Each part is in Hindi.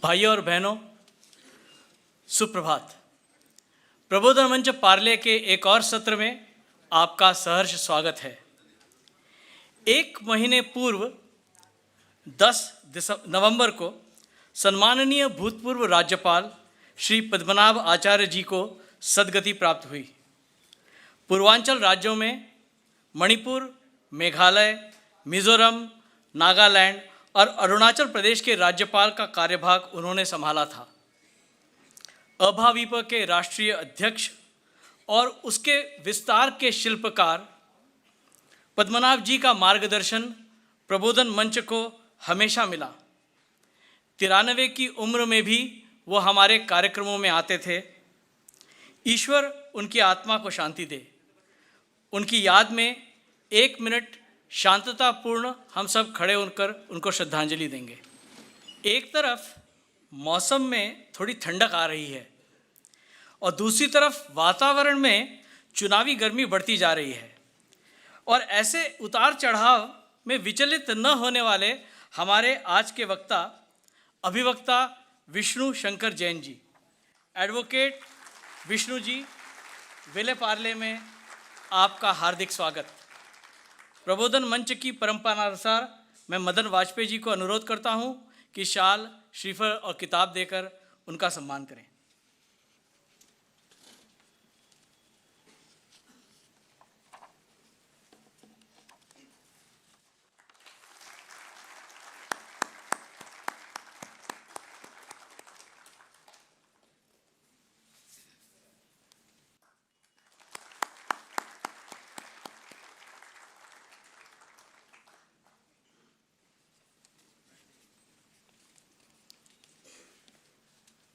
भाइयों और बहनों, सुप्रभात। प्रबोधन मंच पार्ले के एक और सत्र में आपका सहर्ष स्वागत है। एक महीने पूर्व 10 नवंबर को सम्माननीय भूतपूर्व राज्यपाल श्री पद्मनाभ आचार्य जी को सद्गति प्राप्त हुई। पूर्वांचल राज्यों में मणिपुर, मेघालय, मिजोरम, नागालैंड और अरुणाचल प्रदेश के राज्यपाल का कार्यभाग उन्होंने संभाला था। अभाविप के राष्ट्रीय अध्यक्ष और उसके विस्तार के शिल्पकार पद्मनाभ जी का मार्गदर्शन प्रबोधन मंच को हमेशा मिला। 93 की उम्र में भी वो हमारे कार्यक्रमों में आते थे। ईश्वर उनकी आत्मा को शांति दे। उनकी याद में 1 मिनट शांततापूर्ण हम सब खड़े होकर उनको श्रद्धांजलि देंगे। एक तरफ मौसम में थोड़ी ठंडक आ रही है और दूसरी तरफ वातावरण में चुनावी गर्मी बढ़ती जा रही है, और ऐसे उतार चढ़ाव में विचलित न होने वाले हमारे आज के वक्ता अभिवक्ता विष्णु शंकर जैन जी, एडवोकेट विष्णु जी, विले पार्ले में आपका हार्दिक स्वागत। प्रबोधन मंच की परंपरानुसार मैं मदन वाजपेयी जी को अनुरोध करता हूं कि शाल, श्रीफल और किताब देकर उनका सम्मान करें।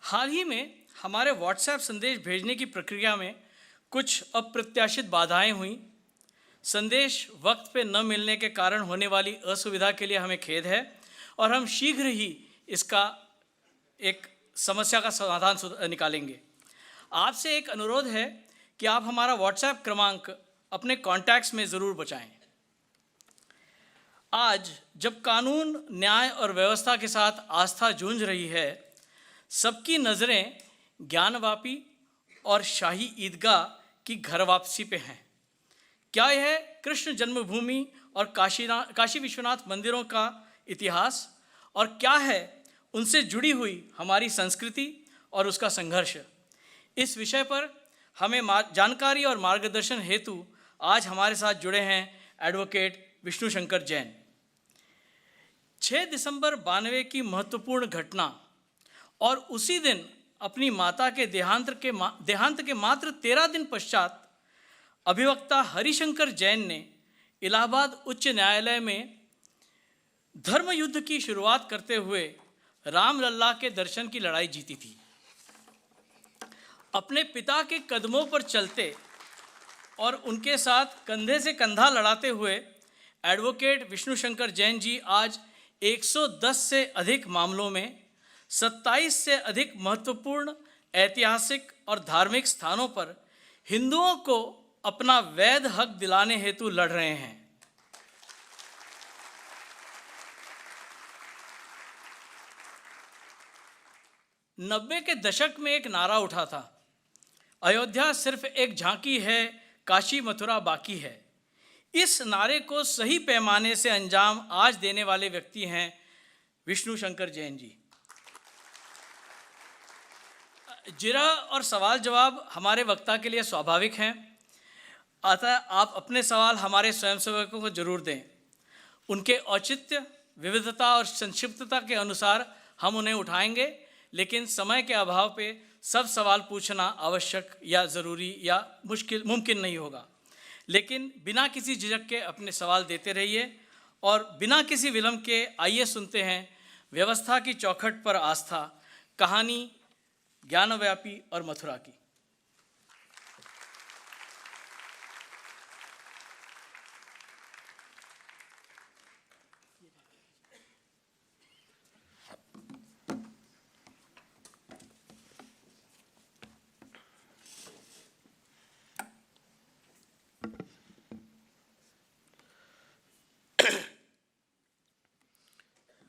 हाल ही में हमारे व्हाट्सएप संदेश भेजने की प्रक्रिया में कुछ अप्रत्याशित बाधाएं हुई। संदेश वक्त पे न मिलने के कारण होने वाली असुविधा के लिए हमें खेद है और हम शीघ्र ही इसका एक समस्या का समाधान निकालेंगे। आपसे एक अनुरोध है कि आप हमारा व्हाट्सएप क्रमांक अपने कॉन्टैक्ट्स में ज़रूर बचाएं। आज जब कानून, न्याय और व्यवस्था के साथ आस्था जूझ रही है, सबकी नज़रें ज्ञानवापी और शाही ईदगाह की घर वापसी पे हैं। क्या यह कृष्ण जन्मभूमि और काशी विश्वनाथ मंदिरों का इतिहास, और क्या है उनसे जुड़ी हुई हमारी संस्कृति और उसका संघर्ष? इस विषय पर हमें जानकारी और मार्गदर्शन हेतु आज हमारे साथ जुड़े हैं एडवोकेट विष्णु शंकर जैन। 6 दिसंबर 92 की महत्वपूर्ण घटना और उसी दिन अपनी माता के देहांत के मात्र 13 दिन पश्चात अभिवक्ता हरिशंकर जैन ने इलाहाबाद उच्च न्यायालय में धर्म युद्ध की शुरुआत करते हुए रामलल्ला के दर्शन की लड़ाई जीती थी। अपने पिता के कदमों पर चलते और उनके साथ कंधे से कंधा लड़ाते हुए एडवोकेट विष्णु शंकर जैन जी आज 110 से अधिक मामलों में 27 से अधिक महत्वपूर्ण ऐतिहासिक और धार्मिक स्थानों पर हिंदुओं को अपना वैध हक दिलाने हेतु लड़ रहे हैं। नब्बे के दशक में एक नारा उठा था, अयोध्या सिर्फ एक झांकी है, काशी मथुरा बाकी है। इस नारे को सही पैमाने से अंजाम आज देने वाले व्यक्ति हैं विष्णु शंकर जैन जी। जिरा और सवाल जवाब हमारे वक्ता के लिए स्वाभाविक हैं, अतः आप अपने सवाल हमारे स्वयंसेवकों को जरूर दें। उनके औचित्य, विविधता और संक्षिप्तता के अनुसार हम उन्हें उठाएंगे, लेकिन समय के अभाव पे सब सवाल पूछना आवश्यक या ज़रूरी या मुमकिन नहीं होगा। लेकिन बिना किसी झिझक के अपने सवाल देते रहिए और बिना किसी विलंब के आइए सुनते हैं व्यवस्था की चौखट पर आस्था, कहानी ज्ञानव्यापी और मथुरा की।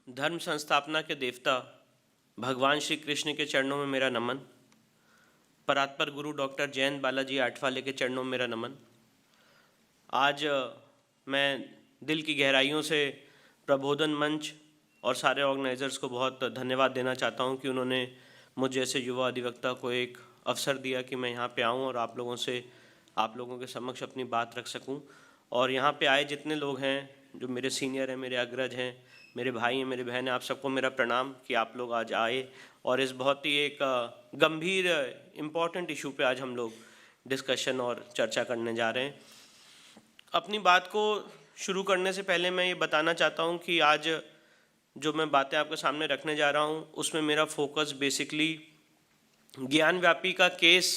धर्म संस्थापना के देवता भगवान श्री कृष्ण के चरणों में मेरा नमन। परात्पर गुरु डॉक्टर जयंत बालाजी आठवाले के चरणों में मेरा नमन। आज मैं दिल की गहराइयों से प्रबोधन मंच और सारे ऑर्गेनाइजर्स को बहुत धन्यवाद देना चाहता हूं कि उन्होंने मुझ जैसे युवा अधिवक्ता को एक अवसर दिया कि मैं यहां पे आऊं और आप लोगों के समक्ष अपनी बात रख सकूं। और यहां पे आए जितने लोग हैं, जो मेरे सीनियर हैं, मेरे अग्रज हैं, मेरे भाई हैं, मेरे बहन हैं, आप सबको मेरा प्रणाम कि आप लोग आज आए और इस बहुत ही एक गंभीर इम्पॉर्टेंट इशू पे आज हम लोग डिस्कशन और चर्चा करने जा रहे हैं। अपनी बात को शुरू करने से पहले मैं ये बताना चाहता हूँ कि आज जो मैं बातें आपके सामने रखने जा रहा हूँ उसमें मेरा फोकस बेसिकली ज्ञानव्यापी का केस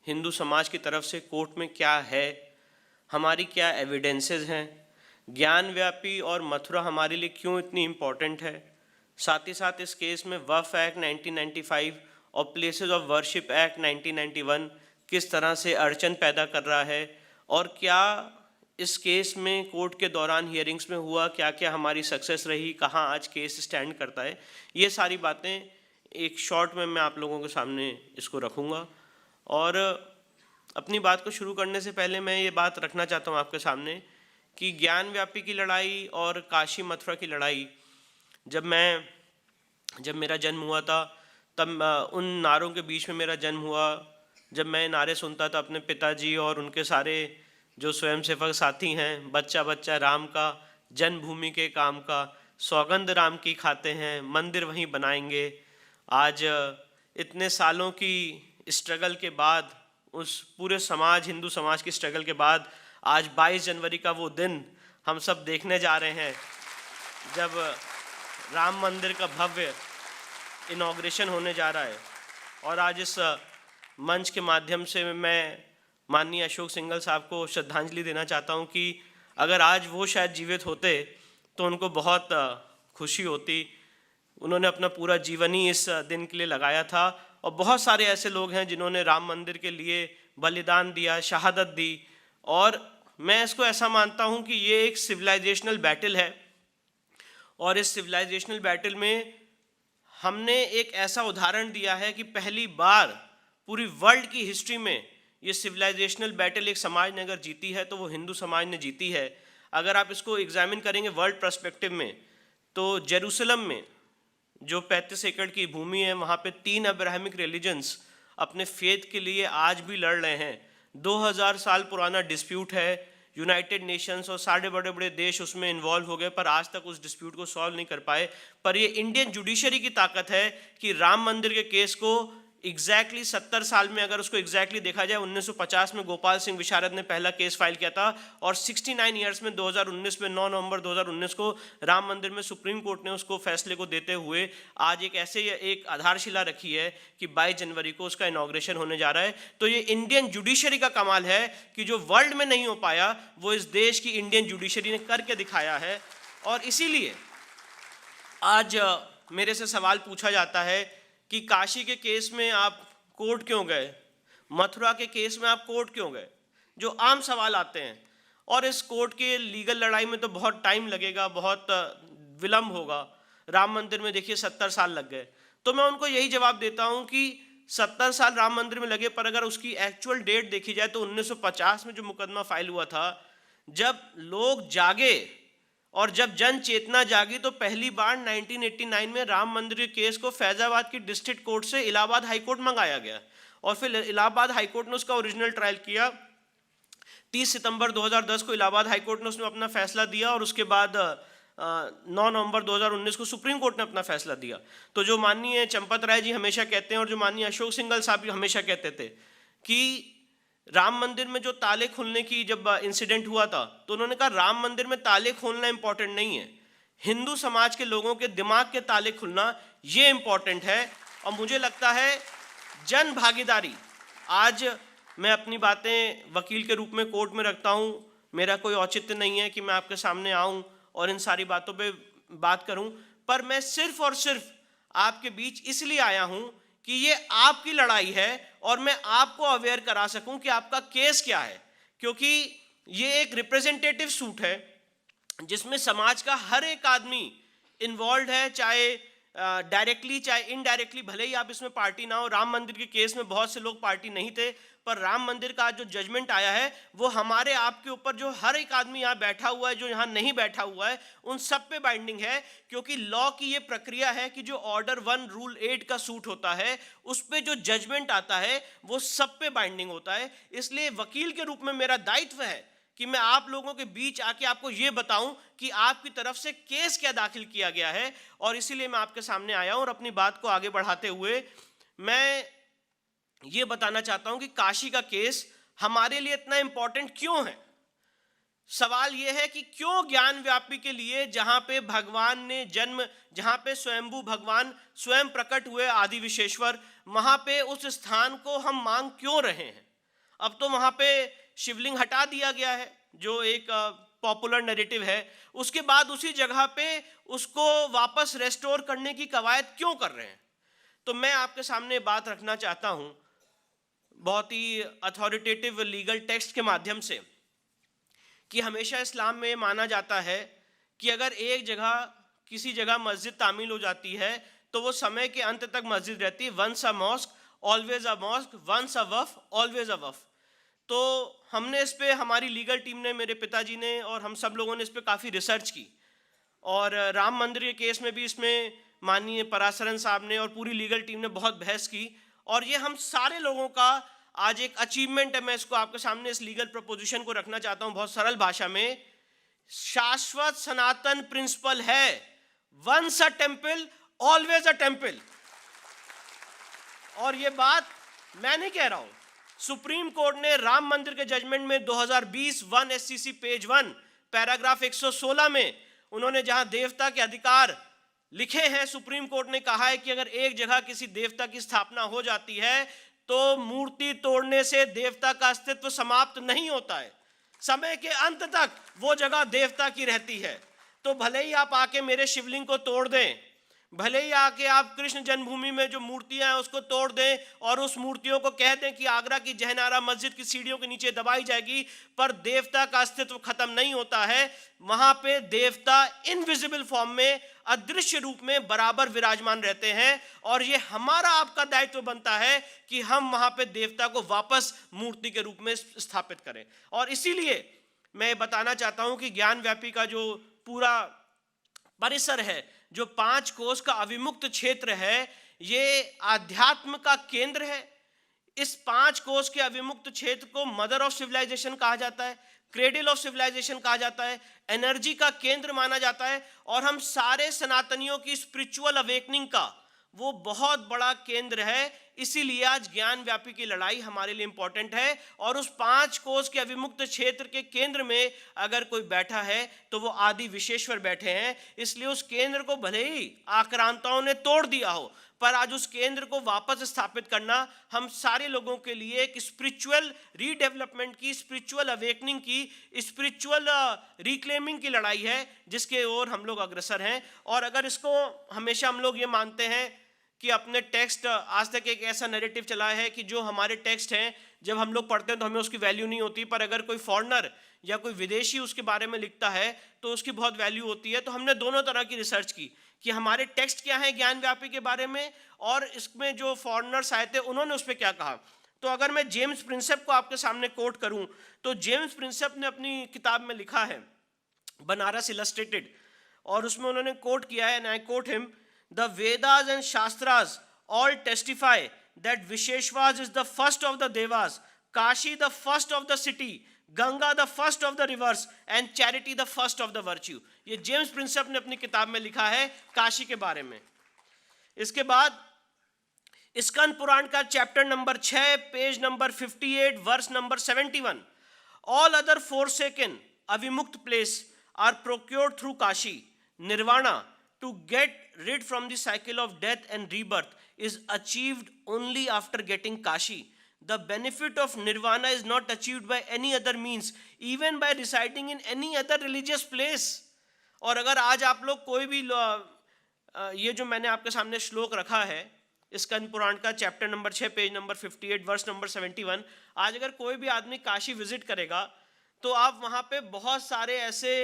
हिंदू समाज की तरफ से कोर्ट में क्या है, हमारी क्या एविडेंसेस हैं, ज्ञानव्यापी और मथुरा हमारे लिए क्यों इतनी इम्पॉर्टेंट है, साथ ही साथ इस केस में वक्फ एक्ट 1995 और प्लेसेस ऑफ वर्शिप एक्ट 1991 किस तरह से अड़चन पैदा कर रहा है और क्या इस केस में कोर्ट के दौरान हियरिंग्स में हुआ, क्या क्या हमारी सक्सेस रही, कहाँ आज केस स्टैंड करता है। ये सारी बातें एक शॉर्ट में मैं आप लोगों के सामने इसको रखूँगा। और अपनी बात को शुरू करने से पहले मैं ये बात रखना चाहता हूँ आपके सामने कि ज्ञानव्यापी की लड़ाई और काशी मथुरा की लड़ाई, जब मेरा जन्म हुआ था तब उन नारों के बीच में मेरा जन्म हुआ। जब मैं नारे सुनता था अपने पिताजी और उनके सारे जो स्वयंसेवक साथी हैं, बच्चा बच्चा राम का, जन्मभूमि के काम का, सौगंध राम की खाते हैं, मंदिर वहीं बनाएंगे। आज इतने सालों की स्ट्रगल के बाद, उस पूरे समाज, हिंदू समाज की स्ट्रगल के बाद आज 22 जनवरी का वो दिन हम सब देखने जा रहे हैं जब राम मंदिर का भव्य इनॉग्रेशन होने जा रहा है। और आज इस मंच के माध्यम से मैं माननीय अशोक सिंघल साहब को श्रद्धांजलि देना चाहता हूं कि अगर आज वो शायद जीवित होते तो उनको बहुत खुशी होती। उन्होंने अपना पूरा जीवन ही इस दिन के लिए लगाया था और बहुत सारे ऐसे लोग हैं जिन्होंने राम मंदिर के लिए बलिदान दिया, शहादत दी। और मैं इसको ऐसा मानता हूं कि ये एक सिविलाइजेशनल बैटल है और इस सिविलाइजेशनल बैटल में हमने एक ऐसा उदाहरण दिया है कि पहली बार पूरी वर्ल्ड की हिस्ट्री में ये सिविलाइजेशनल बैटल एक समाज ने अगर जीती है तो वो हिंदू समाज ने जीती है। अगर आप इसको एग्जामिन करेंगे वर्ल्ड पर्सपेक्टिव में तो जेरूसलम में जो 35 एकड़ की भूमि है, वहाँ पे 3 अब्राहमिक रिलीजन्स अपने फेथ के लिए आज भी लड़ रहे हैं। 2000 साल पुराना डिस्प्यूट है, यूनाइटेड नेशंस और सारे बड़े बड़े देश उसमें इन्वॉल्व हो गए पर आज तक उस डिस्प्यूट को सॉल्व नहीं कर पाए। पर ये इंडियन जुडिशरी की ताकत है कि राम मंदिर के केस को एग्जैक्टली 70 साल में, अगर उसको एग्जैक्टली देखा जाए, 1950 में गोपाल सिंह विशारद ने पहला केस फाइल किया था और 69 ईयर्स में 2019 में 9 नवंबर 2019 को राम मंदिर में सुप्रीम कोर्ट ने उसको फैसले को देते हुए आज एक आधारशिला रखी है कि 22 जनवरी को उसका इनॉग्रेशन होने जा रहा है। तो ये इंडियन जुडिशरी का कमाल है कि जो वर्ल्ड में नहीं हो पाया वो इस देश की इंडियन जुडिशरी ने करके दिखाया है। और इसीलिए आज मेरे से सवाल पूछा जाता है कि काशी के केस में आप कोर्ट क्यों गए, मथुरा के केस में आप कोर्ट क्यों गए, जो आम सवाल आते हैं। और इस कोर्ट के लीगल लड़ाई में तो बहुत टाइम लगेगा, बहुत विलंब होगा। राम मंदिर में देखिए 70 साल लग गए। तो मैं उनको यही जवाब देता हूं कि 70 साल राम मंदिर में लगे पर अगर उसकी एक्चुअल डेट देखी जाए तो 1950 में जो मुकदमा फाइल हुआ था, जब लोग जागे और जब जन चेतना जागी तो पहली बार 1989 में राम मंदिर के केस को फैजाबाद की डिस्ट्रिक्ट कोर्ट से इलाहाबाद हाई कोर्ट मंगाया गया और फिर इलाहाबाद हाई कोर्ट ने उसका ओरिजिनल ट्रायल किया। 30 सितंबर 2010 को इलाहाबाद हाई कोर्ट ने उसमें अपना फैसला दिया और उसके बाद 9 नवंबर 2019 को सुप्रीम कोर्ट ने अपना फैसला दिया। तो जो माननीय चंपत राय जी हमेशा कहते हैं और जो माननीय अशोक सिंघल साहब भी हमेशा कहते थे कि राम मंदिर में जो ताले खुलने की जब इंसिडेंट हुआ था तो उन्होंने कहा राम मंदिर में ताले खोलना इंपॉर्टेंट नहीं है, हिंदू समाज के लोगों के दिमाग के ताले खुलना ये इंपॉर्टेंट है। और मुझे लगता है जन भागीदारी, आज मैं अपनी बातें वकील के रूप में कोर्ट में रखता हूँ, मेरा कोई औचित्य नहीं है कि मैं आपके सामने आऊँ और इन सारी बातों पे बात करूँ, पर मैं सिर्फ और सिर्फ आपके बीच इसलिए आया हूँ कि ये आपकी लड़ाई है और मैं आपको अवेयर करा सकूं कि आपका केस क्या है। क्योंकि ये एक रिप्रेजेंटेटिव सूट है जिसमें समाज का हर एक आदमी इन्वॉल्व है, चाहे डायरेक्टली चाहे इनडायरेक्टली, भले ही आप इसमें पार्टी ना हो, राम मंदिर के केस में बहुत से लोग पार्टी नहीं थे, पर राम मंदिर का जो जजमेंट आया है वो हमारे आपके ऊपर, जो हर एक आदमी यहाँ बैठा हुआ है, जो यहाँ नहीं बैठा हुआ है, उन सब पे बाइंडिंग है। क्योंकि लॉ की ये प्रक्रिया है कि जो ऑर्डर 1 रूल 8 का सूट होता है, उस पे जो जजमेंट आता है वो सब पे बाइंडिंग होता है। इसलिए वकील के रूप में मेरा दायित्व है कि मैं आप लोगों के बीच आके आपको ये बताऊं कि आपकी तरफ से केस क्या दाखिल किया गया है, और इसीलिए मैं आपके सामने आया हूं। और अपनी बात को आगे बढ़ाते हुए मैं ये बताना चाहता हूं कि काशी का केस हमारे लिए इतना इंपॉर्टेंट क्यों है। सवाल यह है कि क्यों ज्ञान व्यापी के लिए, जहां पे भगवान ने जन्म, जहां पे स्वयंभू भगवान स्वयं प्रकट हुए आदि विशेश्वर, वहां पे उस स्थान को हम मांग क्यों रहे हैं। अब तो वहां पे शिवलिंग हटा दिया गया है, जो एक पॉपुलर नैरेटिव है। उसके बाद उसी जगह पे उसको वापस रेस्टोर करने की कवायद क्यों कर रहे हैं। तो मैं आपके सामने बात रखना चाहता हूं बहुत ही अथॉरिटेटिव लीगल टेक्स्ट के माध्यम से, कि हमेशा इस्लाम में माना जाता है कि अगर एक जगह, किसी जगह मस्जिद तामील हो जाती है तो वो समय के अंत तक मस्जिद रहती है। Once a mosque always a mosque, once a waqf always a waqf. तो हमने इस पे, हमारी लीगल टीम ने, मेरे पिताजी ने और हम सब लोगों ने इस पे काफ़ी रिसर्च की, और राम मंदिर के केस में भी इसमें माननीय पराशरन साहब ने और पूरी लीगल टीम ने बहुत बहस की। और ये हम सारे लोगों का आज एक अचीवमेंट है। मैं इसको आपके सामने, इस लीगल प्रपोजिशन को रखना चाहता हूं बहुत सरल भाषा में। शाश्वत सनातन प्रिंसिपल है, once a temple always a temple. और ये बात मैं नहीं कह रहा हूं, सुप्रीम कोर्ट ने राम मंदिर के जजमेंट में 2020 1 SCC पेज 1 पैराग्राफ 116 में उन्होंने जहां देवता के अधिकार लिखे हैं, सुप्रीम कोर्ट ने कहा है कि अगर एक जगह किसी देवता की स्थापना हो जाती है तो मूर्ति तोड़ने से देवता का अस्तित्व समाप्त नहीं होता है, समय के अंत तक वो जगह देवता की रहती है। तो भले ही आप आके मेरे शिवलिंग को तोड़ दें, भले ही आके आप कृष्ण जन्मभूमि में जो मूर्तियां हैं उसको तोड़ दें और उस मूर्तियों को कह दें कि आगरा की जहनारा मस्जिद की सीढ़ियों के नीचे दबाई जाएगी, पर देवता का अस्तित्व खत्म नहीं होता है। वहां पे देवता इनविजिबल फॉर्म में, अदृश्य रूप में बराबर विराजमान रहते हैं, और ये हमारा आपका दायित्व बनता है कि हम वहां पे देवता को वापस मूर्ति के रूप में स्थापित करें। और इसीलिए मैं बताना चाहता हूं कि ज्ञान व्यापी का जो पूरा परिसर है, जो 5 कोस का अविमुक्त क्षेत्र है, ये आध्यात्म का केंद्र है। इस 5 कोस के अविमुक्त क्षेत्र को मदर ऑफ सिविलाइजेशन कहा जाता है, क्रेडल ऑफ सिविलाइजेशन कहा जाता है, एनर्जी का केंद्र माना जाता है, और हम सारे सनातनियों की स्पिरिचुअल अवेकनिंग का वो बहुत बड़ा केंद्र है। इसीलिए आज ज्ञान व्यापी की लड़ाई हमारे लिए इंपॉर्टेंट है। और उस 5 कोस के अविमुक्त क्षेत्र के केंद्र में अगर कोई बैठा है तो वो आदि विशेश्वर बैठे हैं। इसलिए उस केंद्र को भले ही आक्रांताओं ने तोड़ दिया हो, पर आज उस केंद्र को वापस स्थापित करना हम सारे लोगों के लिए एक स्पिरिचुअल रीडेवलपमेंट की, स्पिरिचुअल अवेकनिंग की, स्पिरिचुअल रिक्लेमिंग की लड़ाई है, जिसके ओर हम लोग अग्रसर हैं। और अगर इसको, हमेशा हम लोग ये मानते हैं कि अपने टेक्स्ट, आज तक एक ऐसा नैरेटिव चला है कि जो हमारे टेक्स्ट हैं जब हम लोग पढ़ते हैं तो हमें उसकी वैल्यू नहीं होती, पर अगर कोई फॉरेनर या कोई विदेशी उसके बारे में लिखता है तो उसकी बहुत वैल्यू होती है। तो हमने दोनों तरह की रिसर्च की कि हमारे टेक्स्ट क्या हैं ज्ञान व्यापी के बारे में, और इसमें जो फॉरेनर्स आए थे उन्होंने उस पर क्या कहा। तो अगर मैं जेम्स प्रिंसेप को आपके सामने कोट करूं तो जेम्स प्रिंसेप ने अपनी किताब में लिखा है बनारस इलस्ट्रेटेड, और उसमें उन्होंने कोट किया है, and I quote him, The Vedas and Shastras all testify that Visheshwas is the first of the Devas, Kashi the first of the city, Ganga the first of the rivers, and charity the first of the virtue. ये जेम्स प्रिंसेप ने अपनी किताब में लिखा है काशी के बारे में। इसके बाद स्कंद पुराण का chapter number 6 page number 58 verse number 71, all other forsaken Avimukta place are procured through Kashi. Nirvana, to get rid from the cycle of death and rebirth, is achieved only after getting Kashi. The benefit of nirvana is not achieved by any other means, even by residing in any other religious place. और अगर आज आप लोग कोई भी ये जो मैंने आपके सामने श्लोक रखा है स्कंद पुराण का chapter number 6 page number 58 verse number 71, आज अगर कोई भी आदमी काशी विजिट करेगा तो आप वहाँ पे बहुत सारे ऐसे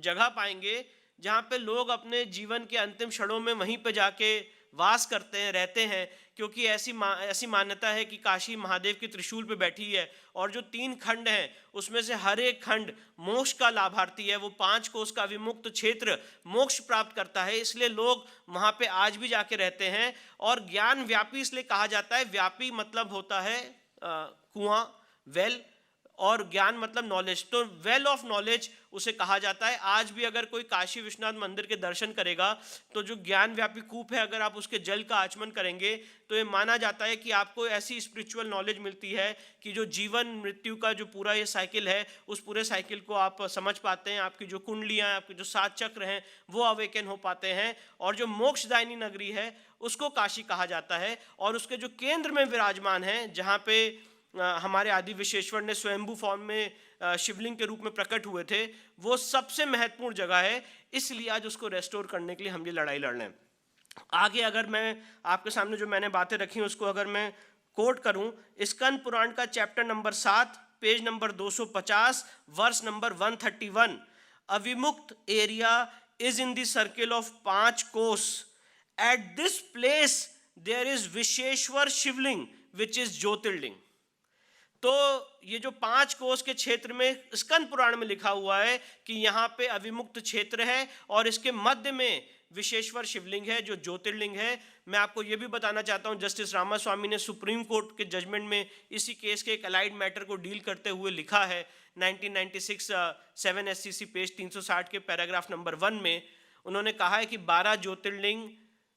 जगह पाएंगे जहाँ पे लोग अपने जीवन के अंतिम क्षणों में वहीं पे जाके वास करते हैं, रहते हैं, क्योंकि ऐसी मान्यता है कि काशी महादेव की त्रिशूल पे बैठी है और जो 3 खंड हैं उसमें से हर एक खंड मोक्ष का लाभार्थी है। वो 5 कोस का विमुक्त क्षेत्र मोक्ष प्राप्त करता है, इसलिए लोग वहाँ पे आज भी जाके रहते हैं। और ज्ञान व्यापी इसलिए कहा जाता है, व्यापी मतलब होता है कुआं, वेल, और ज्ञान मतलब नॉलेज, तो वेल ऑफ नॉलेज उसे कहा जाता है। आज भी अगर कोई काशी विश्वनाथ मंदिर के दर्शन करेगा तो जो ज्ञान व्यापी कूप है, अगर आप उसके जल का आचमन करेंगे तो ये माना जाता है कि आपको ऐसी स्पिरिचुअल नॉलेज मिलती है कि जो जीवन मृत्यु का जो पूरा ये साइकिल है, उस पूरे साइकिल को आप समझ पाते हैं। आपकी जो कुंडलियाँ, आपके जो 7 चक्र हैं वो अवेकन हो पाते हैं। और जो मोक्षदायिनी नगरी है उसको काशी कहा जाता है, और उसके जो केंद्र में विराजमान है, जहाँ पे हमारे आदि विश्वेश्वर ने स्वयंभू फॉर्म में शिवलिंग के रूप में प्रकट हुए थे, वो सबसे महत्वपूर्ण जगह है। इसलिए आज उसको रेस्टोर करने के लिए हम ये लड़ाई लड़ रहे हैं। आगे अगर मैं आपके सामने जो मैंने बातें रखी उसको अगर मैं कोट करूं, स्कंद पुराण का chapter number 7 page number 250 verse number 131, Avimukta area is in the circle of 5 kos. At this place there is Vishweshwar Shivling which is Jyotirlinga. तो ये जो 5 कोस के क्षेत्र में स्कंद पुराण में लिखा हुआ है कि यहाँ पे अविमुक्त क्षेत्र है और इसके मध्य में विश्वेश्वर शिवलिंग है जो ज्योतिर्लिंग है। मैं आपको ये भी बताना चाहता हूँ, जस्टिस रामास्वामी ने सुप्रीम कोर्ट के जजमेंट में इसी केस के एक अलाइड मैटर को डील करते हुए लिखा है 1996 7 SCC पेज 360 के पैराग्राफ नंबर 1 में उन्होंने कहा है कि 12 ज्योतिर्लिंग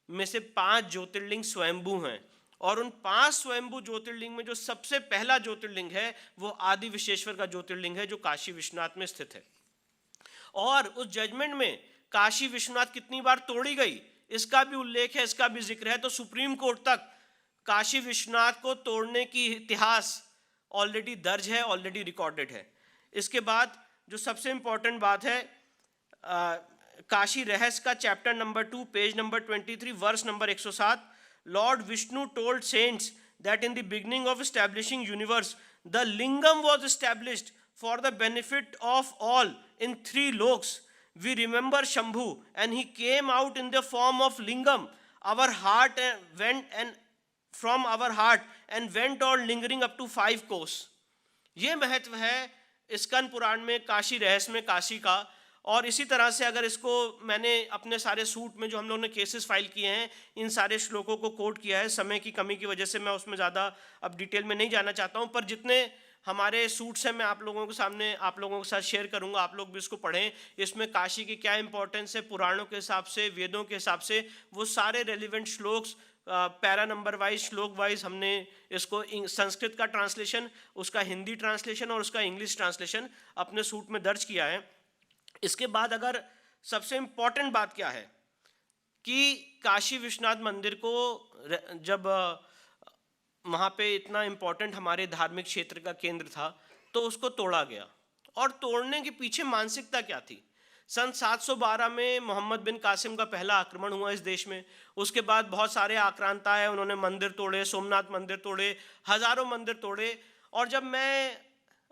में से 5 ज्योतिर्लिंग स्वयंभू हैं, और उन 5 स्वयंभू ज्योतिर्लिंग में जो सबसे पहला ज्योतिर्लिंग है वो आदि विश्वेश्वर का ज्योतिर्लिंग है जो काशी विश्वनाथ में स्थित है। और उस जजमेंट में काशी विश्वनाथ कितनी बार तोड़ी गई इसका भी उल्लेख है, इसका भी जिक्र है। तो सुप्रीम कोर्ट तक काशी विश्वनाथ को तोड़ने की इतिहास ऑलरेडी दर्ज है, ऑलरेडी रिकॉर्डेड है। इसके बाद जो सबसे इंपॉर्टेंट बात है, काशी रहस्य का chapter number 2 page number 23 verse number 107, Lord Vishnu told saints that in the beginning of establishing universe, the lingam was established for the benefit of all in 3 loks. We remember Shambhu, and he came out in the form of lingam. Our heart went and from our heart and went on lingering up to 5 course. ये महत्व है स्कंद पुराण में, काशी रहस्य में काशी का। और इसी तरह से अगर इसको मैंने अपने सारे सूट में जो हम लोगों ने केसेस फाइल किए हैं इन सारे श्लोकों को कोट किया है। समय की कमी की वजह से मैं उसमें ज़्यादा अब डिटेल में नहीं जाना चाहता हूं, पर जितने हमारे सूट्स हैं मैं आप लोगों के सामने आप लोगों के साथ शेयर करूंगा, आप लोग भी इसको पढ़ें। इसमें काशी की क्या इंपॉर्टेंस है, पुराणों के हिसाब से, वेदों के हिसाब से, वो सारे relevant shlokas para number wise, श्लोक वाइज हमने इसको संस्कृत का ट्रांसलेशन, उसका हिंदी ट्रांसलेशन और उसका इंग्लिश ट्रांसलेशन अपने सूट में दर्ज किया है। इसके बाद अगर सबसे इम्पॉर्टेंट बात क्या है कि काशी विश्वनाथ मंदिर को जब वहाँ पे इतना इम्पॉर्टेंट हमारे धार्मिक क्षेत्र का केंद्र था तो उसको तोड़ा गया, और तोड़ने के पीछे मानसिकता क्या थी। सन 712 में मोहम्मद बिन कासिम का पहला आक्रमण हुआ इस देश में। उसके बाद बहुत सारे आक्रांता आए, उन्होंने मंदिर तोड़े, सोमनाथ मंदिर तोड़े, हजारों मंदिर तोड़े। और जब मैं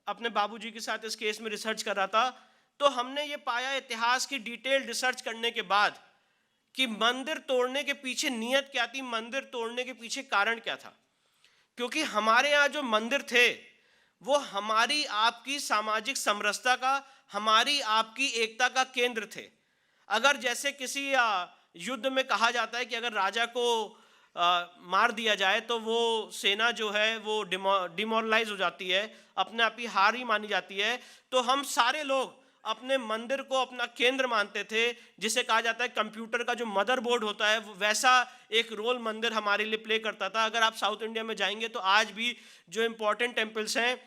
अपने बाबूजी के साथ इस केस में रिसर्च कर रहा था तो हमने ये पाया इतिहास की डिटेल रिसर्च करने के बाद कि मंदिर तोड़ने के पीछे नीयत क्या थी, मंदिर तोड़ने के पीछे कारण क्या था। क्योंकि हमारे यहाँ जो मंदिर थे वो हमारी आपकी सामाजिक समरसता का, हमारी आपकी एकता का केंद्र थे। अगर जैसे किसी युद्ध में कहा जाता है कि अगर राजा को मार दिया जाए तो वो सेना जो है वो डिमोरलाइज हो जाती है, अपने आप ही हार ही मानी जाती है, तो हम सारे लोग अपने मंदिर को अपना केंद्र मानते थे। जिसे कहा जाता है कंप्यूटर का जो मदरबोर्ड होता है, वैसा एक रोल मंदिर हमारे लिए प्ले करता था। अगर आप साउथ इंडिया में जाएंगे तो आज भी जो इम्पोर्टेंट टेम्पल्स हैं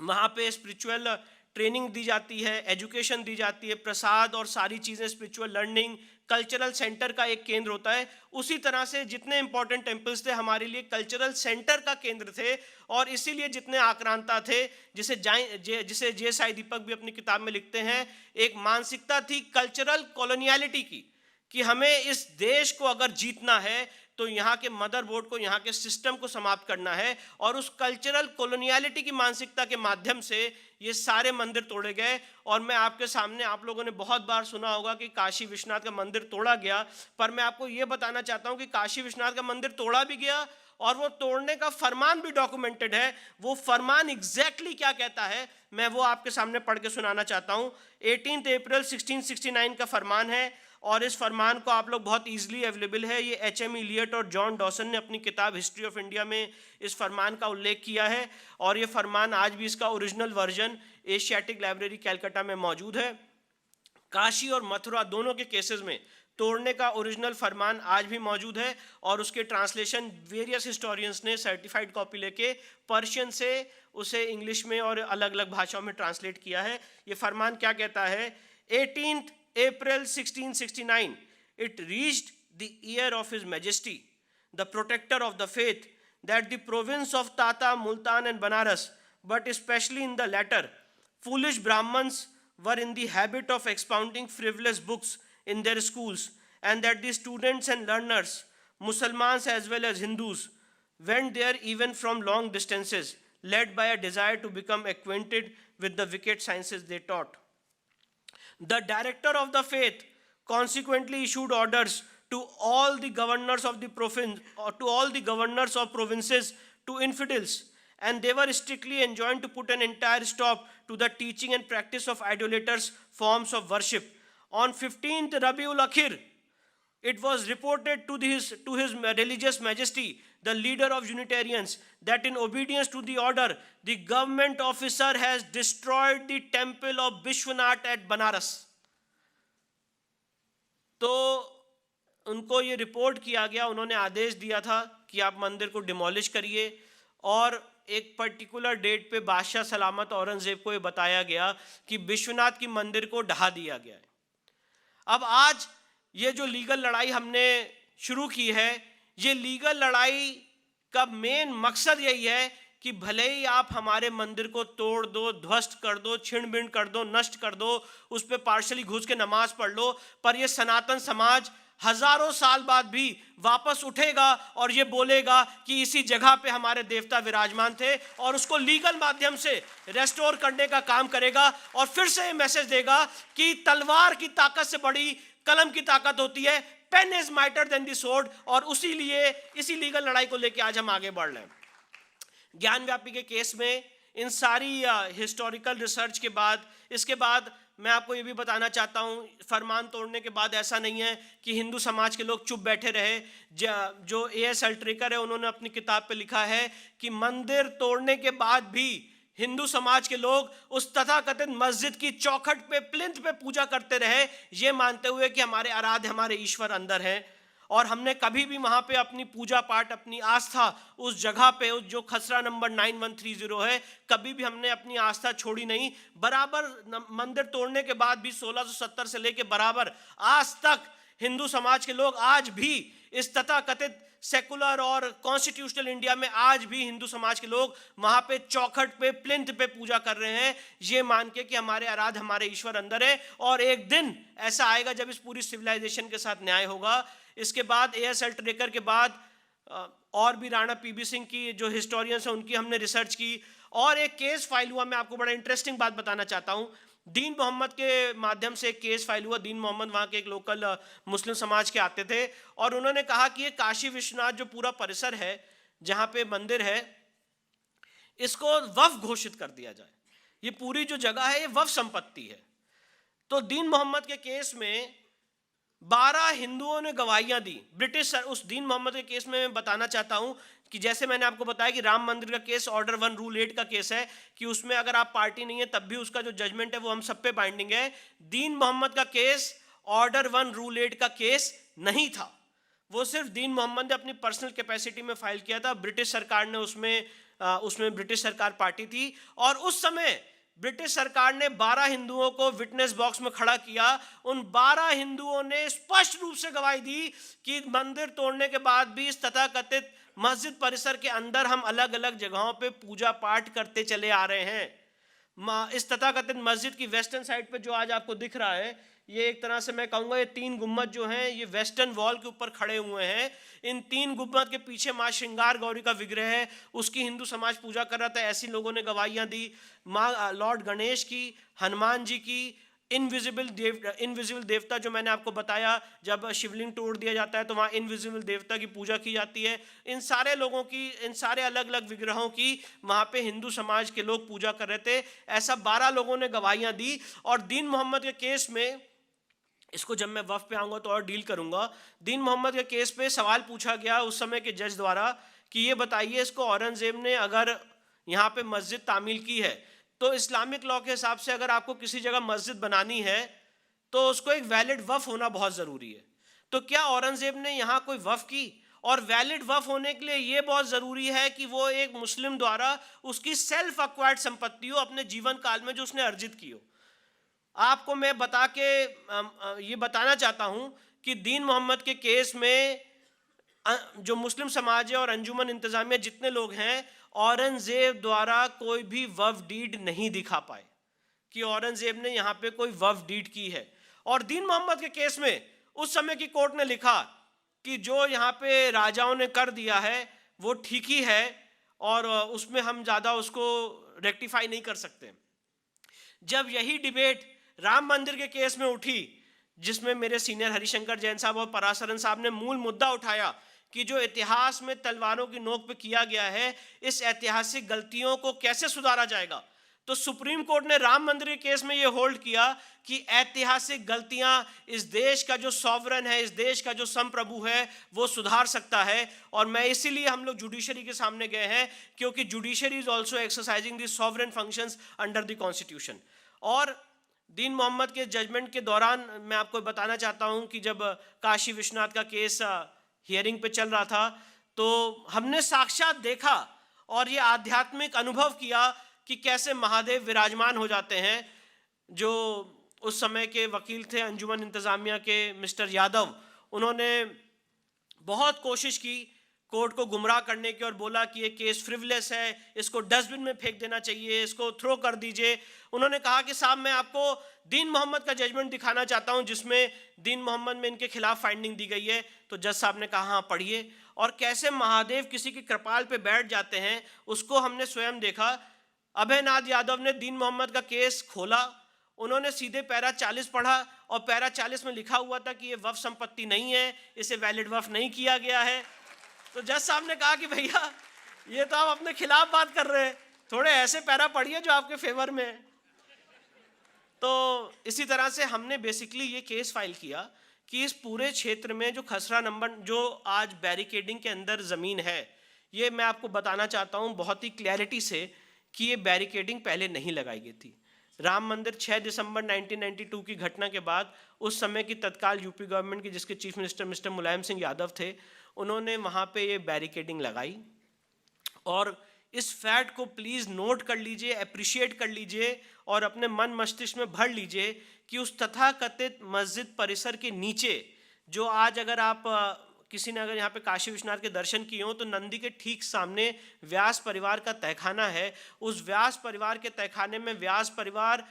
वहाँ पे स्पिरिचुअल ट्रेनिंग दी जाती है, एजुकेशन दी जाती है, प्रसाद और सारी चीज़ें, स्पिरिचुअल लर्निंग, कल्चरल सेंटर का एक केंद्र होता है। उसी तरह से जितने इंपॉर्टेंट टेम्पल्स थे हमारे लिए कल्चरल सेंटर का केंद्र थे, और इसीलिए जितने आक्रांता थे, जिसे जे साई दीपक भी अपनी किताब में लिखते हैं, एक मानसिकता थी कल्चरल कॉलोनियलिटी की, कि हमें इस देश को अगर जीतना है तो यहाँ के मदरबोर्ड को, यहाँ के सिस्टम को समाप्त करना है। और उस कल्चरल कॉलोनियलिटी की मानसिकता के माध्यम से ये सारे मंदिर तोड़े गए। और मैं आपके सामने, आप लोगों ने बहुत बार सुना होगा कि काशी विश्वनाथ का मंदिर तोड़ा गया, पर मैं आपको ये बताना चाहता हूँ कि काशी विश्वनाथ का मंदिर तोड़ा भी गया और वो तोड़ने का फरमान भी डॉक्यूमेंटेड है। वो फरमान एग्जैक्टली क्या कहता है, मैं वो आपके सामने पढ़ के सुनाना चाहता हूँ। 18 अप्रैल 1669 का फरमान है और इस फरमान को आप लोग बहुत इजीली अवेलेबल है। ये HM इलियट और जॉन डॉसन ने अपनी किताब हिस्ट्री ऑफ इंडिया में इस फरमान का उल्लेख किया है। और ये फरमान आज भी, इसका original version Asiatic library Calcutta में मौजूद है। काशी और मथुरा दोनों के केसेस में तोड़ने का ओरिजिनल फरमान आज भी मौजूद है और उसके ट्रांसलेशन वेरियस हिस्टोरियंस ने सर्टिफाइड कॉपी लेके पर्शियन से उसे इंग्लिश में और अलग अलग भाषाओं में ट्रांसलेट किया है। ये फरमान क्या कहता है? 18 April 1669, it reached the ear of His Majesty, the protector of the faith, that the province of Tata, Multan and Banaras, but especially in the latter, foolish Brahmins were in the habit of expounding frivolous books in their schools, and that the students and learners, Muslims as well as Hindus, went there even from long distances, led by a desire to become acquainted with the wicked sciences they taught. The director of the faith consequently issued orders to all the governors of the province, or to all the governors of provinces, to infidels, and they were strictly enjoined to put an entire stop to the teaching and practice of idolaters' forms of worship. On 15th Rabiul Akhir, it was reported to his religious majesty, the leader of Unitarians, that in obedience to the order, the government officer has destroyed the temple of Vishwanath at Banaras. तो उनको ये रिपोर्ट किया गया, उन्होंने आदेश दिया था कि आप मंदिर को डिमोलिश करिए और एक पर्टिकुलर डेट पे बादशाह सलामत औरंगजेब को ये बताया गया कि विश्वनाथ की मंदिर को ढा दिया गया है। अब आज ये जो लीगल लड़ाई हमने शुरू की है, ये लीगल लड़ाई का मेन मकसद यही है कि भले ही आप हमारे मंदिर को तोड़ दो, ध्वस्त कर दो, छिन भिन कर दो, नष्ट कर दो, उस पर पार्शली घुस के नमाज पढ़ लो, पर ये सनातन समाज हजारों साल बाद भी वापस उठेगा और ये बोलेगा कि इसी जगह पे हमारे देवता विराजमान थे, और उसको लीगल माध्यम से रेस्टोर करने का काम करेगा और फिर से ये मैसेज देगा कि तलवार की ताकत से बड़ी कलम की ताकत होती है, pen is mightier than the sword. और इसी लीगल लड़ाई को लेकर आज हम आगे बढ़ रहे हैं। ज्ञान व्यापी के केस में इन सारी हिस्टोरिकल रिसर्च के बाद, इसके बाद मैं आपको ये भी बताना चाहता हूँ, फरमान तोड़ने के बाद ऐसा नहीं है कि हिंदू समाज के लोग चुप बैठे रहे। जो A.S. अल्ट्रेकर है, उन्होंने अपनी किताब पे लिखा है कि मंदिर तोड़ने के बाद भी हिंदू समाज के लोग उस तथाकथित मस्जिद की चौखट पे, प्लिंथ पे पूजा करते रहे, ये मानते हुए कि हमारे आराध्य, हमारे ईश्वर अंदर हैं। और हमने कभी भी वहाँ पे अपनी पूजा पाठ, अपनी आस्था उस जगह पे, उस जो खसरा नंबर 9130 है, कभी भी हमने अपनी आस्था छोड़ी नहीं। बराबर मंदिर तोड़ने के बाद भी 1670 से लेके बराबर आज तक हिंदू समाज के लोग आज भी इस तथाकथित सेकुलर और कॉन्स्टिट्यूशनल इंडिया में आज भी हिंदू समाज के लोग वहाँ पे चौखट पे, प्लिंथ पे पूजा कर रहे हैं, ये मान के कि हमारे आराध्य, हमारे ईश्वर अंदर है। और एक दिन ऐसा आएगा जब इस पूरी सिविलाइजेशन के साथ न्याय होगा। इसके बाद A.S. अल्ट्रेकर के बाद और भी राणा P.B. सिंह की जो हिस्टोरियंस हैं, उनकी हमने रिसर्च की और एक केस फाइल हुआ। मैं आपको बड़ा इंटरेस्टिंग बात बताना चाहता हूँ। दीन मोहम्मद के माध्यम से एक केस फाइल हुआ। दीन मोहम्मद वहाँ के एक लोकल मुस्लिम समाज के आते थे और उन्होंने कहा कि ये काशी विश्वनाथ जो पूरा परिसर है, जहाँ पे मंदिर है, इसको वक्फ घोषित कर दिया जाए। ये पूरी जो जगह है ये वक्फ संपत्ति है। तो दीन मोहम्मद के केस में 12 हिंदुओं ने गवाहियां दी। ब्रिटिश उस दीन मोहम्मद के केस में मैं बताना चाहता हूं कि जैसे मैंने आपको बताया कि राम मंदिर का केस ऑर्डर 1 रूल 8 का केस है कि उसमें अगर आप पार्टी नहीं है तब भी उसका जो जजमेंट है वो हम सब पे बाइंडिंग है। दीन मोहम्मद का केस ऑर्डर 1 रूल 8 का केस नहीं था। वो सिर्फ दीन मोहम्मद ने अपनी पर्सनल कैपेसिटी में फाइल किया था। ब्रिटिश सरकार ने उसमें ब्रिटिश सरकार पार्टी थी और उस समय ब्रिटिश सरकार ने 12 हिंदुओं को विटनेस बॉक्स में खड़ा किया। उन 12 हिंदुओं ने स्पष्ट रूप से गवाही दी कि मंदिर तोड़ने के बाद भी इस तथाकथित मस्जिद परिसर के अंदर हम अलग अलग जगहों पे पूजा पाठ करते चले आ रहे हैं। इस तथाकथित मस्जिद की वेस्टर्न साइड पे जो आज आपको दिख रहा है, ये एक तरह से मैं कहूँगा ये 3 गुम्बद जो हैं ये वेस्टर्न वॉल के ऊपर खड़े हुए हैं। इन 3 गुम्बद के पीछे माँ श्रृंगार गौरी का विग्रह है, उसकी हिंदू समाज पूजा कर रहा था। ऐसी लोगों ने गवाहियाँ दी, माँ लॉर्ड गणेश की, हनुमान जी की, इनविजिबल देवता जो मैंने आपको बताया, जब शिवलिंग तोड़ दिया जाता है तो वहाँ इनविजिबल देवता की पूजा की जाती है। इन सारे लोगों की, इन सारे अलग अलग विग्रहों की वहाँ पे हिंदू समाज के लोग पूजा कर रहे थे। ऐसा 12 लोगों ने गवाहियाँ दी। और दीन मोहम्मद के केस में, इसको जब मैं वफ पे आऊँगा तो और डील करूँगा, दीन मोहम्मद के केस पे सवाल पूछा गया उस समय के जज द्वारा कि ये बताइए, इसको औरंगजेब ने अगर यहाँ पे मस्जिद तामील की है तो इस्लामिक लॉ के हिसाब से अगर आपको किसी जगह मस्जिद बनानी है तो उसको एक वैलिड वफ होना बहुत ज़रूरी है। तो क्या औरंगजेब ने यहाँ कोई वफ की? और वैलिड वफ होने के लिए ये बहुत ज़रूरी है कि वो एक मुस्लिम द्वारा उसकी सेल्फ अक्वायर्ड संपत्ति हो, अपने जीवन काल में जो उसने अर्जित की हो। आपको मैं बता के ये बताना चाहता हूँ कि दीन मोहम्मद के केस में जो मुस्लिम समाज है और अंजुमन इंतजामिया जितने लोग हैं, औरंगजेब द्वारा कोई भी वफ डीड नहीं दिखा पाए कि औरंगजेब ने यहाँ पे कोई वफ डीड की है। और दीन मोहम्मद के केस में उस समय की कोर्ट ने लिखा कि जो यहाँ पे राजाओं ने कर दिया है वो ठीक ही है और उसमें हम ज़्यादा उसको रेक्टिफाई नहीं कर सकते। जब यही डिबेट राम मंदिर के केस में उठी, जिसमें मेरे सीनियर हरिशंकर जैन साहब और पराशरन साहब ने मूल मुद्दा उठाया कि जो इतिहास में तलवारों की नोक पे किया गया है, इस ऐतिहासिक गलतियों को कैसे सुधारा जाएगा, तो सुप्रीम कोर्ट ने राम मंदिर के केस में ये होल्ड किया कि ऐतिहासिक गलतियां इस देश का जो सॉवरन है, इस देश का जो संप्रभु है, वो सुधार सकता है। और मैं इसीलिए हम लोग जुडिशरी के सामने गए हैं, क्योंकि judiciary is also exercising the sovereign functions under the constitution. और दीन मोहम्मद के जजमेंट के दौरान मैं आपको बताना चाहता हूं कि जब काशी विश्वनाथ का केस हियरिंग पे चल रहा था तो हमने साक्षात देखा और ये आध्यात्मिक अनुभव किया कि कैसे महादेव विराजमान हो जाते हैं। जो उस समय के वकील थे अंजुमन इंतजामिया के मिस्टर यादव, उन्होंने बहुत कोशिश की कोर्ट को गुमराह करने की और बोला कि ये केस फ्रिवलेस है, इसको डस्टबिन में फेंक देना चाहिए, इसको थ्रो कर दीजिए। उन्होंने कहा कि साहब मैं आपको दीन मोहम्मद का जजमेंट दिखाना चाहता हूं जिसमें दीन मोहम्मद में इनके खिलाफ फाइंडिंग दी गई है। तो जज साहब ने कहा हाँ पढ़िए। और कैसे महादेव किसी के कृपाल पे बैठ जाते हैं उसको हमने स्वयं देखा। अभयनाथ यादव ने दीन मोहम्मद का केस खोला, उन्होंने सीधे पैरा 40 पढ़ा और पैरा 40 में लिखा हुआ था कि ये वफ संपत्ति नहीं है, इसे वैलिड वफ नहीं किया गया है। तो जज साहब ने कहा कि भैया ये तो आप अपने खिलाफ बात कर रहे हैं, थोड़े ऐसे पैरा पढ़िए जो आपके फेवर में है। तो इसी तरह से हमने बेसिकली ये केस फाइल किया कि इस पूरे क्षेत्र में जो खसरा नंबर जो आज बैरिकेडिंग के अंदर ज़मीन है, ये मैं आपको बताना चाहता हूँ बहुत ही क्लैरिटी से कि ये बैरिकेडिंग पहले नहीं लगाई गई थी। राम मंदिर 6 दिसंबर 1992 की घटना के बाद उस समय की तत्काल यूपी गवर्नमेंट की, जिसके chief minister mister Mulayam Singh Yadav थे, उन्होंने वहाँ पे ये बैरिकेडिंग लगाई। और इस फैक्ट को प्लीज़ नोट कर लीजिए, अप्रिशिएट कर लीजिए और अपने मन मस्तिष्क में भर लीजिए कि उस तथाकथित मस्जिद परिसर के नीचे जो आज अगर आप किसी ने अगर यहाँ पे काशी विश्वनाथ के दर्शन किए हों तो नंदी के ठीक सामने व्यास परिवार का तहखाना है। उस व्यास परिवार के तहखाने में व्यास परिवार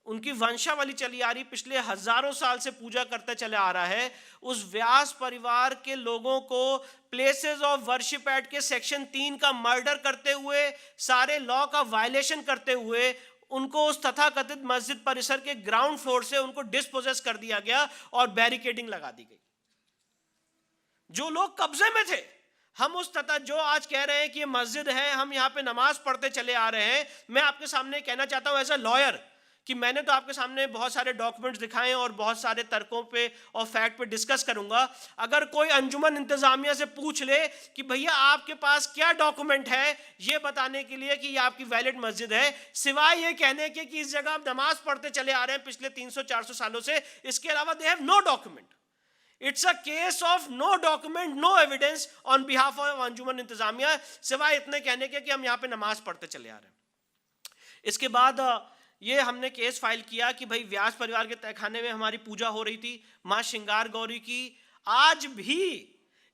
उनकी वंशावली चली आ रही, पिछले हजारों साल से पूजा करते चले आ रहा है। उस व्यास परिवार के लोगों को प्लेसेस ऑफ वर्शिप एक्ट के सेक्शन 3 का मर्डर करते हुए, सारे लॉ का वायलेशन करते हुए उनको उस तथाकथित मस्जिद परिसर के ग्राउंड फ्लोर से उनको डिस्पोजेस कर दिया गया और बैरिकेडिंग लगा दी गई। जो लोग कब्जे में थे, हम उस तथा जो आज कह रहे हैं कि ये मस्जिद है, हम यहाँ पे नमाज पढ़ते चले आ रहे हैं। मैं आपके सामने कहना चाहता हूँ एज अ लॉयर कि मैंने तो आपके सामने बहुत सारे डॉक्यूमेंट्स दिखाए और बहुत सारे तर्कों पे और फैक्ट पे डिस्कस करूंगा। अगर कोई अंजुमन इंतजामिया से पूछ ले कि भैया आपके पास क्या डॉक्यूमेंट है ये बताने के लिए कि ये आपकी वैलिड मस्जिद है, सिवाय ये कहने के कि इस जगह आप नमाज पढ़ते चले आ रहे हैं पिछले 300-400 सालों से, इसके अलावा they have no document. It's a case of no document, no evidence on behalf of Anjuman Intezamia, सिवाय इतने कहने के कि हम यहाँ पे नमाज पढ़ते चले आ रहे हैं। इसके बाद ये हमने केस फाइल किया कि भाई व्यास परिवार के तहखाने में हमारी पूजा हो रही थी माँ श्रृंगार गौरी की। आज भी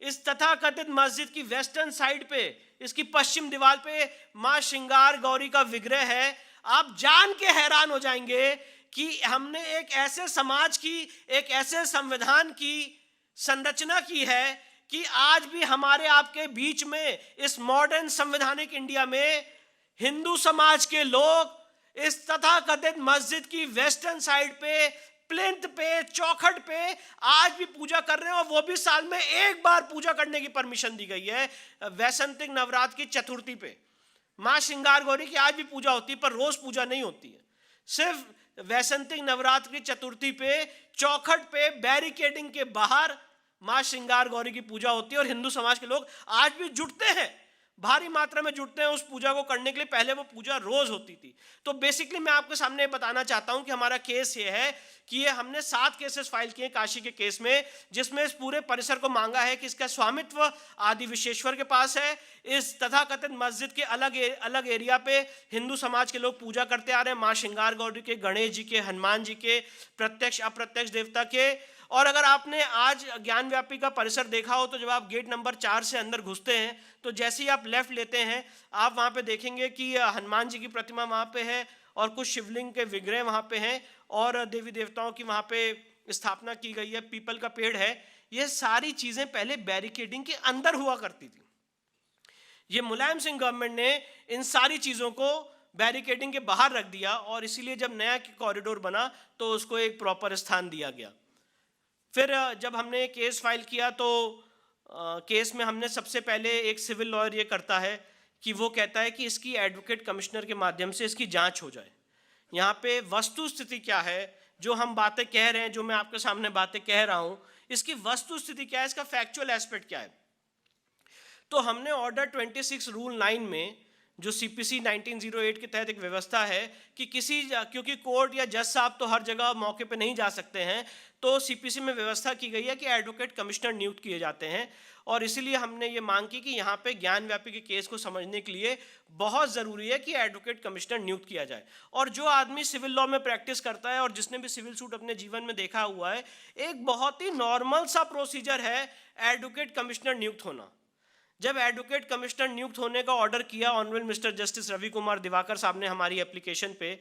इस तथाकथित मस्जिद की वेस्टर्न साइड पे, इसकी पश्चिम दीवार पे माँ श्रृंगार गौरी का विग्रह है। आप जान के हैरान हो जाएंगे कि हमने एक ऐसे समाज की, एक ऐसे संविधान की संरचना की है कि आज भी हमारे आपके बीच में इस मॉडर्न संवैधानिक इंडिया में हिंदू समाज के लोग इस तथाकथित मस्जिद की वेस्टर्न साइड पे, प्लिंथ पे, चौखट पे आज भी पूजा कर रहे हैं, और वो भी साल में एक बार पूजा करने की परमिशन दी गई है। वैसंतिक नवरात्र की चतुर्थी पे मां श्रृंगार गौरी की आज भी पूजा होती है, पर रोज पूजा नहीं होती है। सिर्फ वैसंतिक नवरात्र की चतुर्थी पे चौखट पे बैरिकेडिंग के बाहर मां श्रृंगार गौरी की पूजा होती है, और हिंदू समाज के लोग आज भी जुटते हैं, भारी मात्रा में जुटते हैं उस पूजा को करने के लिए। पहले वो पूजा रोज होती थी। तो बेसिकली मैं आपके सामने बताना चाहता हूं कि हमारा केस ये है कि ये हमने 7 केसेस फाइल किए काशी के केस में, जिसमें इस पूरे परिसर को मांगा है कि इसका स्वामित्व आदि विश्वेश्वर के पास है। इस तथाकथित मस्जिद के अलग एरिया पे हिंदू समाज के लोग पूजा करते आ रहे हैं, मां श्रृंगार गौरी के, गणेश जी के, हनुमान जी के, प्रत्यक्ष अप्रत्यक्ष देवता के। और अगर आपने आज ज्ञान व्यापी का परिसर देखा हो तो जब आप गेट नंबर 4 से अंदर घुसते हैं तो जैसे ही आप लेफ्ट लेते हैं आप वहाँ पे देखेंगे कि हनुमान जी की प्रतिमा वहाँ पे है, और कुछ शिवलिंग के विग्रह वहाँ पे हैं, और देवी देवताओं की वहाँ पे स्थापना की गई है, पीपल का पेड़ है। ये सारी चीज़ें पहले बैरिकेडिंग के अंदर हुआ करती थी। ये मुलायम सिंह गवर्नमेंट ने इन सारी चीज़ों को बैरिकेडिंग के बाहर रख दिया, और इसीलिए जब नया कॉरिडोर बना तो उसको एक प्रॉपर स्थान दिया गया। फिर जब हमने केस फाइल किया तो केस में हमने सबसे पहले एक सिविल लॉयर ये करता है कि वो कहता है कि इसकी एडवोकेट कमिश्नर के माध्यम से इसकी जांच हो जाए। यहाँ पे वस्तु स्थिति क्या है, जो हम बातें कह रहे हैं, जो मैं आपके सामने बातें कह रहा हूँ, इसकी वस्तु स्थिति क्या है, इसका फैक्चुअल एस्पेक्ट क्या है। तो हमने ऑर्डर 26 रूल 9 में, जो सीपीसी 1908 के तहत एक व्यवस्था है कि क्योंकि कोर्ट या जज साहब तो हर जगह मौके पे नहीं जा सकते हैं, तो सीपीसी में व्यवस्था की गई है कि एडवोकेट कमिश्नर नियुक्त किए जाते हैं। और इसीलिए हमने ये मांग की कि यहाँ पे ज्ञान व्यापी के केस को समझने के लिए बहुत ज़रूरी है कि एडवोकेट कमिश्नर नियुक्त किया जाए। और जो आदमी सिविल लॉ में प्रैक्टिस करता है और जिसने भी सिविल सूट अपने जीवन में देखा हुआ है, एक बहुत ही नॉर्मल सा प्रोसीजर है एडवोकेट कमिश्नर नियुक्त होना। जब एडवोकेट कमिश्नर नियुक्त होने का ऑर्डर किया honourable mister justice Ravi Kumar Diwakar साहब ने हमारी एप्लीकेशन पे,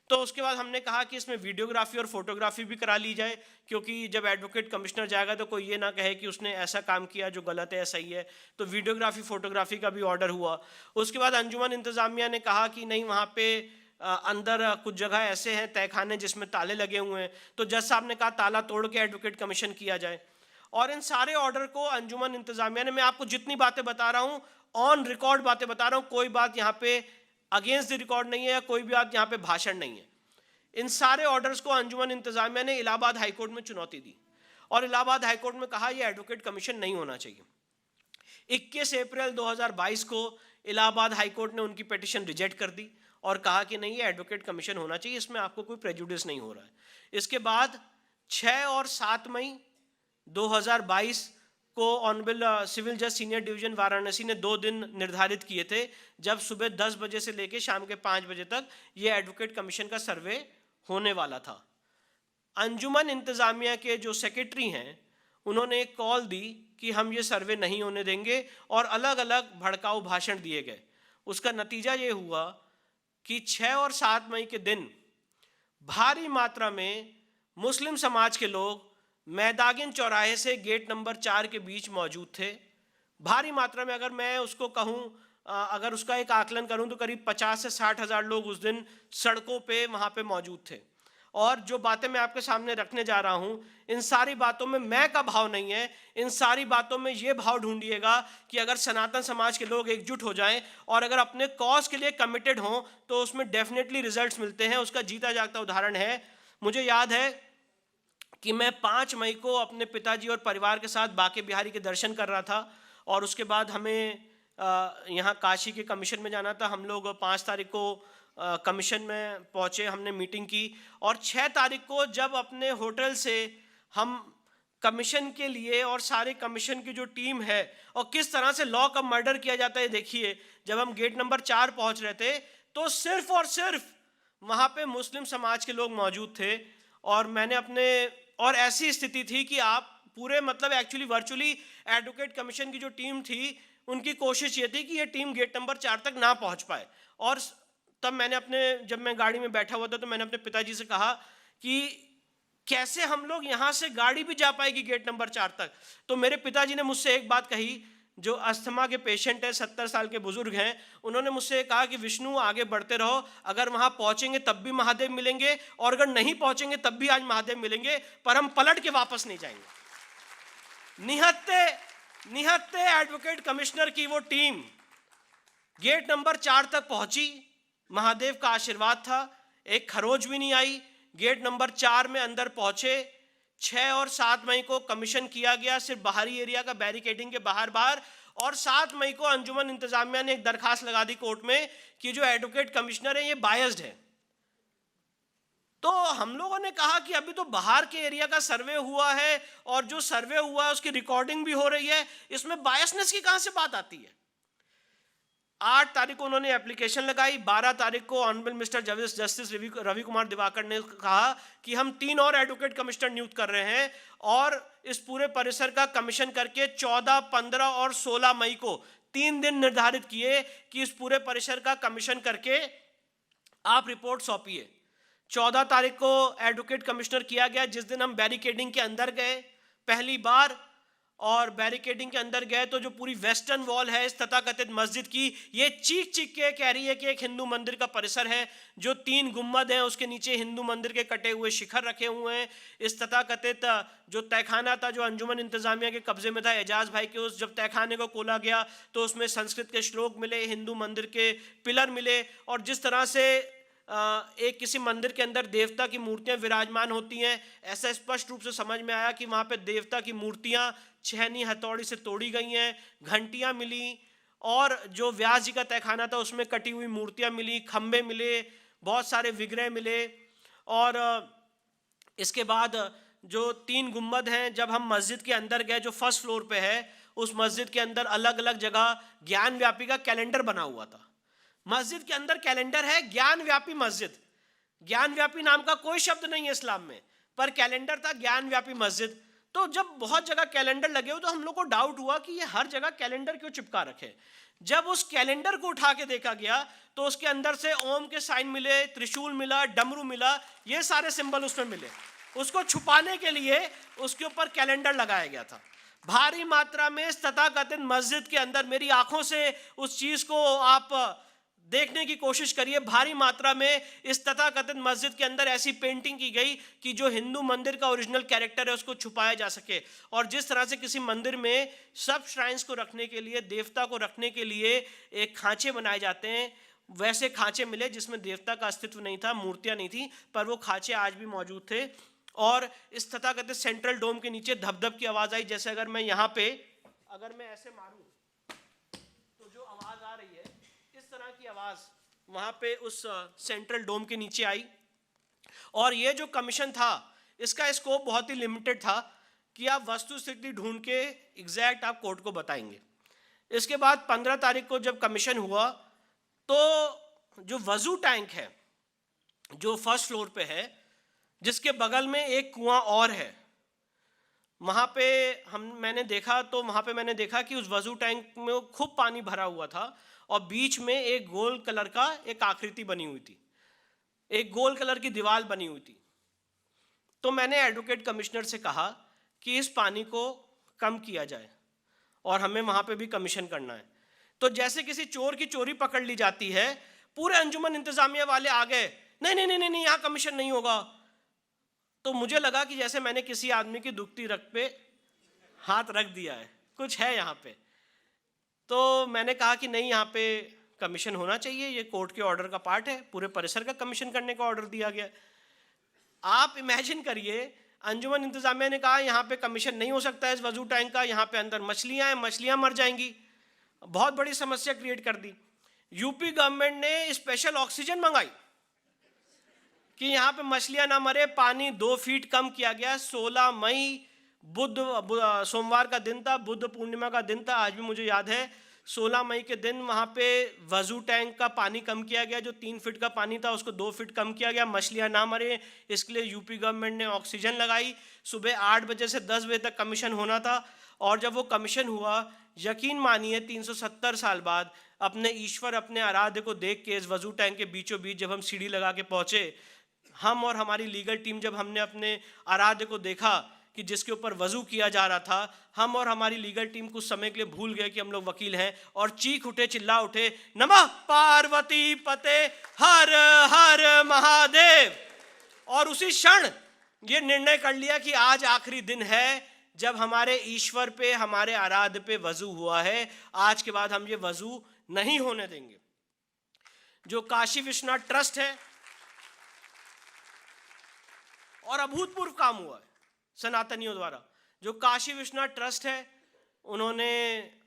तो उसके बाद हमने कहा कि इसमें वीडियोग्राफी और फोटोग्राफी भी करा ली जाए, क्योंकि जब एडवोकेट कमिश्नर जाएगा तो कोई ये ना कहे कि उसने ऐसा काम किया जो गलत है या सही है। तो वीडियोग्राफी फोटोग्राफी का भी ऑर्डर हुआ। उसके बाद अंजुमन इंतजामिया ने कहा कि नहीं, वहाँ पे अंदर कुछ जगह ऐसे हैं तहखाने जिसमें ताले लगे हुए हैं, तो जज साहब ने कहा ताला तोड़ के एडवोकेट कमीशन किया जाए। और इन सारे ऑर्डर को अंजुमन इंतजामिया ने, मैं आपको जितनी बातें बता रहा हूँ ऑन रिकॉर्ड बातें बता रहा हूँ, कोई बात यहाँ पे अगेंस्ट द रिकॉर्ड नहीं है या कोई भी बात यहाँ पे भाषण नहीं है। इन सारे ऑर्डर्स को अंजुमन इंतजामिया ने इलाहाबाद हाईकोर्ट में चुनौती दी, और इलाहाबाद हाईकोर्ट में कहा यह एडवोकेट कमीशन नहीं होना चाहिए। 21 अप्रैल 2022 को इलाहाबाद हाईकोर्ट ने उनकी पिटीशन रिजेक्ट कर दी और कहा कि नहीं, ये एडवोकेट कमीशन होना चाहिए, इसमें आपको कोई प्रेजुडिस नहीं हो रहा है। इसके बाद 6 और 7 मई 2022 को ऑनरेबल सिविल जज सीनियर डिवीजन वाराणसी ने 2 दिन निर्धारित किए थे, जब सुबह 10 बजे से लेकर शाम के 5 बजे तक ये एडवोकेट कमीशन का सर्वे होने वाला था। अंजुमन इंतजामिया के जो सेक्रेटरी हैं उन्होंने एक कॉल दी कि हम ये सर्वे नहीं होने देंगे, और अलग अलग भड़काऊ भाषण दिए गए। उसका नतीजा ये हुआ कि 6 और 7 मई के दिन भारी मात्रा में मुस्लिम समाज के लोग मैदागिन चौराहे से गेट नंबर 4 के बीच मौजूद थे। भारी मात्रा में, अगर मैं उसको कहूँ, अगर उसका एक आकलन करूँ तो करीब 50 से 60 हज़ार लोग उस दिन सड़कों पे वहाँ पे मौजूद थे। और जो बातें मैं आपके सामने रखने जा रहा हूँ, इन सारी बातों में मैं का भाव नहीं है, इन सारी बातों में ये भाव ढूंढिएगा कि अगर सनातन समाज के लोग एकजुट हो जाएं और अगर अपने कॉज के लिए कमिटेड हों तो उसमें डेफिनेटली रिजल्ट्स मिलते हैं। उसका जीता जागता उदाहरण है, मुझे याद है कि मैं 5 मई को अपने पिताजी और परिवार के साथ बांके बिहारी के दर्शन कर रहा था, और उसके बाद हमें यहाँ काशी के कमीशन में जाना था। हम लोग 5 तारीख को कमीशन में पहुँचे, हमने मीटिंग की, और 6 तारीख को जब अपने होटल से हम कमीशन के लिए, और सारे कमीशन की जो टीम है, और किस तरह से लॉ का मर्डर किया जाता है देखिए, जब हम गेट नंबर 4 पहुँच रहे थे तो सिर्फ और सिर्फ वहाँ पे मुस्लिम समाज के लोग मौजूद थे। और मैंने अपने, और ऐसी स्थिति थी कि आप पूरे, मतलब एक्चुअली वर्चुअली एडवोकेट कमीशन की जो टीम थी उनकी कोशिश ये थी कि ये टीम गेट नंबर 4 तक ना पहुंच पाए। और तब मैंने जब मैं गाड़ी में बैठा हुआ था तो मैंने अपने पिताजी से कहा कि कैसे हम लोग यहाँ से गाड़ी भी जा पाएगी गेट नंबर 4 तक। तो मेरे पिताजी ने मुझसे एक बात कही, जो अस्थमा के पेशेंट है, 70 साल के बुजुर्ग हैं, उन्होंने मुझसे कहा कि विष्णु आगे बढ़ते रहो, अगर वहाँ पहुँचेंगे तब भी महादेव मिलेंगे, और अगर नहीं पहुँचेंगे तब भी आज महादेव मिलेंगे, पर हम पलट के वापस नहीं जाएंगे। निहत्ते एडवोकेट कमिश्नर की वो टीम गेट नंबर 4 तक पहुंची, महादेव का आशीर्वाद था, एक खरोच भी नहीं आई। गेट नंबर 4 में अंदर पहुंचे। 6 और 7 मई को कमीशन किया गया, सिर्फ बाहरी एरिया का बैरिकेडिंग के बाहर, और 7 मई को अंजुमन इंतजामिया ने एक दरखास्त लगा दी कोर्ट में कि जो एडवोकेट कमिश्नर है ये बायस्ड है। तो हम लोगों ने कहा कि अभी तो बाहर के एरिया का सर्वे हुआ है, और जो सर्वे हुआ है उसकी रिकॉर्डिंग भी हो रही है, इसमें बायसनेस की कहां से बात आती है। 8 तारीख को उन्होंने एप्लीकेशन लगाई। 12 तारीख को honourable mister justice Ravi Kumar Diwakar ने कहा कि हम 3 और एडवोकेट कमिश्नर नियुक्त कर रहे हैं, और इस पूरे परिसर का कमीशन करके 14, 15 और 16 मई को 3 दिन निर्धारित किए कि इस पूरे परिसर का कमीशन करके आप रिपोर्ट सौंपिए। 14 तारीख को एडवोकेट कमिश्नर किया गया, जिस दिन हम बैरिकेडिंग के अंदर गए पहली बार, और बैरिकेडिंग के अंदर गए तो जो पूरी वेस्टर्न वॉल है इस तथाकथित मस्जिद की, ये चीख के कह रही है कि एक हिंदू मंदिर का परिसर है। जो 3 गुम्बद हैं उसके नीचे हिंदू मंदिर के कटे हुए शिखर रखे हुए हैं। इस तथाकथित जो तहखाना था, जो अंजुमन इंतजामिया के कब्जे में था, एजाज भाई के, उस जब तहखाने को खोला गया तो उसमें संस्कृत के श्लोक मिले, हिंदू मंदिर के पिलर मिले, और जिस तरह से एक किसी मंदिर के अंदर देवता की मूर्तियां विराजमान होती हैं, ऐसा स्पष्ट रूप से समझ में आया कि वहाँ पे देवता की मूर्तियां छहनी हथौड़ी से तोड़ी गई हैं, घंटियां मिली, और जो व्यास जी का तहखाना था उसमें कटी हुई मूर्तियां मिली, खंबे मिले, बहुत सारे विग्रह मिले। और इसके बाद जो 3 गुम्बद हैं, जब हम मस्जिद के अंदर गए, जो फर्स्ट फ्लोर पे है, उस मस्जिद के अंदर अलग अलग जगह ज्ञान व्यापी का कैलेंडर बना हुआ था। मस्जिद के अंदर कैलेंडर है, ज्ञान व्यापी मस्जिद। ज्ञान व्यापी नाम का कोई शब्द नहीं है इस्लाम में, पर कैलेंडर था ज्ञान व्यापी मस्जिद। तो जब बहुत जगह कैलेंडर लगे हो तो हम लोग को डाउट हुआ कि ये हर जगह कैलेंडर क्यों चिपका रखे। जब उस कैलेंडर को उठा के देखा गया तो उसके अंदर से ओम के साइन मिले, त्रिशूल मिला, डमरू मिला, ये सारे सिंबल उसमें मिले। उसको छुपाने के लिए उसके ऊपर कैलेंडर लगाया गया था। भारी मात्रा में इस तथाकथित मस्जिद के अंदर, मेरी आंखों से उस चीज को आप देखने की कोशिश करिए, भारी मात्रा में इस तथाकथित मस्जिद के अंदर ऐसी पेंटिंग की गई कि जो हिंदू मंदिर का ओरिजिनल कैरेक्टर है उसको छुपाया जा सके। और जिस तरह से किसी मंदिर में सब श्राइन्स को रखने के लिए, देवता को रखने के लिए एक खांचे बनाए जाते हैं, वैसे खांचे मिले जिसमें देवता का अस्तित्व नहीं था, मूर्तियां नहीं थी, पर वो खांचे आज भी मौजूद थे। और इस तथाकथित सेंट्रल डोम के नीचे धप-धप की आवाज आई। जैसे अगर मैं यहाँ पे, अगर मैं ऐसे मारूं तो जो आवाज आ रही है, इस तरह की आवाज वहां पे उस सेंट्रल डोम के नीचे आई। और ये जो कमीशन था इसका स्कोप बहुत ही लिमिटेड था कि आप वस्तु स्थिति ढूंढ के एग्जैक्ट आप कोर्ट को बताएंगे। इसके बाद 15 तारीख को जब कमीशन हुआ तो जो वजू टैंक है जो फर्स्ट फ्लोर पे है, जिसके बगल में एक कुआं और है, वहाँ पे मैंने देखा कि उस वजू टैंक में खूब पानी भरा हुआ था, और बीच में एक गोल कलर का एक आकृति बनी हुई थी, एक गोल कलर की दीवार बनी हुई थी। तो मैंने एडवोकेट कमिश्नर से कहा कि इस पानी को कम किया जाए और हमें वहाँ पे भी कमीशन करना है। तो जैसे किसी चोर की चोरी पकड़ ली जाती है, पूरे अंजुमन इंतजामिया वाले आ गए, नहीं नहीं नहीं नहीं, यहाँ कमीशन नहीं होगा। तो मुझे लगा कि जैसे मैंने किसी आदमी की दुखती रग पे हाथ रख दिया है, कुछ है यहाँ पे। तो मैंने कहा कि नहीं, यहाँ पे कमीशन होना चाहिए, ये कोर्ट के ऑर्डर का पार्ट है, पूरे परिसर का कमीशन करने का ऑर्डर दिया गया। आप इमेजिन करिए, अंजुमन इंतजामिया ने कहा यहाँ पे कमीशन नहीं हो सकता है इस वजू टैंक का, यहाँ पे अंदर मछलियाँ हैं, मछलियाँ मर जाएंगी, बहुत बड़ी समस्या क्रिएट कर दी। यूपी गवर्नमेंट ने स्पेशल ऑक्सीजन मंगाई कि यहाँ पे मछलियाँ ना मरे, पानी 2 फीट कम किया गया। 16 मई सोमवार का दिन था, बुद्ध पूर्णिमा का दिन था, आज भी मुझे याद है। 16 मई के दिन वहाँ पे वजू टैंक का पानी कम किया गया, जो 3 फीट का पानी था उसको 2 फीट कम किया गया, मछलियाँ ना मरे, इसके लिए यूपी गवर्नमेंट ने ऑक्सीजन लगाई। सुबह 8 बजे से 10 बजे तक कमीशन होना था, और जब वो कमीशन हुआ, यकीन मानिए 370 साल बाद अपने ईश्वर, अपने आराध्य को देख के इस वजू टैंक के बीचों बीच जब हम सीढ़ी लगा के पहुँचे, हम और हमारी लीगल टीम जब हमने अपने आराध्य को देखा कि जिसके ऊपर वजू किया जा रहा था, हम और हमारी लीगल टीम कुछ समय के लिए भूल गए कि हम लोग वकील हैं और चीख उठे, चिल्ला उठे, नमः पार्वती पते हर हर महादेव। और उसी क्षण ये निर्णय कर लिया कि आज आखिरी दिन है जब हमारे ईश्वर पे, हमारे आराध्य पे वजू हुआ है। आज के बाद हम ये वजू नहीं होने देंगे। जो काशी विश्वनाथ ट्रस्ट है, और अभूतपूर्व काम हुआ है सनातनियों द्वारा। जो काशी विश्वनाथ ट्रस्ट है, उन्होंने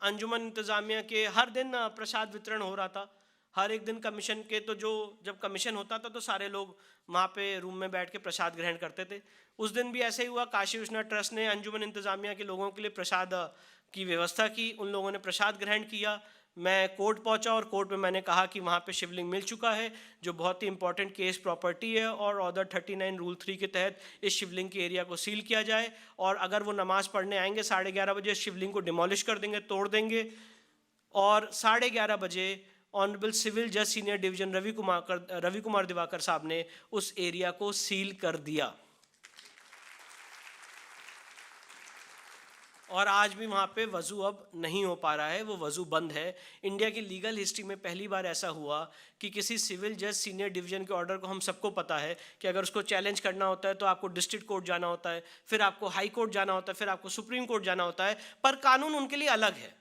अंजुमन इंतजामिया के हर दिन प्रसाद वितरण हो रहा था, हर एक दिन कमीशन के, तो जो जब कमीशन होता था तो सारे लोग वहाँ पे रूम में बैठ के प्रसाद ग्रहण करते थे। उस दिन भी ऐसे ही हुआ। काशी विश्वनाथ ट्रस्ट ने अंजुमन इंतजामिया के लोगों के लिए प्रसाद की व्यवस्था की, उन लोगों ने प्रसाद ग्रहण किया। मैं कोर्ट पहुंचा और कोर्ट में मैंने कहा कि वहाँ पे शिवलिंग मिल चुका है, जो बहुत ही इंपॉर्टेंट केस प्रॉपर्टी है, और ऑर्डर 39 रूल 3 के तहत इस शिवलिंग के एरिया को सील किया जाए, और अगर वो नमाज पढ़ने आएंगे 11:30 बजे शिवलिंग को डिमोलिश कर देंगे, तोड़ देंगे, और 11:30 बजे ऑनरेबल सिविल जज सीनियर डिवीजन रवि कुमार दिवाकर साहब ने उस एरिया को सील कर दिया। और आज भी वहाँ पे वजू अब नहीं हो पा रहा है, वो वजू बंद है। इंडिया की लीगल हिस्ट्री में पहली बार ऐसा हुआ कि किसी सिविल जज सीनियर डिवीजन के ऑर्डर को, हम सबको पता है कि अगर उसको चैलेंज करना होता है तो आपको डिस्ट्रिक्ट कोर्ट जाना होता है, फिर आपको हाई कोर्ट जाना होता है, फिर आपको सुप्रीम कोर्ट जाना होता है, पर कानून उनके लिए अलग है।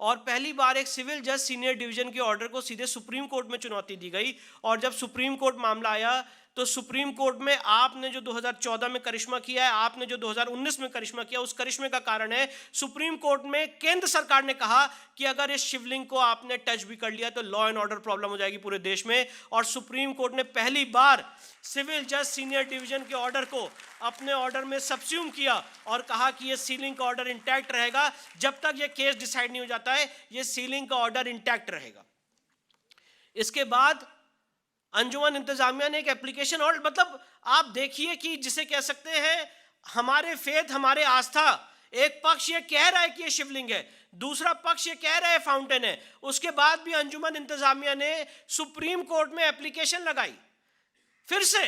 और पहली बार एक सिविल जज सीनियर डिवीजन के ऑर्डर को सीधे सुप्रीम कोर्ट में चुनौती दी गई, और जब सुप्रीम कोर्ट मामला आया तो सुप्रीम कोर्ट में आपने जो 2014 में करिश्मा किया है, आपने जो 2019 में करिश्मा किया, उस करिश्मे का कारण है सुप्रीम कोर्ट में केंद्र सरकार ने कहा कि अगर इस शिवलिंग को आपने टच भी कर लिया तो लॉ एंड ऑर्डर प्रॉब्लम हो जाएगी पूरे देश में। और सुप्रीम कोर्ट ने पहली बार सिविल जज सीनियर डिवीजन के ऑर्डर को अपने ऑर्डर में सब्स्यूम किया और कहा कि ये सीलिंग का ऑर्डर इंटैक्ट रहेगा, जब तक ये केस डिसाइड नहीं हो जाता है ये सीलिंग का ऑर्डर इंटैक्ट रहेगा। इसके बाद अंजुमन इंतजामिया ने एक एप्लीकेशन, और मतलब आप देखिए कि जिसे कह सकते हैं हमारे फेथ, हमारे आस्था, एक पक्ष ये कह रहा है कि ये शिवलिंग है, दूसरा पक्ष ये कह रहा है फाउंटेन है। उसके बाद भी अंजुमन इंतजामिया ने सुप्रीम कोर्ट में एप्लीकेशन लगाई फिर से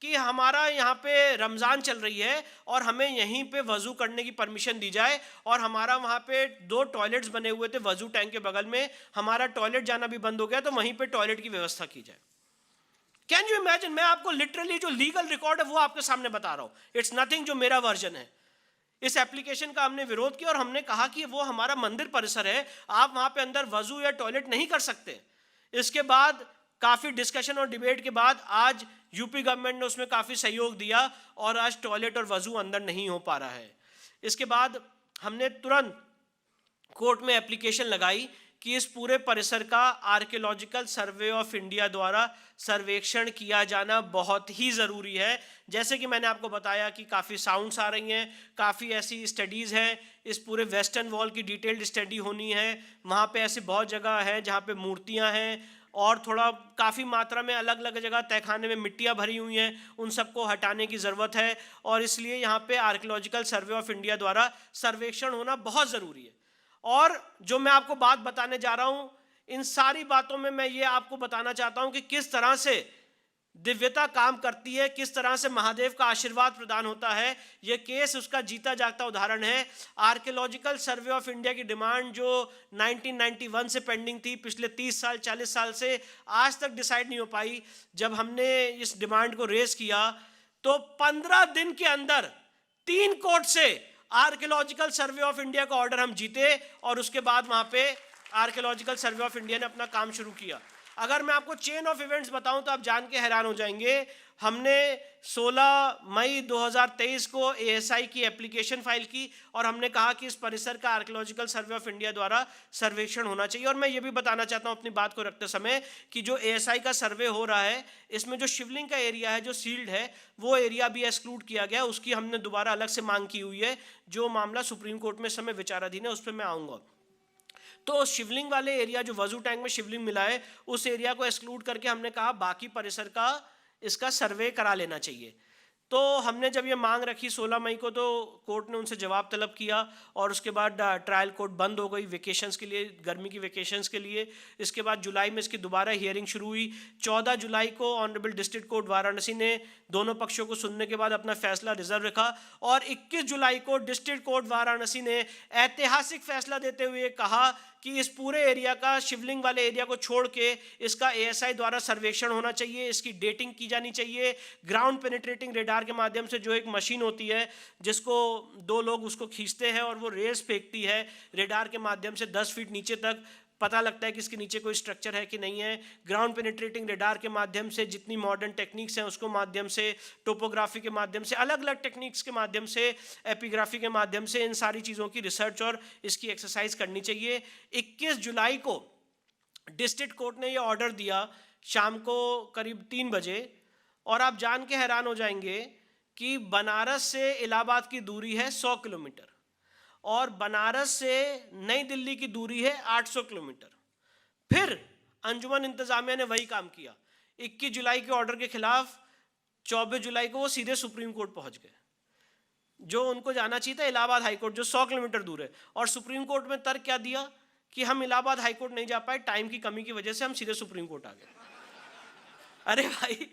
कि हमारा यहाँ पे रमज़ान चल रही है और हमें यहीं पे वज़ू करने की परमिशन दी जाए, और हमारा वहाँ पे 2 टॉयलेट्स बने हुए थे वज़ू टैंक के बगल में, हमारा टॉयलेट जाना भी बंद हो गया, तो वहीं पे टॉयलेट की व्यवस्था की जाए। Can you imagine? मैं आपको लिटरली जो लीगल रिकॉर्ड है वो आपके सामने बता रहा हूँ, इट्स नथिंग जो मेरा वर्जन है। इस एप्लीकेशन का हमने विरोध किया और हमने कहा कि वो हमारा मंदिर परिसर है, आप वहाँ पे अंदर वज़ू या टॉयलेट नहीं कर सकते। इसके बाद काफ़ी डिस्कशन और डिबेट के बाद आज यूपी गवर्नमेंट ने उसमें काफ़ी सहयोग दिया और आज टॉयलेट और वज़ू अंदर नहीं हो पा रहा है। इसके बाद हमने तुरंत कोर्ट में एप्लीकेशन लगाई कि इस पूरे परिसर का आर्कियोलॉजिकल सर्वे ऑफ इंडिया द्वारा सर्वेक्षण किया जाना बहुत ही ज़रूरी है। जैसे कि मैंने आपको बताया कि काफ़ी साउंड्स आ रही हैं, काफ़ी ऐसी स्टडीज़ हैं, इस पूरे वेस्टर्न वॉल की डिटेल्ड स्टडी होनी है, वहाँ पे ऐसी बहुत जगह है जहाँ पे मूर्तियाँ हैं और थोड़ा काफ़ी मात्रा में अलग अलग जगह तहखाने में मिट्टियाँ भरी हुई हैं, उन सबको हटाने की ज़रूरत है, और इसलिए यहाँ पे आर्कियोलॉजिकल सर्वे ऑफ इंडिया द्वारा सर्वेक्षण होना बहुत ज़रूरी है। और जो मैं आपको बात बताने जा रहा हूँ, इन सारी बातों में मैं ये आपको बताना चाहता हूँ कि किस तरह से दिव्यता काम करती है, किस तरह से महादेव का आशीर्वाद प्रदान होता है। ये केस उसका जीता जागता उदाहरण है। आर्कियोलॉजिकल सर्वे ऑफ इंडिया की डिमांड जो 1991 से पेंडिंग थी, पिछले 30 साल 40 साल से आज तक डिसाइड नहीं हो पाई। जब हमने इस डिमांड को रेज किया तो 15 दिन के अंदर 3 कोर्ट से आर्कियोलॉजिकल सर्वे ऑफ इंडिया का ऑर्डर हम जीते, और उसके बाद वहाँ पे आर्कियोलॉजिकल सर्वे ऑफ इंडिया ने अपना काम शुरू किया। अगर मैं आपको चेन ऑफ इवेंट्स बताऊं तो आप जान के हैरान हो जाएंगे। हमने 16 मई 2023 को एएसआई की एप्लीकेशन फाइल की और हमने कहा कि इस परिसर का आर्कियोलॉजिकल सर्वे ऑफ इंडिया द्वारा सर्वेक्षण होना चाहिए। और मैं ये भी बताना चाहता हूँ अपनी बात को रखते समय कि जो एएसआई का सर्वे हो रहा है, इसमें जो शिवलिंग का एरिया है जो सील्ड है, वो एरिया भी एक्सक्लूड किया गया। उसकी हमने दोबारा अलग से मांग की हुई है। जो मामला सुप्रीम कोर्ट में इस समय विचाराधीन है, उस पर मैं आऊँगा। तो शिवलिंग वाले एरिया जो वजू टैंक में शिवलिंग मिला है, उस एरिया को एक्सक्लूड करके हमने कहा बाकी परिसर का इसका सर्वे करा लेना चाहिए। तो हमने जब ये मांग रखी 16 मई को, तो कोर्ट ने उनसे जवाब तलब किया और उसके बाद ट्रायल कोर्ट बंद हो गई वेकेशंस के लिए, गर्मी की वेकेशंस के लिए। इसके बाद जुलाई में इसकी दोबारा हियरिंग शुरू हुई। 14 जुलाई को ऑनरेबल डिस्ट्रिक्ट कोर्ट वाराणसी ने दोनों पक्षों को सुनने के बाद अपना फैसला रिजर्व रखा और 21 जुलाई को डिस्ट्रिक्ट कोर्ट वाराणसी ने ऐतिहासिक फैसला देते हुए कहा कि इस पूरे एरिया का, शिवलिंग वाले एरिया को छोड़ के इसका एएसआई द्वारा सर्वेक्षण होना चाहिए, इसकी डेटिंग की जानी चाहिए। ग्राउंड पेनिट्रेटिंग रेडार के माध्यम से, जो एक मशीन होती है जिसको 2 लोग उसको खींचते हैं और वो रेस फेंकती है रेडार के माध्यम से 10 फीट नीचे तक, पता लगता है कि इसके नीचे कोई स्ट्रक्चर है कि नहीं है। ग्राउंड पेनिट्रेटिंग रेडार के माध्यम से जितनी मॉडर्न टेक्निक्स हैं उसको माध्यम से, टोपोग्राफी के माध्यम से, अलग अलग टेक्निक्स के माध्यम से, एपिग्राफी के माध्यम से इन सारी चीज़ों की रिसर्च और इसकी एक्सरसाइज करनी चाहिए। 21 जुलाई को डिस्ट्रिक्ट कोर्ट ने ये ऑर्डर दिया शाम को करीब 3 बजे, और आप जान के हैरान हो जाएंगे कि बनारस से इलाहाबाद की दूरी है 100 किलोमीटर और बनारस से नई दिल्ली की दूरी है 800 किलोमीटर। फिर अंजुमन इंतजामिया ने वही काम किया। 21 जुलाई के ऑर्डर के खिलाफ 24 जुलाई को वो सीधे सुप्रीम कोर्ट पहुंच गए, जो उनको जाना चाहिए था इलाहाबाद हाई कोर्ट, जो 100 किलोमीटर दूर है। और सुप्रीम कोर्ट में तर्क क्या दिया कि हम इलाहाबाद हाई कोर्ट नहीं जा पाए, टाइम की कमी की वजह से हम सीधे सुप्रीम कोर्ट आ गए। अरे भाई,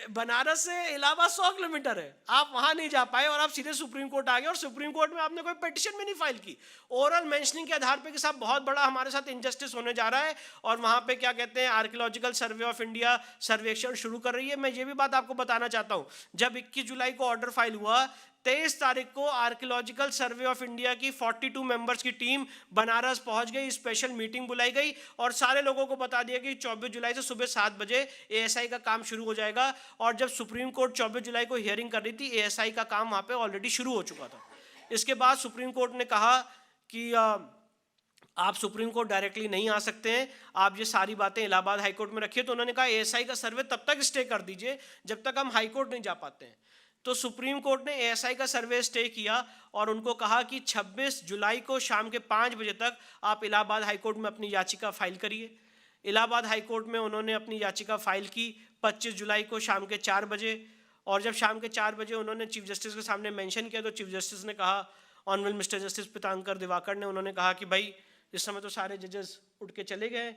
बनारस से इलाहाबाद 100 किलोमीटर है, आप वहां नहीं जा पाए और आप सीधे सुप्रीम कोर्ट आ गए, और सुप्रीम कोर्ट में आपने कोई पिटीशन भी नहीं फाइल की। ओरल मेंशनिंग के आधार पे कि साहब बहुत बड़ा हमारे साथ इनजस्टिस होने जा रहा है, और वहां पे क्या कहते हैं, आर्कियोलॉजिकल सर्वे ऑफ इंडिया सर्वेक्षण शुरू कर रही है। मैं ये भी बात आपको बताना चाहता हूं, जब 21 जुलाई को ऑर्डर फाइल हुआ, 23 तारीख को आर्कियोलॉजिकल सर्वे ऑफ इंडिया की 42 मेंबर्स की टीम बनारस पहुंच गई, स्पेशल मीटिंग बुलाई गई और सारे लोगों को बता दिया कि 24 जुलाई से सुबह 7 बजे एएसआई का काम शुरू हो जाएगा। और जब सुप्रीम कोर्ट 24 जुलाई को हियरिंग कर रही थी, एएसआई का काम वहां पे ऑलरेडी शुरू हो चुका था। इसके बाद सुप्रीम कोर्ट ने कहा कि आप सुप्रीम कोर्ट डायरेक्टली नहीं आ सकते हैं, आप ये सारी बातें इलाहाबाद हाई कोर्ट में रखिए। तो उन्होंने कहा एएसआई का सर्वे तब तक स्टे कर दीजिए जब तक हम हाई कोर्ट नहीं जा पाते हैं। तो सुप्रीम कोर्ट ने एएसआई का सर्वे स्टे किया और उनको कहा कि 26 जुलाई को शाम के 5 बजे तक आप इलाहाबाद हाई कोर्ट में अपनी याचिका फाइल करिए। इलाहाबाद हाई कोर्ट में उन्होंने अपनी याचिका फाइल की 25 जुलाई को शाम के 4 बजे, और जब शाम के 4 बजे उन्होंने चीफ जस्टिस के सामने मेंशन किया तो चीफ जस्टिस ने कहा, ऑनरेबल मिस्टर जस्टिस पीतांकर दिवाकर ने, उन्होंने कहा कि भाई इस समय तो सारे जजेस उठ के चले गए,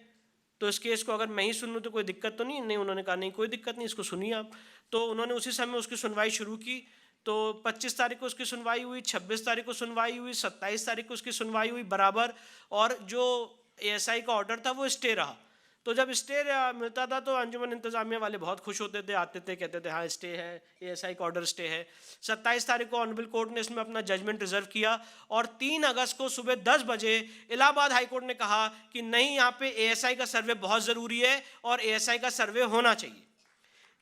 तो इस केस को अगर मैं ही सुन लूँ तो कोई दिक्कत तो नहीं? नहीं, उन्होंने कहा नहीं कोई दिक्कत नहीं, इसको सुनिए आप। तो उन्होंने उसी समय उसकी सुनवाई शुरू की। तो 25 तारीख को उसकी सुनवाई हुई, 26 तारीख को सुनवाई हुई, 27 तारीख को उसकी सुनवाई हुई बराबर, और जो एएसआई का ऑर्डर था वो स्टे रहा। तो जब स्टे मिलता था तो अंजुमन इंतजामिया वाले बहुत खुश होते थे, आते थे, कहते थे हाँ स्टे है, एएसआई का ऑर्डर स्टे है। 27 तारीख को ऑनरेबल कोर्ट ने इसमें अपना जजमेंट रिजर्व किया और 3 अगस्त को सुबह 10 बजे इलाहाबाद हाई कोर्ट ने कहा कि नहीं, यहाँ पे एएसआई का सर्वे बहुत ज़रूरी है और एएसआई का सर्वे होना चाहिए।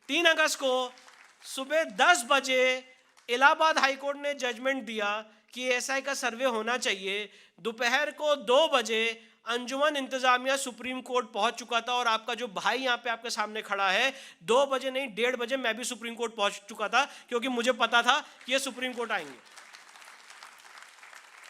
3 अगस्त को सुबह 10 बजे इलाहाबाद हाई कोर्ट ने जजमेंट दिया कि एएसआई का सर्वे होना चाहिए। दोपहर को 2 बजे अंजुमन इंतजामिया सुप्रीम कोर्ट पहुंच चुका था, और आपका जो भाई यहाँ पे आपके सामने खड़ा है, 2 बजे नहीं 1:30 बजे मैं भी सुप्रीम कोर्ट पहुंच चुका था, क्योंकि मुझे पता था कि ये सुप्रीम कोर्ट आएंगे।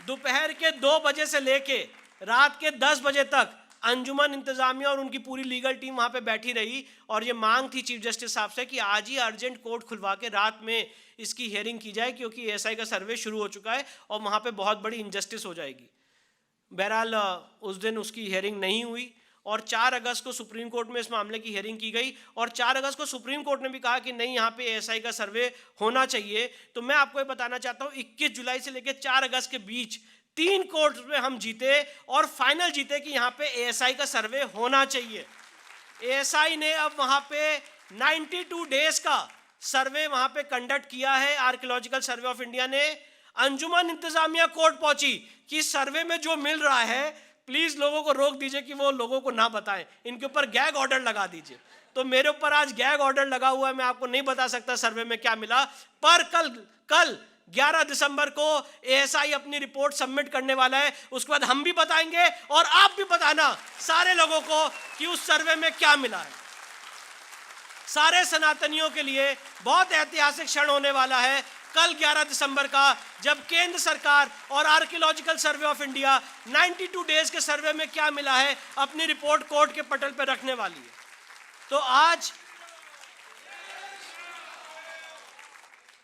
दोपहर के 2 बजे से लेके रात के 10 बजे तक अंजुमन इंतजामिया और उनकी पूरी लीगल टीम वहां पे बैठी रही, और ये मांग थी चीफ जस्टिस साहब से कि आज ही अर्जेंट कोर्ट खुलवा के रात में इसकी हियरिंग की जाए, क्योंकि एएसआई का सर्वे शुरू हो चुका है और वहां पे बहुत बड़ी इनजस्टिस हो जाएगी। बहरहाल उस दिन उसकी हियरिंग नहीं हुई, और 4 अगस्त को सुप्रीम कोर्ट में इस मामले की हियरिंग की गई, और 4 अगस्त को सुप्रीम कोर्ट ने भी कहा कि नहीं, यहाँ पे एएसआई का सर्वे होना चाहिए। तो मैं आपको ये बताना चाहता हूँ, 21 जुलाई से लेकर 4 अगस्त के बीच 3 कोर्ट में हम जीते और फाइनल जीते कि यहाँ पे एएसआई का सर्वे होना चाहिए। एएसआई ने अब वहाँ पे 92 डेज का सर्वे वहाँ पे कंडक्ट किया है। आर्कियोलॉजिकल सर्वे ऑफ इंडिया ने, अंजुमन इंतजामिया कोर्ट पहुंची कि सर्वे में जो मिल रहा है प्लीज लोगों को रोक दीजिए कि वो लोगों को ना बताएं, इनके ऊपर गैग ऑर्डर लगा दीजिए। तो मेरे ऊपर आज गैग ऑर्डर लगा हुआ है, मैं आपको नहीं बता सकता सर्वे में क्या मिला, पर कल 11 दिसंबर को एएसआई अपनी रिपोर्ट सबमिट करने वाला है। उसके बाद हम भी बताएंगे और आप भी बताना सारे लोगों को कि उस सर्वे में क्या मिला है। सारे सनातनियों के लिए बहुत ऐतिहासिक क्षण होने वाला है कल 11 दिसंबर का, जब केंद्र सरकार और archaeological survey of India 92 days के सर्वे में क्या मिला है अपनी रिपोर्ट कोर्ट के पटल पर रखने वाली है। तो आज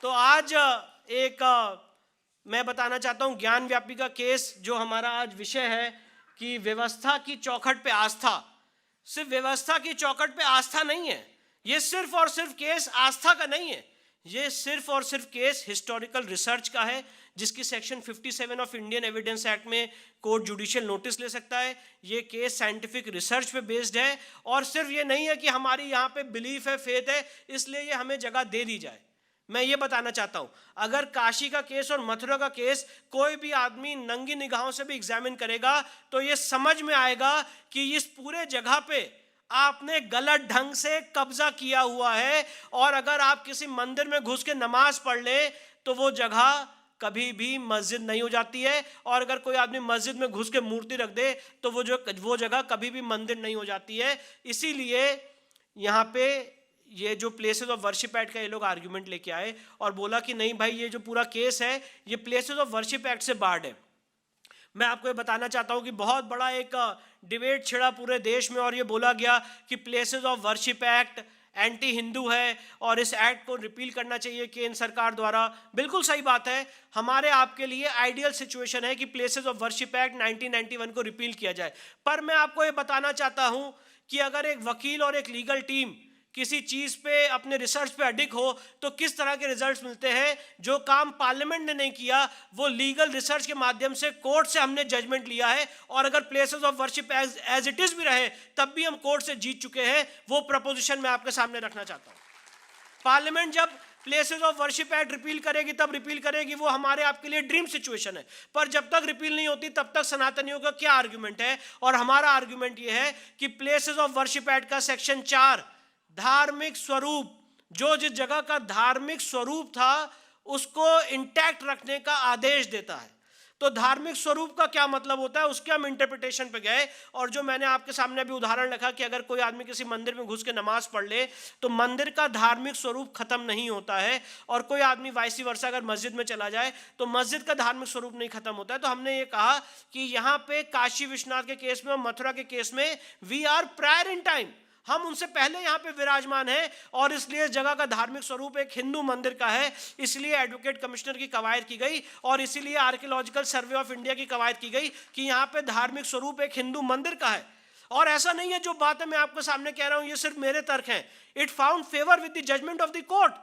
तो आज मैं बताना चाहता हूं ज्ञान व्यापी का केस, जो हमारा आज विषय है कि व्यवस्था की चौखट पे आस्था। सिर्फ व्यवस्था की चौखट पे आस्था नहीं है, ये सिर्फ और सिर्फ केस आस्था का नहीं है, ये सिर्फ और सिर्फ केस हिस्टोरिकल रिसर्च का है, जिसकी section 57 of Indian evidence act में कोर्ट जुडिशियल नोटिस ले सकता है। ये केस साइंटिफिक रिसर्च पे बेस्ड है, और सिर्फ ये नहीं है कि हमारी यहाँ पे बिलीफ है, फेथ है, इसलिए ये हमें जगह दे दी जाए। मैं ये बताना चाहता हूं, अगर काशी का केस और मथुरा का केस कोई भी आदमी नंगी निगाहों से भी एग्जामिन करेगा तो ये समझ में आएगा कि इस पूरे जगह पे आपने गलत ढंग से कब्जा किया हुआ है, और अगर आप किसी मंदिर में घुस के नमाज पढ़ ले तो वो जगह कभी भी मस्जिद नहीं हो जाती है, और अगर कोई आदमी मस्जिद में घुस के मूर्ति रख दे तो वो जगह कभी भी मंदिर नहीं हो जाती है। इसीलिए यहाँ पे ये जो प्लेसेस ऑफ वर्शिप एक्ट का ये लोग आर्ग्यूमेंट लेके आए और बोला कि नहीं भाई, ये जो पूरा केस है ये प्लेसेस ऑफ वर्शिप एक्ट से बार्ड है। मैं आपको ये बताना चाहता हूँ कि बहुत बड़ा एक डिबेट छिड़ा पूरे देश में, और ये बोला गया कि places of worship act anti Hindu है और इस एक्ट को रिपील करना चाहिए केंद्र सरकार द्वारा। बिल्कुल सही बात है, हमारे आपके लिए आइडियल सिचुएशन है कि प्लेसेस ऑफ वर्शिप एक्ट 1991 को रिपील किया जाए। पर मैं आपको ये बताना चाहता हूँ कि अगर एक वकील और एक लीगल टीम किसी चीज पे अपने रिसर्च पे अडिग हो तो किस तरह के रिजल्ट्स मिलते हैं। जो काम पार्लियामेंट ने नहीं किया वो लीगल रिसर्च के माध्यम से कोर्ट से हमने जजमेंट लिया है, और अगर places of worship as it is भी रहे तब भी हम कोर्ट से जीत चुके हैं। वो प्रपोजिशन मैं आपके सामने रखना चाहता हूं। पार्लियामेंट जब places of worship act repeal करेगी तब रिपील करेगी, वो हमारे आपके लिए ड्रीम सिचुएशन है। पर जब तक रिपील नहीं होती तब तक सनातनियों का क्या आर्ग्यूमेंट है, और हमारा आर्ग्यूमेंट ये है कि प्लेसेस ऑफ वर्शिप एक्ट का सेक्शन 4 धार्मिक स्वरूप, जो जिस जगह का धार्मिक स्वरूप था उसको इंटैक्ट रखने का आदेश देता है। तो धार्मिक स्वरूप का क्या मतलब होता है, उसके हम इंटरप्रिटेशन पे गए, और जो मैंने आपके सामने अभी उदाहरण रखा कि अगर कोई आदमी किसी मंदिर में घुस के नमाज पढ़ ले तो मंदिर का धार्मिक स्वरूप खत्म नहीं होता है, और कोई आदमी वाइसी वर्सा अगर मस्जिद में चला जाए तो मस्जिद का धार्मिक स्वरूप नहीं खत्म होता है। तो हमने ये कहा कि यहाँ पे काशी विश्वनाथ के केस में और मथुरा के केस में we are prior in time, हम उनसे पहले यहाँ पे विराजमान है, और इसलिए इस जगह का धार्मिक स्वरूप एक हिंदू मंदिर का है। इसलिए एडवोकेट कमिश्नर की कवायद की गई, और इसीलिए आर्कियोलॉजिकल सर्वे ऑफ इंडिया की कवायद की गई कि यहाँ पे धार्मिक स्वरूप एक हिंदू मंदिर का है। और ऐसा नहीं है जो बातें मैं आपके सामने कह रहा हूँ ये सिर्फ मेरे तर्क हैं, it found favour with the judgment of the court.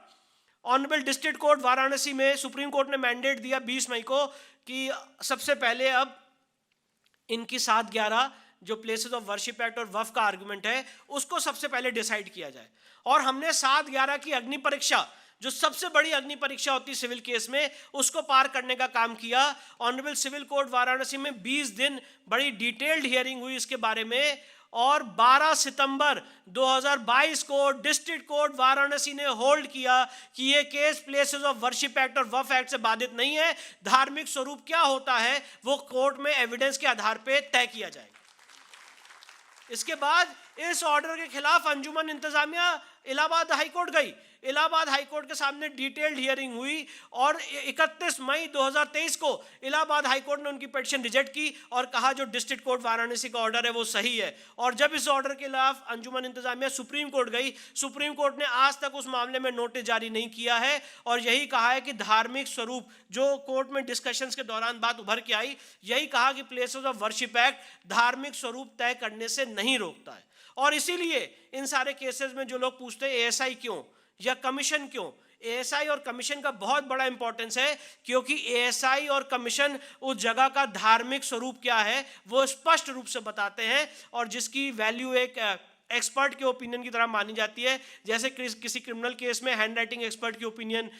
Honourable district court Varanasi में सुप्रीम कोर्ट ने मैंडेट दिया 20 मई को कि सबसे पहले अब इनकी 7/11 जो प्लेसेस ऑफ वर्शिप एक्ट और वफ का आर्गुमेंट है उसको सबसे पहले डिसाइड किया जाए। और हमने 7/11 की अग्नि परीक्षा, जो सबसे बड़ी अग्नि परीक्षा होती है सिविल केस में, उसको पार करने का काम किया। ऑनरेबल सिविल कोर्ट वाराणसी में 20 दिन बड़ी डिटेल्ड हियरिंग हुई इसके बारे में, और 12 सितंबर 2022 को डिस्ट्रिक्ट कोर्ट वाराणसी ने होल्ड किया कि ये case places of worship act और वफ एक्ट से बाधित नहीं है। धार्मिक स्वरूप क्या होता है वो कोर्ट में एविडेंस के आधार पर तय किया जाएगा। इसके बाद इस ऑर्डर के खिलाफ अंजुमन इंतजामिया इलाहाबाद हाईकोर्ट गई। इलाहाबाद हाईकोर्ट के सामने डिटेल्ड हियरिंग हुई, और 31 मई 2023 को इलाहाबाद हाईकोर्ट ने उनकी पिटीशन रिजेक्ट की और कहा जो डिस्ट्रिक्ट कोर्ट वाराणसी का ऑर्डर है वो सही है। और जब इस ऑर्डर के खिलाफ अंजुमन इंतजामिया सुप्रीम कोर्ट गई, सुप्रीम कोर्ट ने आज तक उस मामले में नोटिस जारी नहीं किया है, और यही कहा है कि धार्मिक स्वरूप, जो कोर्ट में डिस्कशंस के दौरान बात उभर के आई, यही कहा कि प्लेसेस ऑफ वर्शिप एक्ट धार्मिक स्वरूप तय करने से नहीं रोकता है। और इसीलिए इन सारे केसेस में जो लोग पूछते हैं एएसआई क्यों या कमीशन क्यों, एएसआई और कमीशन का बहुत बड़ा इंपॉर्टेंस है, क्योंकि एएसआई और कमीशन उस जगह का धार्मिक स्वरूप क्या है वो स्पष्ट रूप से बताते हैं, और जिसकी वैल्यू एक एक्सपर्ट के ओपिनियन की तरह मानी जाती है। जैसे किसी क्रिमिनल केस में हैंड राइटिंग एक्सपर्ट की ओपिनियन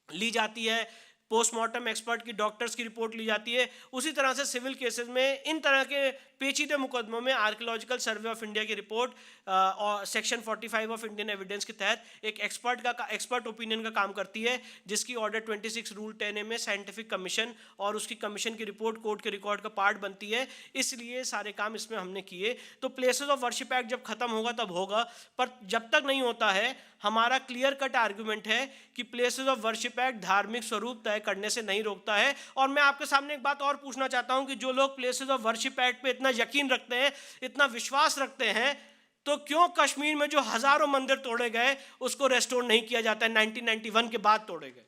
ली जाती है, पोस्टमार्टम एक्सपर्ट की, डॉक्टर्स की रिपोर्ट ली जाती है, उसी तरह से सिविल केसेस में इन तरह के पेचीदे मुकदमों में आर्कियोलॉजिकल सर्वे ऑफ इंडिया की रिपोर्ट और सेक्शन 45 ऑफ इंडियन एविडेंस के तहत एक एक्सपर्ट ओपिनियन का काम करती है, जिसकी ऑर्डर 26 रूल 10A में साइंटिफिक कमीशन और उसकी कमीशन की रिपोर्ट कोर्ट के रिकॉर्ड का पार्ट बनती है। इसलिए सारे काम इसमें हमने किए। तो प्लेसेस ऑफ वर्शिप एक्ट जब खत्म होगा तब होगा, पर जब तक नहीं होता है हमारा क्लियर कट आर्गुमेंट है कि प्लेसेस ऑफ वर्शिप एक्ट धार्मिक स्वरूप तय करने से नहीं रोकता है। और मैं आपके सामने एक बात और पूछना चाहता हूं कि जो लोग प्लेसेस ऑफ वर्शिप एक्ट पे इतना यकीन रखते हैं, इतना विश्वास रखते हैं, तो क्यों कश्मीर में जो हजारों मंदिर तोड़े गए उसको रेस्टोर नहीं किया जाता है, 1991 के बाद तोड़े गए?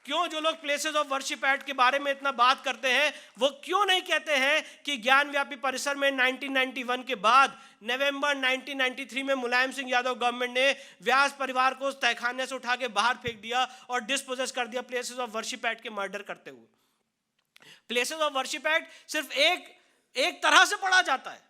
क्यों जो लोग प्लेसेस ऑफ वर्शिप एक्ट के बारे में इतना बात करते हैं वो क्यों नहीं कहते हैं कि ज्ञान व्यापी परिसर में 1991 के बाद नवंबर 1993 में मुलायम सिंह यादव गवर्नमेंट ने व्यास परिवार को तहखाने से उठा के बाहर फेंक दिया और डिस्पोजेस कर दिया प्लेसेस ऑफ वर्शिप एक्ट के मर्डर करते हुए। प्लेसेस ऑफ वर्शिप एक्ट सिर्फ एक तरह से पढ़ा जाता है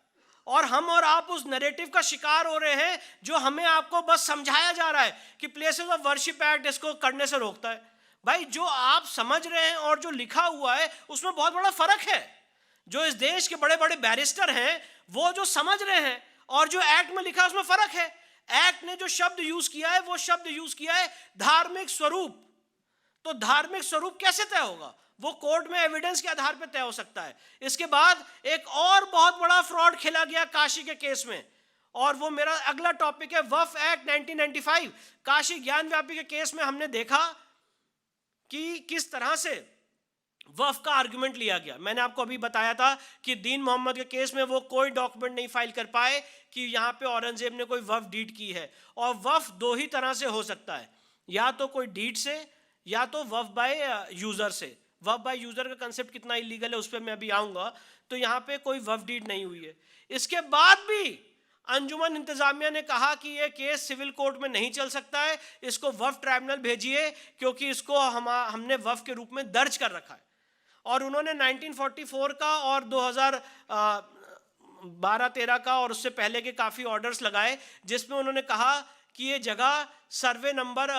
और हम और आप उस नैरेटिव का शिकार हो रहे हैं जो हमें आपको बस समझाया जा रहा है कि प्लेसेस ऑफ वर्शिप एक्ट इसको करने से रोकता है। भाई जो आप समझ रहे हैं और जो लिखा हुआ है उसमें बहुत बड़ा फर्क है। जो इस देश के बड़े बड़े बैरिस्टर हैं वो जो समझ रहे हैं और जो एक्ट में लिखा है उसमें फर्क है। एक्ट ने जो शब्द यूज किया है वो शब्द यूज किया है धार्मिक स्वरूप। तो धार्मिक स्वरूप कैसे तय होगा? वो कोर्ट में एविडेंस के आधार पर तय हो सकता है। इसके बाद एक और बहुत बड़ा फ्रॉड खेला गया काशी के केस में और वो मेरा अगला टॉपिक है वफ एक्ट 1995। काशी ज्ञान व्यापी के केस में हमने देखा कि किस तरह से वफ का आर्गुमेंट लिया गया। मैंने आपको अभी बताया था कि दीन मोहम्मद के केस में वो कोई डॉक्यूमेंट नहीं फाइल कर पाए कि यहाँ पे औरंगजेब ने कोई वफ डीड की है। और वफ दो ही तरह से हो सकता है, या तो कोई डीड से या तो वफ बाय यूजर से। वफ बाय यूजर का कंसेप्ट कितना इलीगल है उस पर मैं अभी आऊँगा। तो यहाँ पे कोई वफ डीड नहीं हुई है। इसके बाद भी अंजुमन इंतजामिया ने कहा कि ये केस सिविल कोर्ट में नहीं चल सकता है, इसको वफ ट्राइब्यूनल भेजिए क्योंकि इसको हमने वफ के रूप में दर्ज कर रखा है। और उन्होंने 1944 का और 2012-13 का और उससे पहले के काफ़ी ऑर्डर्स लगाए जिसमें उन्होंने कहा कि ये जगह सर्वे नंबर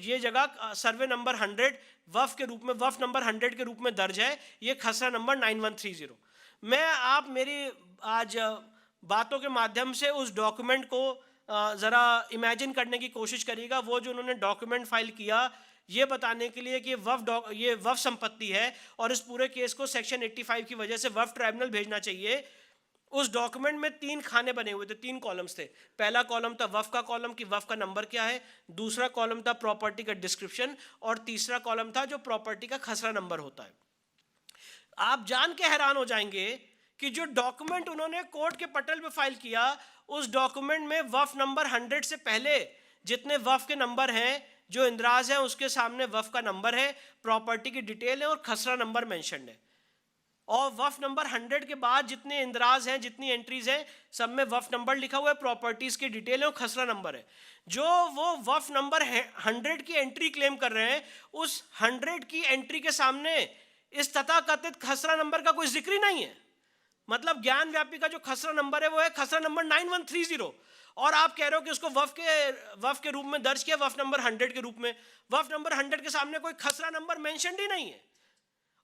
ये जगह सर्वे नंबर 100 वफ के रूप में वफ नंबर 100 के रूप में दर्ज है, ये खसरा नंबर 9130। मैं आप मेरी आज बातों के माध्यम से उस डॉक्यूमेंट को ज़रा इमेजिन करने की कोशिश करिएगा। वो जो उन्होंने डॉक्यूमेंट फाइल किया ये बताने के लिए कि ये वफ संपत्ति है और इस पूरे केस को सेक्शन 85 की वजह से वफ ट्राइब्यूनल भेजना चाहिए। उस डॉक्यूमेंट में 3 खाने बने हुए थे, 3 कॉलम्स थे। पहला कॉलम था वफ का कॉलम कि वफ का नंबर क्या है, दूसरा कॉलम था प्रॉपर्टी का डिस्क्रिप्शन और तीसरा कॉलम था जो प्रॉपर्टी का खसरा नंबर होता है। आप जान के हैरान हो जाएंगे कि जो डॉक्यूमेंट उन्होंने कोर्ट के पटल पे फाइल किया उस डॉक्यूमेंट में वफ नंबर 100 से पहले जितने वफ के नंबर हैं जो इंदराज है उसके सामने वफ का नंबर है, प्रॉपर्टी की डिटेल है और खसरा नंबर मेंशन्ड है। और वफ नंबर 100 के बाद जितने इंदराज हैं जितनी एंट्रीज हैं सब में वफ नंबर लिखा हुआ है, प्रॉपर्टीज की डिटेल है और खसरा नंबर है। जो वो वफ नंबर 100 की एंट्री क्लेम कर रहे हैं उस 100 की एंट्री के सामने इस तथाकथित खसरा नंबर का कोई जिक्र ही नहीं है। मतलब ज्ञान व्यापी का जो खसरा नंबर है वो है खसरा नंबर 9130 और आप कह रहे हो कि उसको वफ के रूप में दर्ज किया, वफ नंबर 100 के रूप में। वफ नंबर 100 के सामने कोई खसरा नंबर मेंशन्ड ही नहीं है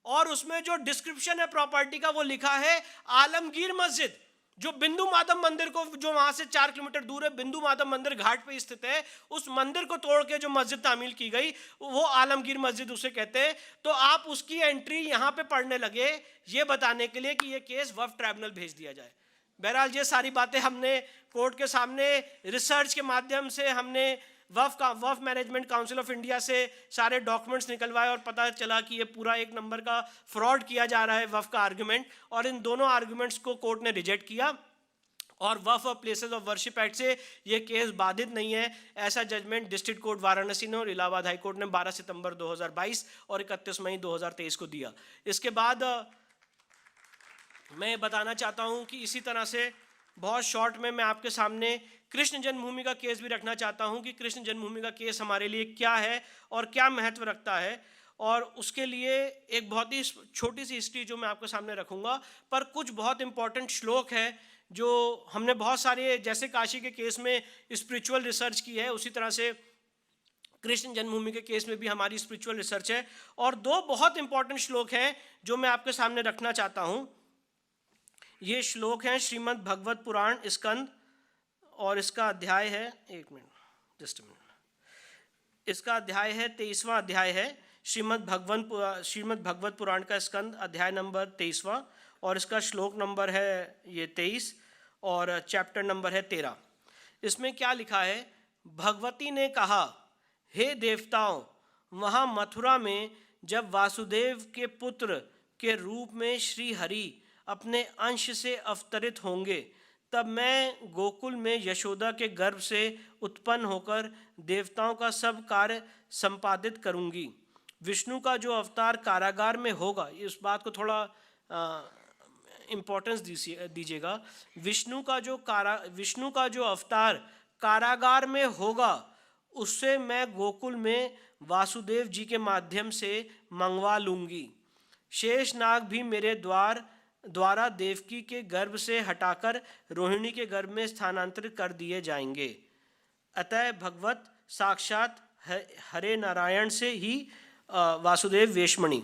और उसमें जो डिस्क्रिप्शन है प्रॉपर्टी का वो लिखा है आलमगीर मस्जिद, जो बिंदु माधव मंदिर को जो वहां से 4 किलोमीटर दूर है, बिंदु माधव मंदिर घाट पे स्थित है, उस मंदिर को तोड़ के जो मस्जिद तामील की गई वो आलमगीर मस्जिद उसे कहते हैं। तो आप उसकी एंट्री यहाँ पे पढ़ने लगे ये बताने के लिए कि ये केस वफ ट्राइब्यूनल भेज दिया जाए। बहरहाल ये सारी बातें हमने कोर्ट के सामने रिसर्च के माध्यम से हमने Waqf management council of India से सारे डॉक्यूमेंट्स निकलवाए और पता चला कि ये पूरा एक नंबर का फ्रॉड किया जा रहा है वफ का आर्गुमेंट। और इन दोनों आर्गुमेंट्स को कोर्ट ने रिजेक्ट किया और वफ और प्लेसेस ऑफ वर्शिप एक्ट से ये केस बाधित नहीं है। ऐसा जजमेंट डिस्ट्रिक्ट कोर्ट वाराणसी ने और इलाहाबाद हाई कोर्ट ने 12 सितंबर 2022 और 31 मई 2023 को दिया। इसके बाद मैं बताना चाहता हूँ कि इसी तरह से बहुत शॉर्ट में मैं आपके सामने कृष्ण जन्मभूमि का केस भी रखना चाहता हूं कि कृष्ण जन्मभूमि का केस हमारे लिए क्या है और क्या महत्व रखता है। और उसके लिए एक बहुत ही छोटी सी हिस्ट्री जो मैं आपके सामने रखूंगा, पर कुछ बहुत इंपॉर्टेंट श्लोक है जो हमने बहुत सारे, जैसे काशी के केस में स्पिरिचुअल रिसर्च की है उसी तरह से कृष्ण जन्मभूमि के केस में भी हमारी स्पिरिचुअल रिसर्च है। और 2 बहुत इंपॉर्टेंट श्लोक हैं जो मैं आपके सामने रखना चाहता हूँ। ये श्लोक हैं श्रीमद् भगवत पुराण स्कंद और इसका अध्याय है, एक मिनट जस्ट मिनट, इसका अध्याय है 23वां अध्याय है श्रीमद् भगवत पुराण का स्कंद अध्याय नंबर 23वां और इसका श्लोक नंबर है ये 23 और चैप्टर नंबर है 13। इसमें क्या लिखा है? भगवती ने कहा, हे देवताओं, वहाँ मथुरा में जब वासुदेव के पुत्र के रूप में श्री हरि अपने अंश से अवतरित होंगे तब मैं गोकुल में यशोदा के गर्भ से उत्पन्न होकर देवताओं का सब कार्य संपादित करूंगी विष्णु का जो अवतार कारागार में होगा, इस बात को थोड़ा इम्पोर्टेंस दीजिएगा। विष्णु का जो अवतार कारागार में होगा, उससे मैं गोकुल में वासुदेव जी के माध्यम से मंगवा लूँगी। शेषनाग भी मेरे द्वारा देवकी के गर्भ से हटाकर रोहिणी के गर्भ में स्थानांतरित कर दिए जाएंगे। अतः भगवत साक्षात हरे नारायण से ही वासुदेव वेशमणि।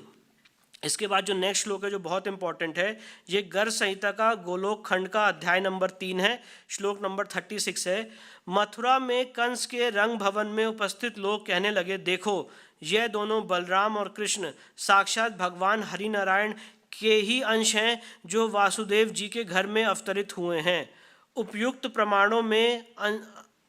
इसके बाद जो नेक्स्ट श्लोक है जो बहुत इंपॉर्टेंट है, ये गर्ग संहिता का गोलोक खंड का अध्याय नंबर 3 है, श्लोक नंबर 36 है। मथुरा में कंस के रंग भवन में उपस्थित लोग कहने लगे, देखो यह दोनों बलराम और कृष्ण साक्षात भगवान हरिनारायण के ही अंश हैं जो वासुदेव जी के घर में अवतरित हुए हैं। उपयुक्त प्रमाणों में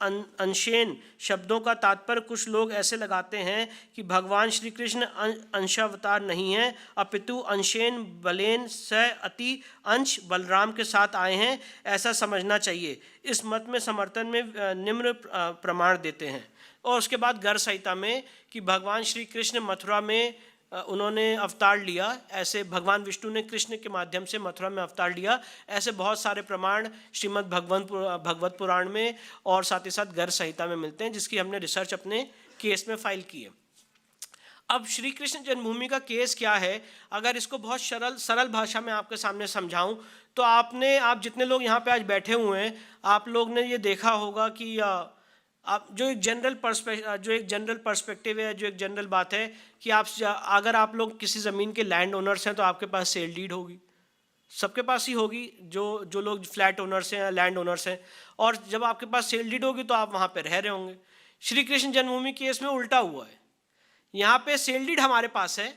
अंशेन शब्दों का तात्पर्य कुछ लोग ऐसे लगाते हैं कि भगवान श्री कृष्ण अंशावतार नहीं हैं, अपितु अंशेन बलेन स अति अंश बलराम के साथ आए हैं, ऐसा समझना चाहिए। इस मत में समर्थन में निम्न प्रमाण देते हैं। और उसके बाद गर्ग संहिता में कि भगवान श्री कृष्ण मथुरा में उन्होंने अवतार लिया, ऐसे भगवान विष्णु ने कृष्ण के माध्यम से मथुरा में अवतार लिया, ऐसे बहुत सारे प्रमाण श्रीमद् भगवत पुराण में और साथ ही साथ गर्ग संहिता में मिलते हैं, जिसकी हमने रिसर्च अपने केस में फाइल की है। अब श्री कृष्ण जन्मभूमि का केस क्या है, अगर इसको बहुत सरल भाषा में आपके सामने समझाऊं तो आप जितने लोग यहाँ पे आज बैठे हुए हैं, आप लोग ने ये देखा होगा कि आप जो एक जनरल पर्सपेक्टिव है, जो एक जनरल बात है कि अगर आप लोग किसी ज़मीन के लैंड ओनर्स हैं तो आपके पास सेल डीड होगी, सबके पास ही होगी, जो लोग फ्लैट ओनर्स हैं या लैंड ओनर्स हैं। और जब आपके पास सेल डीड होगी तो आप वहाँ पे रह रहे होंगे। श्री कृष्ण जन्मभूमि केस में उल्टा हुआ है, यहाँ पे सेल डीड हमारे पास है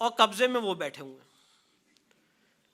और कब्जे में वो बैठे हुए हैं।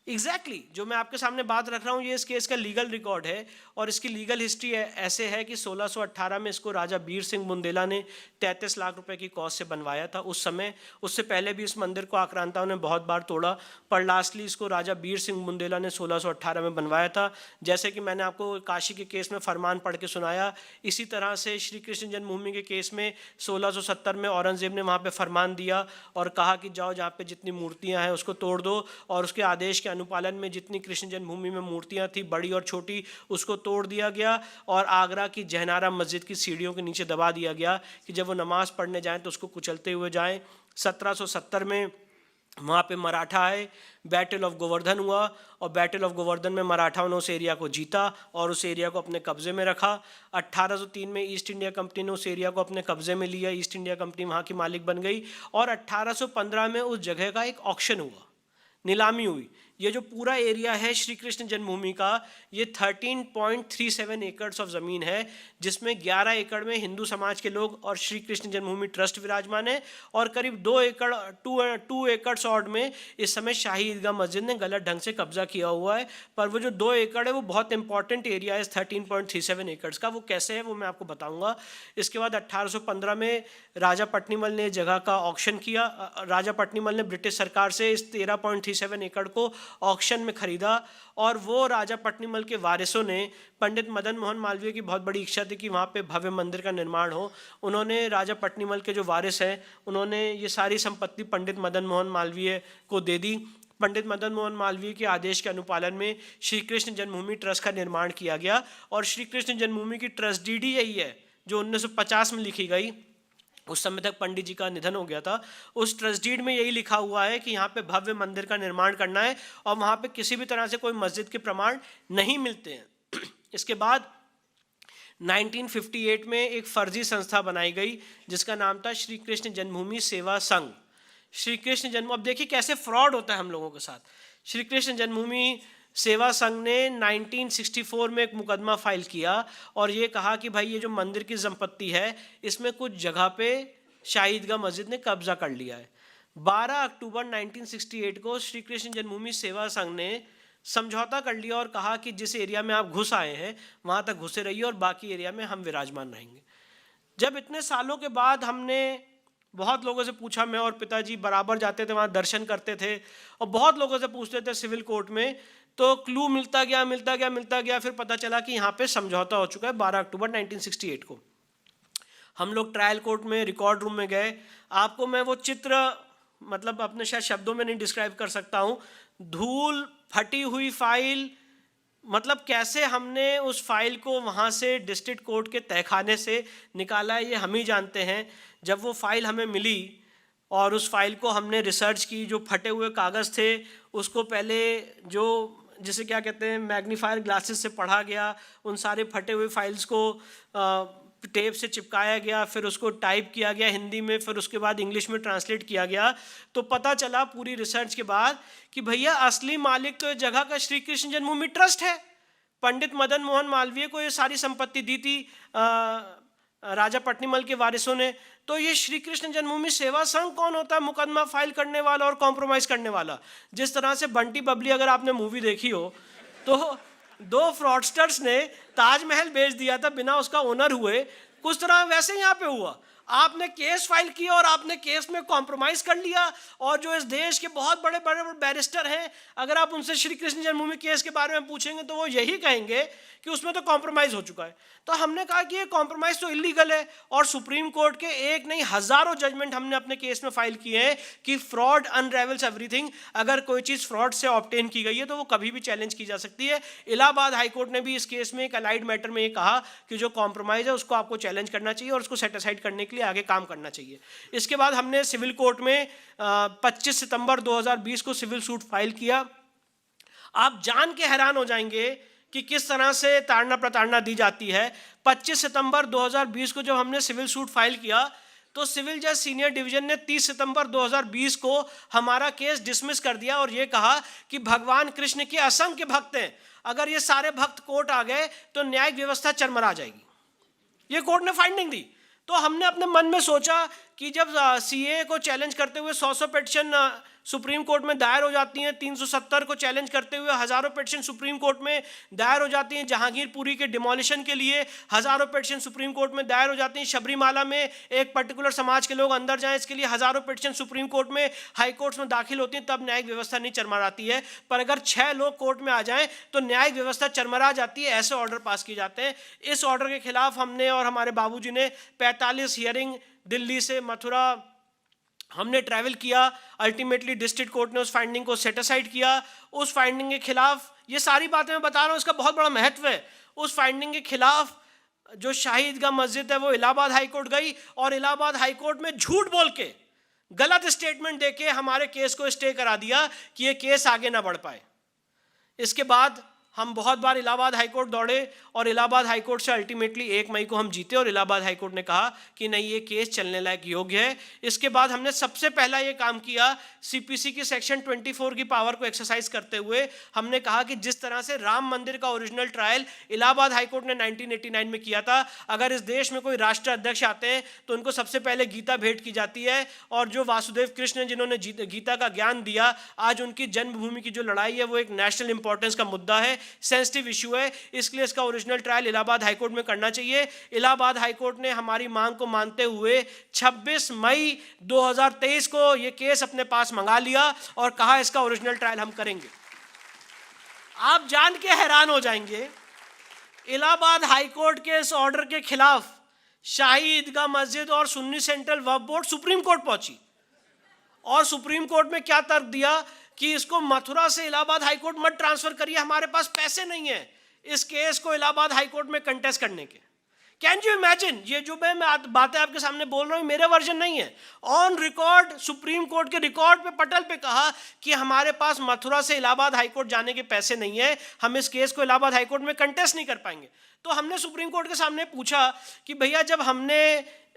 एग्जैक्टली जो मैं आपके सामने बात रख रहा हूँ, ये इस केस का लीगल रिकॉर्ड है और इसकी लीगल हिस्ट्री ऐसे है कि 1618 में इसको राजा बीर सिंह बुंदेला ने 33 लाख रुपए की कॉस्ट से बनवाया था उस समय। उससे पहले भी इस मंदिर को आक्रांताओं ने बहुत बार तोड़ा, पर लास्टली इसको राजा बीर सिंह बुंदेला ने 1618 में बनवाया था। जैसे कि मैंने आपको काशी के केस में फरमान पढ़ के सुनाया, इसी तरह से श्री कृष्ण जन्मभूमि के केस में 1670 में औरंगजेब ने वहाँ पर फरमान दिया और कहा कि जाओ जहाँ पर जितनी मूर्तियाँ हैं उसको तोड़ दो, और उसके आदेश के अनुपालन में जितनी कृष्ण जन्मभूमि में मूर्तियां थी बड़ी और छोटी, उसको तोड़ दिया गया और आगरा की जहनारा मस्जिद की सीढ़ियों के नीचे दबा दिया गया कि जब वो नमाज पढ़ने जाएं तो उसको कुचलते हुए जाएं। 1770 में वहाँ पे मराठा आए, बैटल ऑफ गोवर्धन हुआ और बैटल ऑफ गोवर्धन में मराठाओं ने उस एरिया को जीता और उस एरिया को अपने कब्जे में रखा। 1803 में ईस्ट इंडिया कंपनी ने उस एरिया को अपने कब्जे में लिया, ईस्ट इंडिया कंपनी वहाँ की मालिक बन गई और 1815 में उस जगह का एक ऑक्शन हुआ, नीलामी हुई। ये जो पूरा एरिया है श्री कृष्ण जन्मभूमि का, ये 13.37 एकड़ ऑफ ज़मीन है, जिसमें 11 एकड़ में हिंदू समाज के लोग और श्री कृष्ण जन्मभूमि ट्रस्ट विराजमान है और करीब 2 एकड़ ऑड में इस समय शाही ईदगाह मस्जिद ने गलत ढंग से कब्जा किया हुआ है। पर वो जो 2 एकड़ है वो बहुत इंपॉर्टेंट एरिया है 13.37 एकड़ का। वो कैसे है वो मैं आपको बताऊँगा। इसके बाद 1815 में राजा पट्नीमल ने जगह का ऑक्शन किया। राजा पट्नीमल ने ब्रिटिश सरकार से इस 13.37 एकड़ को ऑक्शन में खरीदा और वो राजा पट्नीमल के वारिसों ने, पंडित मदन मोहन मालवीय की बहुत बड़ी इच्छा थी कि वहाँ पे भव्य मंदिर का निर्माण हो। उन्होंने राजा पट्नीमल के जो वारिस हैं उन्होंने ये सारी संपत्ति पंडित मदन मोहन मालवीय को दे दी। पंडित मदन मोहन मालवीय के आदेश के अनुपालन में श्री कृष्ण जन्मभूमि ट्रस्ट का निर्माण किया गया और श्री कृष्ण जन्मभूमि की ट्रस्ट डीड ही यही है जो 1950 में लिखी गई। उस समय तक पंडित जी का निधन हो गया था। उस ट्रस्ट डीड में यही लिखा हुआ है कि यहाँ पे भव्य मंदिर का निर्माण करना है और वहाँ पे किसी भी तरह से कोई मस्जिद के प्रमाण नहीं मिलते हैं। इसके बाद 1958 में एक फर्जी संस्था बनाई गई जिसका नाम था श्री कृष्ण जन्मभूमि सेवा संघ। श्री कृष्ण जन्म, अब देखिए कैसे फ्रॉड होता है हम लोगों के साथ। श्री कृष्ण जन्मभूमि सेवा संघ ने 1964 में एक मुकदमा फाइल किया और ये कहा कि भाई ये जो मंदिर की संपत्ति है इसमें कुछ जगह पे शाही ईदगाह मस्जिद ने कब्जा कर लिया है। 12 अक्टूबर 1968 को श्री कृष्ण जन्मभूमि सेवा संघ ने समझौता कर लिया और कहा कि जिस एरिया में आप घुस आए हैं वहाँ तक घुसे रहिए और बाकी एरिया में हम विराजमान रहेंगे। जब इतने सालों के बाद हमने बहुत लोगों से पूछा, मैं और पिताजी बराबर जाते थे वहाँ, दर्शन करते थे और बहुत लोगों से पूछते थे सिविल कोर्ट में, तो क्लू मिलता गया। फिर पता चला कि यहाँ पे समझौता हो चुका है 12 अक्टूबर 1968 को। हम लोग ट्रायल कोर्ट में रिकॉर्ड रूम में गए। आपको मैं वो चित्र मतलब अपने शायद शब्दों में नहीं डिस्क्राइब कर सकता हूँ। धूल, फटी हुई फाइल, मतलब कैसे हमने उस फाइल को वहाँ से डिस्ट्रिक्ट कोर्ट के तहखाने से निकाला है ये हम ही जानते हैं। जब वो फाइल हमें मिली और उस फाइल को हमने रिसर्च की, जो फटे हुए कागज़ थे उसको पहले जो जिसे क्या कहते हैं मैग्नीफायर ग्लासेस से पढ़ा गया, उन सारे फटे हुए फाइल्स को टेप से चिपकाया गया, फिर उसको टाइप किया गया हिंदी में, फिर उसके बाद इंग्लिश में ट्रांसलेट किया गया। तो पता चला पूरी रिसर्च के बाद कि भैया असली मालिक तो इस जगह का श्री कृष्ण जन्मभूमि ट्रस्ट है। पंडित मदन मोहन मालवीय को ये सारी संपत्ति दी थी राजा पट्टिमल के वारिसों ने। तो ये श्री कृष्ण जन्मभूमि सेवा संघ कौन होता है मुकदमा फाइल करने वाला और कॉम्प्रोमाइज़ करने वाला? जिस तरह से बंटी बबली अगर आपने मूवी देखी हो तो 2 फ्रॉडस्टर्स ने ताजमहल बेच दिया था बिना उसका ओनर हुए, कुछ तरह वैसे यहाँ पे हुआ। आपने केस फाइल किया और आपने केस में कॉम्प्रोमाइज कर लिया। और जो इस देश के बहुत बड़े बड़े बैरिस्टर हैं, अगर आप उनसे श्री कृष्ण जन्मभूमि केस के बारे में पूछेंगे तो वो यही कहेंगे कि उसमें तो कॉम्प्रोमाइज हो चुका है। तो हमने कहा कि ये कॉम्प्रोमाइज तो इलीगल है, और सुप्रीम कोर्ट के एक नहीं हजारों जजमेंट हमने अपने केस में फाइल किए हैं कि फ्रॉड अनरेवल्स एवरीथिंग। अगर कोई चीज़ फ्रॉड से ऑब्टेन की गई है तो वो कभी भी चैलेंज की जा सकती है। इलाहाबाद हाईकोर्ट ने भी इस केस में एक अलाइड मैटर में ये कहा कि जो कॉम्प्रोमाइज है उसको आपको चैलेंज करना चाहिए और उसको सेटिसाइड करने के लिए आगे काम करना चाहिए। इसके बाद हमने सिविल कोर्ट में 25 सितंबर 2020 को सिविल सूट फाइल किया। आप जान के हैरान हो जाएंगे कि किस तरह से ताड़ना प्रताड़ना दी जाती है। 25 सितंबर 2020 को जब हमने सिविल सूट फाइल किया तो सिविल जज सीनियर डिवीजन ने 30 सितंबर 2020 को हमारा केस डिसमिस कर दिया और ये कहा कि भगवान कृष्ण के असंख्य भक्त हैं, अगर ये सारे भक्त कोर्ट आ गए तो न्यायिक व्यवस्था चरमरा जाएगी। ये कोर्ट ने फाइंडिंग दी। तो हमने अपने मन में सोचा कि जब सीए को चैलेंज करते हुए 100 पिटीशन सुप्रीम कोर्ट में दायर हो जाती हैं, 370 को चैलेंज करते हुए हजारों पिटीशन सुप्रीम कोर्ट में दायर हो जाती हैं, जहांगीरपुरी के डिमोलिशन के लिए हजारों पिटीशन सुप्रीम कोर्ट में दायर हो जाती हैं, शबरीमाला में एक पर्टिकुलर समाज के लोग अंदर जाएं इसके लिए हजारों पिटीशन सुप्रीम कोर्ट में हाई कोर्ट्स में दाखिल होती हैं, तब न्यायिक व्यवस्था नहीं चरमराती है। पर अगर 6 लोग कोर्ट में आ जाएं तो न्यायिक व्यवस्था चरमरा जाती है। ऐसे ऑर्डर पास किए जाते हैं। इस ऑर्डर के खिलाफ हमने और हमारे बाबूजी ने 45 हियरिंग दिल्ली से मथुरा हमने ट्रैवल किया। अल्टीमेटली डिस्ट्रिक्ट कोर्ट ने उस फाइंडिंग को सेटिसाइड किया। उस फाइंडिंग के खिलाफ, ये सारी बातें मैं बता रहा हूँ, इसका बहुत बड़ा महत्व है। उस फाइंडिंग के खिलाफ जो शाही ईदगाह मस्जिद है वो इलाहाबाद हाईकोर्ट गई और इलाहाबाद हाईकोर्ट में झूठ बोल के, गलत स्टेटमेंट देके हमारे केस को स्टे करा दिया कि ये केस आगे ना बढ़ पाए। इसके बाद हम बहुत बार इलाहाबाद हाईकोर्ट दौड़े और इलाहाबाद हाईकोर्ट से अल्टीमेटली 1 मई को हम जीते और इलाहाबाद हाईकोर्ट ने कहा कि नहीं, ये केस चलने लायक योग्य है। इसके बाद हमने सबसे पहला ये काम किया, सीपीसी की सेक्शन 24 की पावर को एक्सरसाइज करते हुए हमने कहा कि जिस तरह से राम मंदिर का ओरिजिनल ट्रायल इलाहाबाद हाईकोर्ट ने 1989 में किया था, अगर इस देश में कोई राष्ट्र अध्यक्ष आते हैं तो उनको सबसे पहले गीता भेंट की जाती है। और जो वासुदेव कृष्ण जिन्होंने गीता का ज्ञान दिया, आज उनकी जन्मभूमि की जो लड़ाई है वो एक नेशनल इंपॉर्टेंस का मुद्दा है, सेंसिटिव इशू है, इसलिए इसका ओरिजिनल ट्रायल इलाहाबाद हाईकोर्ट में करना चाहिए। इलाहाबाद हाईकोर्ट ने हमारी मांग को मानते हुए 26 मई 2023 को यह केस अपने पास मंगा लिया और कहा इसका ओरिजिनल ट्रायल हम करेंगे। आप जान के हैरान हो जाएंगे, इलाहाबाद हाईकोर्ट के इस ऑर्डर के खिलाफ शाही ईदगाह मस्जिद और सुन्नी सेंट्रल वक्फ बोर्ड सुप्रीम कोर्ट पहुंची और सुप्रीम कोर्ट में क्या तर्क दिया कि इसको मथुरा से इलाहाबाद हाईकोर्ट मत ट्रांसफर करिए, हमारे पास पैसे नहीं है इस केस को इलाहाबाद हाईकोर्ट में कंटेस्ट करने के। Can you imagine? ये जो मैं बातें आपके सामने बोल रहा हूँ मेरे वर्जन नहीं है, ऑन रिकॉर्ड सुप्रीम कोर्ट के रिकॉर्ड पे पटल पे कहा कि हमारे पास मथुरा से इलाहाबाद हाईकोर्ट जाने के पैसे नहीं है, हम इस केस को इलाहाबाद हाईकोर्ट में कंटेस्ट नहीं कर पाएंगे। तो हमने सुप्रीम कोर्ट के सामने पूछा कि भैया जब हमने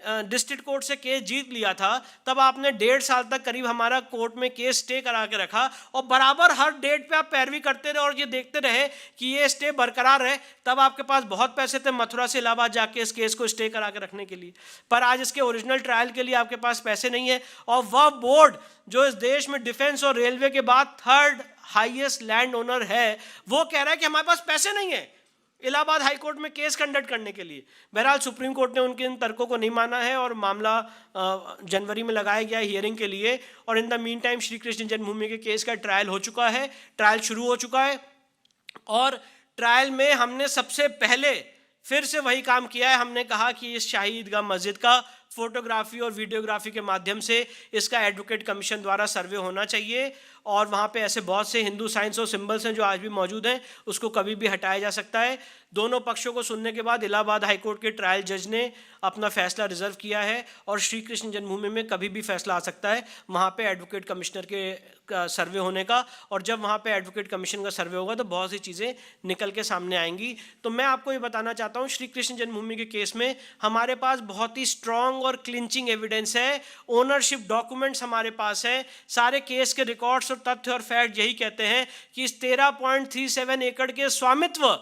डिस्ट्रिक्ट कोर्ट से केस जीत लिया था तब आपने 1.5 साल तक करीब हमारा कोर्ट में केस स्टे करा के रखा और बराबर हर डेट पे आप पैरवी करते रहे और ये देखते रहे कि ये स्टे बरकरार है, तब आपके पास बहुत पैसे थे मथुरा से इलाहाबाद जाके इस केस को स्टे करा के रखने के लिए। पर आज इसके ओरिजिनल ट्रायल के लिए आपके पास पैसे नहीं है और वह बोर्ड जो इस देश में डिफेंस और रेलवे के बाद 3rd हाईएस्ट लैंड ओनर है, वो कह रहा है कि हमारे पास पैसे नहीं है इलाहाबाद हाईकोर्ट में केस कंडक्ट करने के लिए। बहरहाल सुप्रीम कोर्ट ने उनके इन तर्कों को नहीं माना है और मामला जनवरी में लगाया गया हियरिंग के लिए। और in the mean time Shri Krishna जन्मभूमि के केस का ट्रायल हो चुका है, ट्रायल शुरू हो चुका है और ट्रायल में हमने सबसे पहले फिर से वही काम किया है। हमने कहा कि इस शाही ईदगाह मस्जिद का फोटोग्राफी और वीडियोग्राफी के माध्यम से इसका एडवोकेट कमीशन द्वारा सर्वे होना चाहिए, और वहाँ पे ऐसे बहुत से हिंदू साइंस और सिंबल्स हैं जो आज भी मौजूद हैं, उसको कभी भी हटाया जा सकता है। दोनों पक्षों को सुनने के बाद इलाहाबाद हाईकोर्ट के ट्रायल जज ने अपना फैसला रिजर्व किया है, और श्री कृष्ण जन्मभूमि में कभी भी फैसला आ सकता है वहाँ पे एडवोकेट कमिश्नर के सर्वे होने का। और जब वहाँ पे एडवोकेट कमीशन का सर्वे होगा तो बहुत सी चीज़ें निकल के सामने आएंगी। तो मैं आपको ये बताना चाहता हूँ, श्री कृष्ण जन्मभूमि के केस में हमारे पास बहुत ही स्ट्रॉन्ग और क्लिंचिंग एविडेंस है, ओनरशिप डॉक्यूमेंट्स हमारे पास है, सारे केस के रिकॉर्ड्स और तथ्य और फैक्ट यही कहते हैं कि इस 13.37 एकड़ के स्वामित्व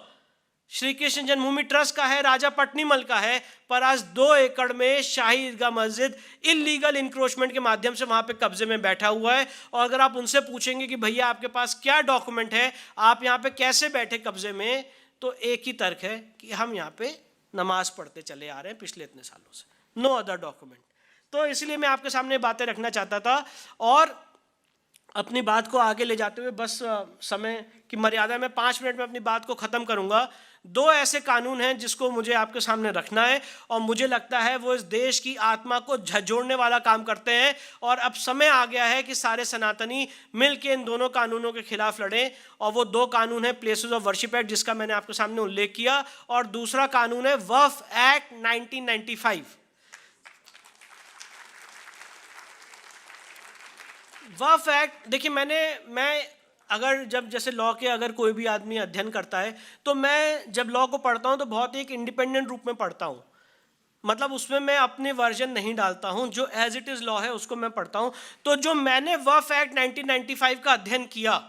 श्री कृष्ण जन्मभूमि ट्रस्ट का है, राजा पट्नीमल का है, पर आज 2 एकड़ में शाही ईदगाह मस्जिद इलीगल इंक्रोचमेंट के माध्यम से वहां पे कब्जे में बैठा हुआ है। और अगर आप उनसे पूछेंगे कि भैया आपके पास क्या डॉक्यूमेंट है, आप यहाँ पे कैसे बैठे कब्जे में, तो एक ही तर्क है कि हम यहाँ पे नमाज पढ़ते चले आ रहे हैं पिछले इतने सालों से, नो अदर डॉक्यूमेंट। तो इसलिए मैं आपके सामने बातें रखना चाहता था, और अपनी बात को आगे ले जाते हुए बस समय की मर्यादा में 5 मिनट में अपनी बात को ख़त्म करूंगा। 2 ऐसे कानून हैं जिसको मुझे आपके सामने रखना है, और मुझे लगता है वो इस देश की आत्मा को झंझोड़ने वाला काम करते हैं, और अब समय आ गया है कि सारे सनातनी मिलकर इन दोनों कानूनों के खिलाफ लड़ें। और वो 2 कानून है प्लेसेस ऑफ वर्शिप एक्ट, जिसका मैंने आपके सामने उल्लेख किया, और दूसरा कानून है वक्फ एक्ट 1995। वक्फ एक्ट, देखिए मैं अगर जब जैसे लॉ के अगर कोई भी आदमी अध्ययन करता है, तो मैं जब लॉ को पढ़ता हूं तो बहुत ही एक इंडिपेंडेंट रूप में पढ़ता हूं, मतलब उसमें मैं अपने वर्जन नहीं डालता हूं, जो एज इट इज लॉ है उसको मैं पढ़ता हूं। तो जो मैंने वक्फ एक्ट 1995 का अध्ययन किया,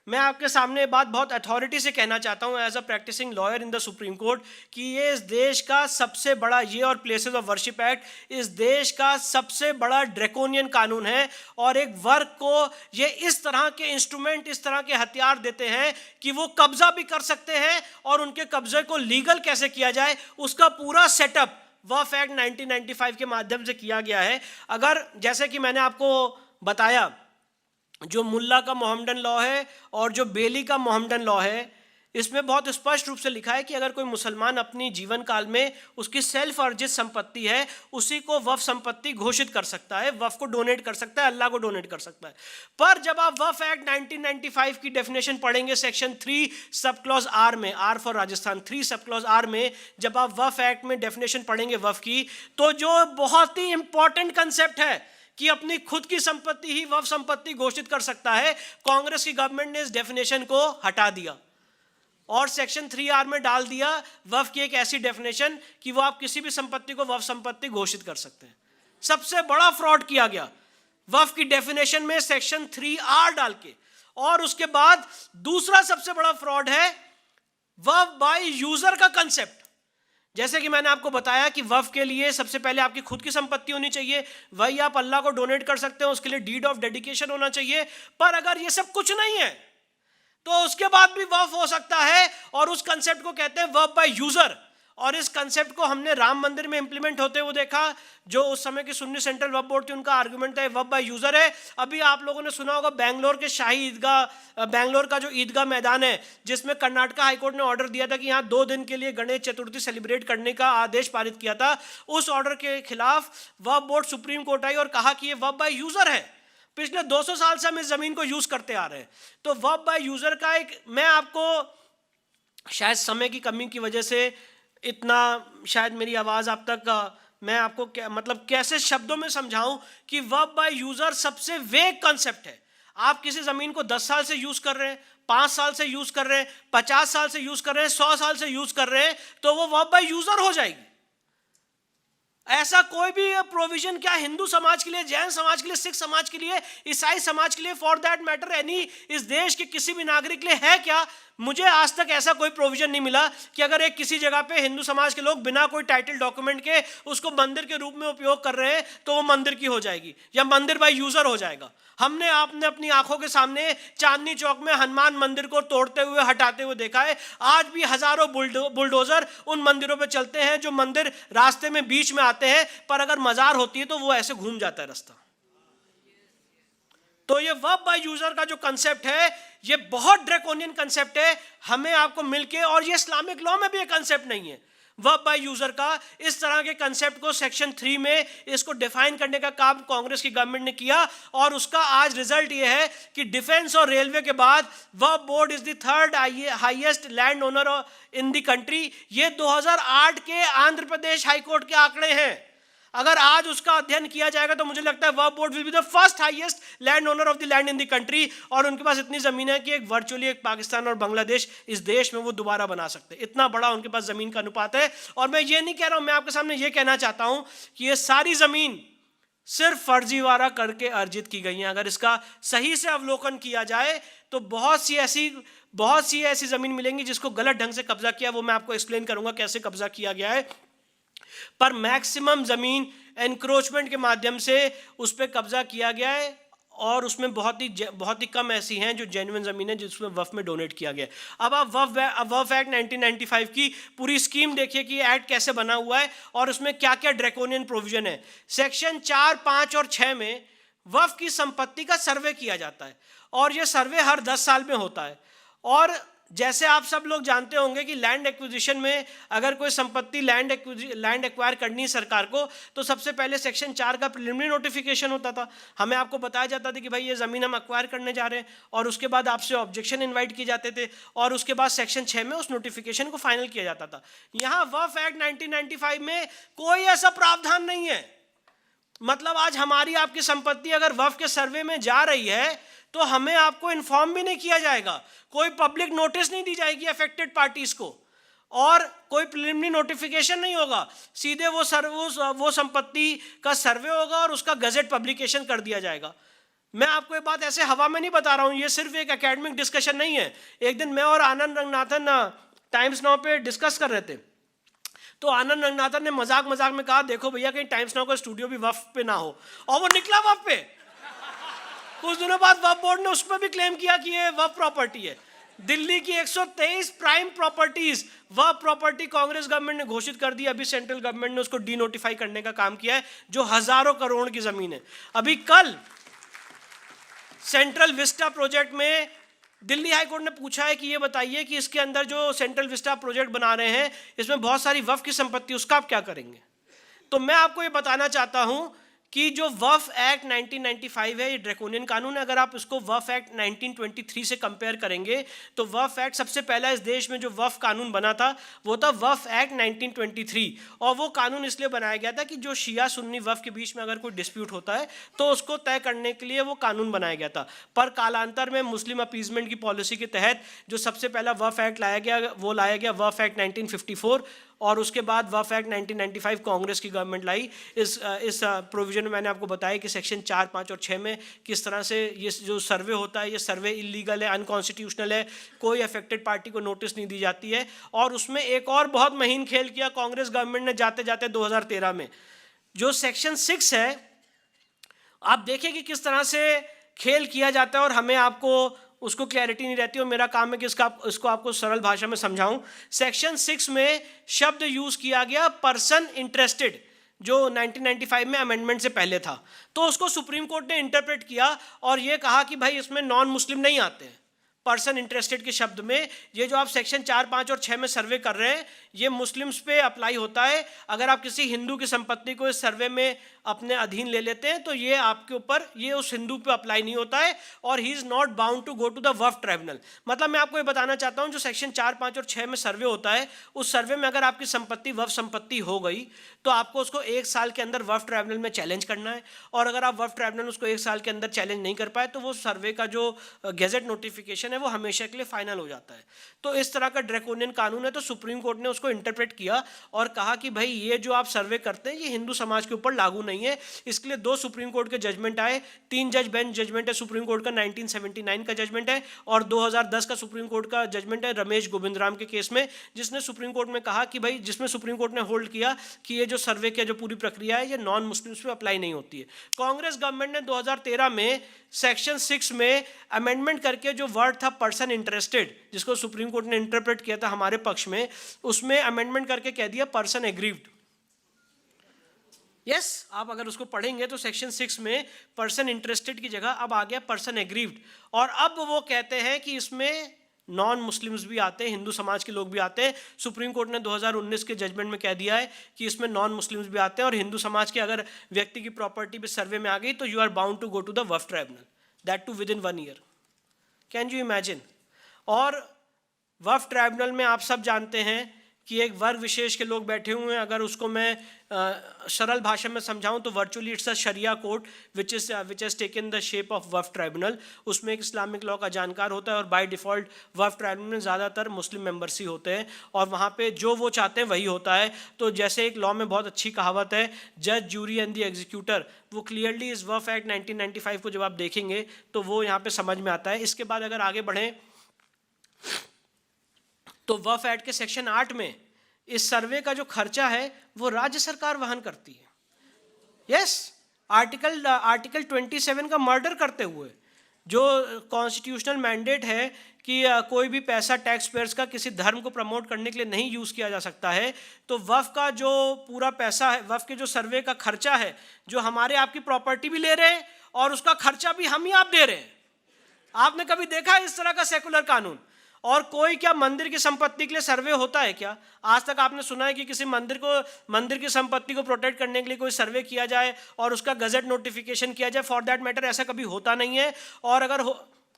मैं आपके सामने बात बहुत अथॉरिटी से कहना चाहता हूं as a practising lawyer in the supreme court, कि ये इस देश का सबसे बड़ा, ये और प्लेसेस ऑफ वर्शिप एक्ट इस देश का सबसे बड़ा ड्रैकोनियन कानून है। और एक वर्ग को ये इस तरह के इंस्ट्रूमेंट, इस तरह के हथियार देते हैं कि वो कब्जा भी कर सकते हैं, और उनके कब्जे को लीगल कैसे किया जाए उसका पूरा सेटअप वक्फ एक्ट 1995 के माध्यम से किया गया है। अगर जैसे कि मैंने आपको बताया, जो मुल्ला का मोहम्मडन लॉ है और जो बेली का मोहम्मडन लॉ है, इसमें बहुत स्पष्ट रूप से लिखा है कि अगर कोई मुसलमान अपनी जीवन काल में उसकी सेल्फ अर्जित संपत्ति है, उसी को वक्फ संपत्ति घोषित कर सकता है, वक्फ को डोनेट कर सकता है, अल्लाह को डोनेट कर सकता है। पर जब आप वक्फ एक्ट 1995 की डेफिनेशन पढ़ेंगे सेक्शन 3 सब क्लॉज आर में, R for Rajasthan 3 sub clause R में, जब आप वक्फ एक्ट में डेफिनेशन पढ़ेंगे वक्फ की, तो जो बहुत ही इंपॉर्टेंट कंसेप्ट है कि अपनी खुद की संपत्ति ही वक्फ संपत्ति घोषित कर सकता है, कांग्रेस की गवर्नमेंट ने इस डेफिनेशन को हटा दिया और सेक्शन 3R में डाल दिया वक्फ की एक ऐसी डेफिनेशन कि वो आप किसी भी संपत्ति को वक्फ संपत्ति घोषित कर सकते हैं। सबसे बड़ा फ्रॉड किया गया वक्फ की डेफिनेशन में सेक्शन 3R डाल के। और उसके बाद दूसरा सबसे बड़ा फ्रॉड है वक्फ बाय यूजर का कंसेप्ट। जैसे कि मैंने आपको बताया कि वक्फ के लिए सबसे पहले आपकी खुद की संपत्ति होनी चाहिए, वही आप अल्लाह को डोनेट कर सकते हैं, उसके लिए डीड ऑफ डेडिकेशन होना चाहिए। पर अगर ये सब कुछ नहीं है तो उसके बाद भी वक्फ हो सकता है, और उस कंसेप्ट को कहते हैं वक्फ बाय यूजर। और इस कंसेप्ट को हमने राम मंदिर में इंप्लीमेंट होते हुए देखा। जो उस समय की सुन्नी सेंट्रल वक्फ बोर्ड थी, उनका आर्गुमेंट था वक्फ बाय यूजर है। अभी आप लोगों ने सुना होगा बेंगलोर के शाही ईदगाह, बेंगलोर का जो ईदगाह मैदान है, जिसमें कर्नाटका हाईकोर्ट ने ऑर्डर दिया था कि यहाँ 2 दिन के लिए गणेश चतुर्थी सेलिब्रेट करने का आदेश पारित किया था। उस ऑर्डर के खिलाफ वक्फ बोर्ड सुप्रीम कोर्ट आई और कहा कि ये वक्फ बाय यूजर है, पिछले 200 साल से हम इस जमीन को यूज करते आ रहे हैं। तो वक्फ बाय यूजर का एक, मैं आपको शायद समय की कमी की वजह से इतना शायद मेरी आवाज आप तक, मैं आपको मतलब कैसे शब्दों में समझाऊं कि वक्फ बाय यूजर सबसे वेग कंसेप्ट है। आप किसी जमीन को 10 साल से यूज कर रहे हैं, 5 साल से यूज कर रहे हैं, 50 साल से यूज कर रहे हैं, 100 साल से यूज कर रहे हैं, तो वो वक्फ बाय यूजर हो जाएगी। ऐसा कोई भी प्रोविजन क्या हिंदू समाज के लिए, जैन समाज के लिए, सिख समाज के लिए, ईसाई समाज के लिए, फॉर दैट मैटर एनी इस देश के किसी भी नागरिक के लिए है क्या? मुझे आज तक ऐसा कोई प्रोविजन नहीं मिला कि अगर एक किसी जगह पे हिंदू समाज के लोग बिना कोई टाइटल डॉक्यूमेंट के उसको मंदिर के रूप में उपयोग कर रहे हैं तो वो मंदिर की हो जाएगी या मंदिर बाय यूजर हो जाएगा। आपने अपनी आंखों के सामने चांदनी चौक में हनुमान मंदिर को तोड़ते हुए, हटाते हुए देखा है। आज भी हजारों बुलडोजर उन मंदिरों पे चलते हैं जो मंदिर रास्ते में बीच में आते हैं, पर अगर मजार होती है तो वो ऐसे घूम जाता है रास्ता। तो ये वक्फ बाय यूजर का जो कंसेप्ट है, ये बहुत ड्रैकोनियन कंसेप्ट है। हमें आपको मिलके, और ये इस्लामिक लॉ में भी ये कंसेप्ट नहीं है। वर्ब बाय यूजर का, इस तरह के कंसेप्ट को सेक्शन 3 में इसको डिफाइन करने का काम कांग्रेस की गवर्नमेंट ने किया, और उसका आज रिजल्ट ये है कि डिफेंस और रेलवे के बाद verb board is the third highest land owner in the country. ये 2008 के आंध्र प्रदेश हाईकोर्ट के आंकड़े हैं। अगर आज उसका अध्ययन किया जाएगा तो मुझे लगता है verb board will be the first highest land owner of the land in the country, और उनके पास इतनी जमीन है कि एक वर्चुअली एक पाकिस्तान और बांग्लादेश इस देश में वो दोबारा बना सकते हैं। इतना बड़ा उनके पास जमीन का अनुपात है। और मैं ये नहीं कह रहा हूं, मैं आपके सामने ये कहना चाहता हूं कि ये सारी जमीन सिर्फ फर्जीवाड़ा करके अर्जित की गई हैं। अगर इसका सही से अवलोकन किया जाए तो बहुत सी ऐसी जमीन मिलेंगी जिसको गलत ढंग से कब्जा किया, वो मैं आपको एक्सप्लेन करूंगा कैसे कब्जा किया गया है। पर मैक्सिमम जमीन एनक्रोचमेंट के माध्यम से उस पर कब्जा किया गया है, और उसमें बहुत ही कम ऐसी हैं जो जेन्युइन जमीन है जिसमें वक्फ में डोनेट किया गया है। अब आप वक्फ एक्ट 1995 की पूरी स्कीम देखिए कि ये एक्ट कैसे बना हुआ है और उसमें क्या क्या ड्रैकोनियन प्रोविजन है। सेक्शन 4, 5 और 6 में वक्फ की संपत्ति का सर्वे किया जाता है, और यह सर्वे हर 10 साल में होता है। और जैसे आप सब लोग जानते होंगे कि लैंड एक्विजिशन में अगर कोई संपत्ति लैंड एक्वायर करनी है सरकार को, तो सबसे पहले सेक्शन 4 का प्रिलिमिनरी नोटिफिकेशन होता था। हमें आपको बताया जाता था कि भाई ये ज़मीन हम एक्वायर करने जा रहे हैं, और उसके बाद आपसे ऑब्जेक्शन इनवाइट किए जाते थे, और उसके बाद सेक्शन 6 में उस नोटिफिकेशन को फाइनल किया जाता था। यहाँ वक्फ एक्ट 1995 में कोई ऐसा प्रावधान नहीं है। मतलब आज हमारी आपकी संपत्ति अगर वक्फ के सर्वे में जा रही है तो हमें आपको इन्फॉर्म भी नहीं किया जाएगा, कोई पब्लिक नोटिस नहीं दी जाएगी अफेक्टेड पार्टीज को, और कोई प्रिलिमिनरी नोटिफिकेशन नहीं होगा। सीधे वो संपत्ति का सर्वे होगा और उसका गजेट पब्लिकेशन कर दिया जाएगा। मैं आपको ये बात ऐसे हवा में नहीं बता रहा हूँ, ये सिर्फ एक एकेडमिक डिस्कशन नहीं है। एक दिन मैं और आनंद रंगनाथन टाइम्स नाउ पे डिस्कस कर रहे थे, तो आनंद रंगनाथन ने मजाक में कहा, देखो भैया कहीं टाइम्स नाउ का स्टूडियो भी वक्फ पे ना हो, और वो निकला वक्फ पे। कुछ दिनों बाद वक्फ बोर्ड ने उस पर भी क्लेम किया कि ये वक्फ प्रॉपर्टी है। दिल्ली की 123 प्राइम प्रॉपर्टीज वक्फ प्रॉपर्टी कांग्रेस गवर्नमेंट ने घोषित कर दी। अभी सेंट्रल गवर्नमेंट ने उसको डीनोटिफाई करने का काम किया है, जो हजारों करोड़ की जमीन है। अभी कल सेंट्रल विस्टा प्रोजेक्ट में दिल्ली हाई कोर्ट ने पूछा है कि ये बताइए कि इसके अंदर जो सेंट्रल विस्टा प्रोजेक्ट बना रहे हैं इसमें बहुत सारी वक्फ की संपत्ति, उसका आप क्या करेंगे? तो मैं आपको ये बताना चाहता हूं कि जो वक्फ एक्ट 1995 है ये ड्रैकोनियन कानून है। अगर आप इसको वक्फ एक्ट 1923 से कंपेयर करेंगे तो वक्फ एक्ट सबसे पहला इस देश में जो वक्फ कानून बना था वो था वक्फ एक्ट 1923, और वो कानून इसलिए बनाया गया था कि जो शिया सुन्नी वक्फ के बीच में अगर कोई डिस्प्यूट होता है तो उसको तय करने के लिए वो कानून बनाया गया था। पर कालांतर में मुस्लिम अपीजमेंट की पॉलिसी के तहत जो सबसे पहला वक्फ एक्ट लाया गया वो लाया गया वक्फ एक्ट 1954, और उसके बाद वक्फ एक्ट 1995 कांग्रेस की गवर्नमेंट लाई। इस प्रोविजन में मैंने आपको बताया कि सेक्शन 4, 5 और 6 में किस तरह से ये जो सर्वे होता है ये सर्वे इलीगल है, अनकॉन्स्टिट्यूशनल है, कोई अफेक्टेड पार्टी को नोटिस नहीं दी जाती है। और उसमें एक और बहुत महीन खेल किया कांग्रेस गवर्नमेंट ने जाते जाते 2013 में, जो सेक्शन 6 है। आप देखिए कि किस तरह से खेल किया जाता है, और हमें आपको उसको क्लैरिटी नहीं रहती, और मेरा काम है कि इसको आपको सरल भाषा में समझाऊं। सेक्शन 6 में शब्द यूज किया गया पर्सन इंटरेस्टेड, जो 1995 में अमेंडमेंट से पहले था। तो उसको सुप्रीम कोर्ट ने इंटरप्रेट किया और ये कहा कि भाई इसमें नॉन मुस्लिम नहीं आते हैं। पर्सन इंटरेस्टेड के शब्द में ये जो आप सेक्शन 4, 5 और 6 में सर्वे कर रहे हैं ये मुस्लिम्स पे अप्लाई होता है। अगर आप किसी हिंदू की संपत्ति को इस सर्वे में अपने अधीन ले लेते हैं तो ये आपके ऊपर, ये उस हिंदू पे अप्लाई नहीं होता है, और he is not bound to go to the waqf tribunal. मतलब मैं आपको ये बताना चाहता हूँ जो सेक्शन 4, 5 और 6 में सर्वे होता है, उस सर्वे में अगर आपकी संपत्ति वक्फ संपत्ति हो गई तो आपको उसको 1 साल के अंदर वक्फ ट्राइब्यूनल में चैलेंज करना है, और अगर आप वक्फ ट्राइब्यूनल उसको 1 साल के अंदर चैलेंज नहीं कर पाए तो वो सर्वे का जो गेजेट नोटिफिकेशन है वो हमेशा के लिए फाइनल हो जाता है। तो इस तरह का ड्रैकोनियन कानून है। तो सुप्रीम कोर्ट ने उसको इंटरप्रेट किया और कहा कि भाई ये जो आप सर्वे करते हैं ये हिंदू समाज के ऊपर लागू नहीं है। इसके लिए 2 सुप्रीम कोर्ट के जजमेंट आए, 3 जज बेंच जजमेंट है सुप्रीम कोर्ट का, 1979 का जजमेंट है, और 2010 का सुप्रीम कोर्ट का जजमेंट है रमेश गोविंदराम के केस में, जिसने सुप्रीम कोर्ट में कहा कि भाई, जिसमें सुप्रीम कोर्ट ने होल्ड किया कि ये जो सर्वे की जो पूरी प्रक्रिया है ये नॉन मुस्लिम्स पे अप्लाई नहीं होती है। कांग्रेस गवर्नमेंट ने 2013 में सेक्शन 6 में अमेंडमेंट करके जो वर्ड था पर्सन इंटरेस्टेड, जिसको सुप्रीम कोर्ट ने इंटरप्रेट किया था हमारे पक्ष में, उसमें अमेंडमेंट करके कह दिया पर्सन एग्रीव्ड। यस, आप अगर उसको पढ़ेंगे तो सेक्शन 6 में पर्सन इंटरेस्टेड की जगह अब आ गया पर्सन एग्रीव्ड, और अब वो कहते हैं कि इसमें नॉन मुस्लिम्स भी आते हैं, हिंदू समाज के लोग भी आते हैं। सुप्रीम कोर्ट ने 2019 के जजमेंट में कह दिया है कि इसमें नॉन मुस्लिम्स भी आते हैं, और हिंदू समाज के अगर व्यक्ति की प्रॉपर्टी पे सर्वे में आ गई तो you are bound to go to the waqf tribunal, that too within 1 year. Can you imagine? और वक्फ ट्राइब्यूनल में आप सब जानते हैं कि एक वर्ग विशेष के लोग बैठे हुए हैं। अगर उसको मैं सरल भाषा में समझाऊं तो virtually it's a sharia court which has taken the shape of waqf tribunal. उसमें एक इस्लामिक लॉ का जानकार होता है, और बाय डिफ़ॉल्ट वक्फ ट्राइब्यूनल में ज़्यादातर मुस्लिम मेंबर्स ही होते हैं, और वहाँ पे जो वो चाहते हैं वही होता है। तो जैसे एक लॉ में बहुत अच्छी कहावत है, जज, जूरी एंड द एग्जीक्यूटर, वो क्लियरली इस वक्फ एक्ट 1995 को जब आप देखेंगे तो वो यहाँ पे समझ में आता है। इसके बाद अगर आगे बढ़ें तो वक्फ एक्ट के सेक्शन 8 में इस सर्वे का जो खर्चा है वो राज्य सरकार वहन करती है। यस, आर्टिकल 27 का मर्डर करते हुए जो कॉन्स्टिट्यूशनल मैंडेट है कि कोई भी पैसा टैक्स पेयर्स का किसी धर्म को प्रमोट करने के लिए नहीं यूज़ किया जा सकता है, तो वक्फ का जो पूरा पैसा है, वक्फ के जो सर्वे का खर्चा है, जो हमारे आपकी प्रॉपर्टी भी ले रहे हैं और उसका खर्चा भी हम ही आप दे रहे हैं। आपने कभी देखा है इस तरह का सेकुलर कानून? और कोई क्या मंदिर की संपत्ति के लिए सर्वे होता है क्या? आज तक आपने सुना है कि किसी मंदिर की संपत्ति को प्रोटेक्ट करने के लिए कोई सर्वे किया जाए और उसका गजट नोटिफिकेशन किया जाए? फॉर दैट मैटर ऐसा कभी होता नहीं है, और अगर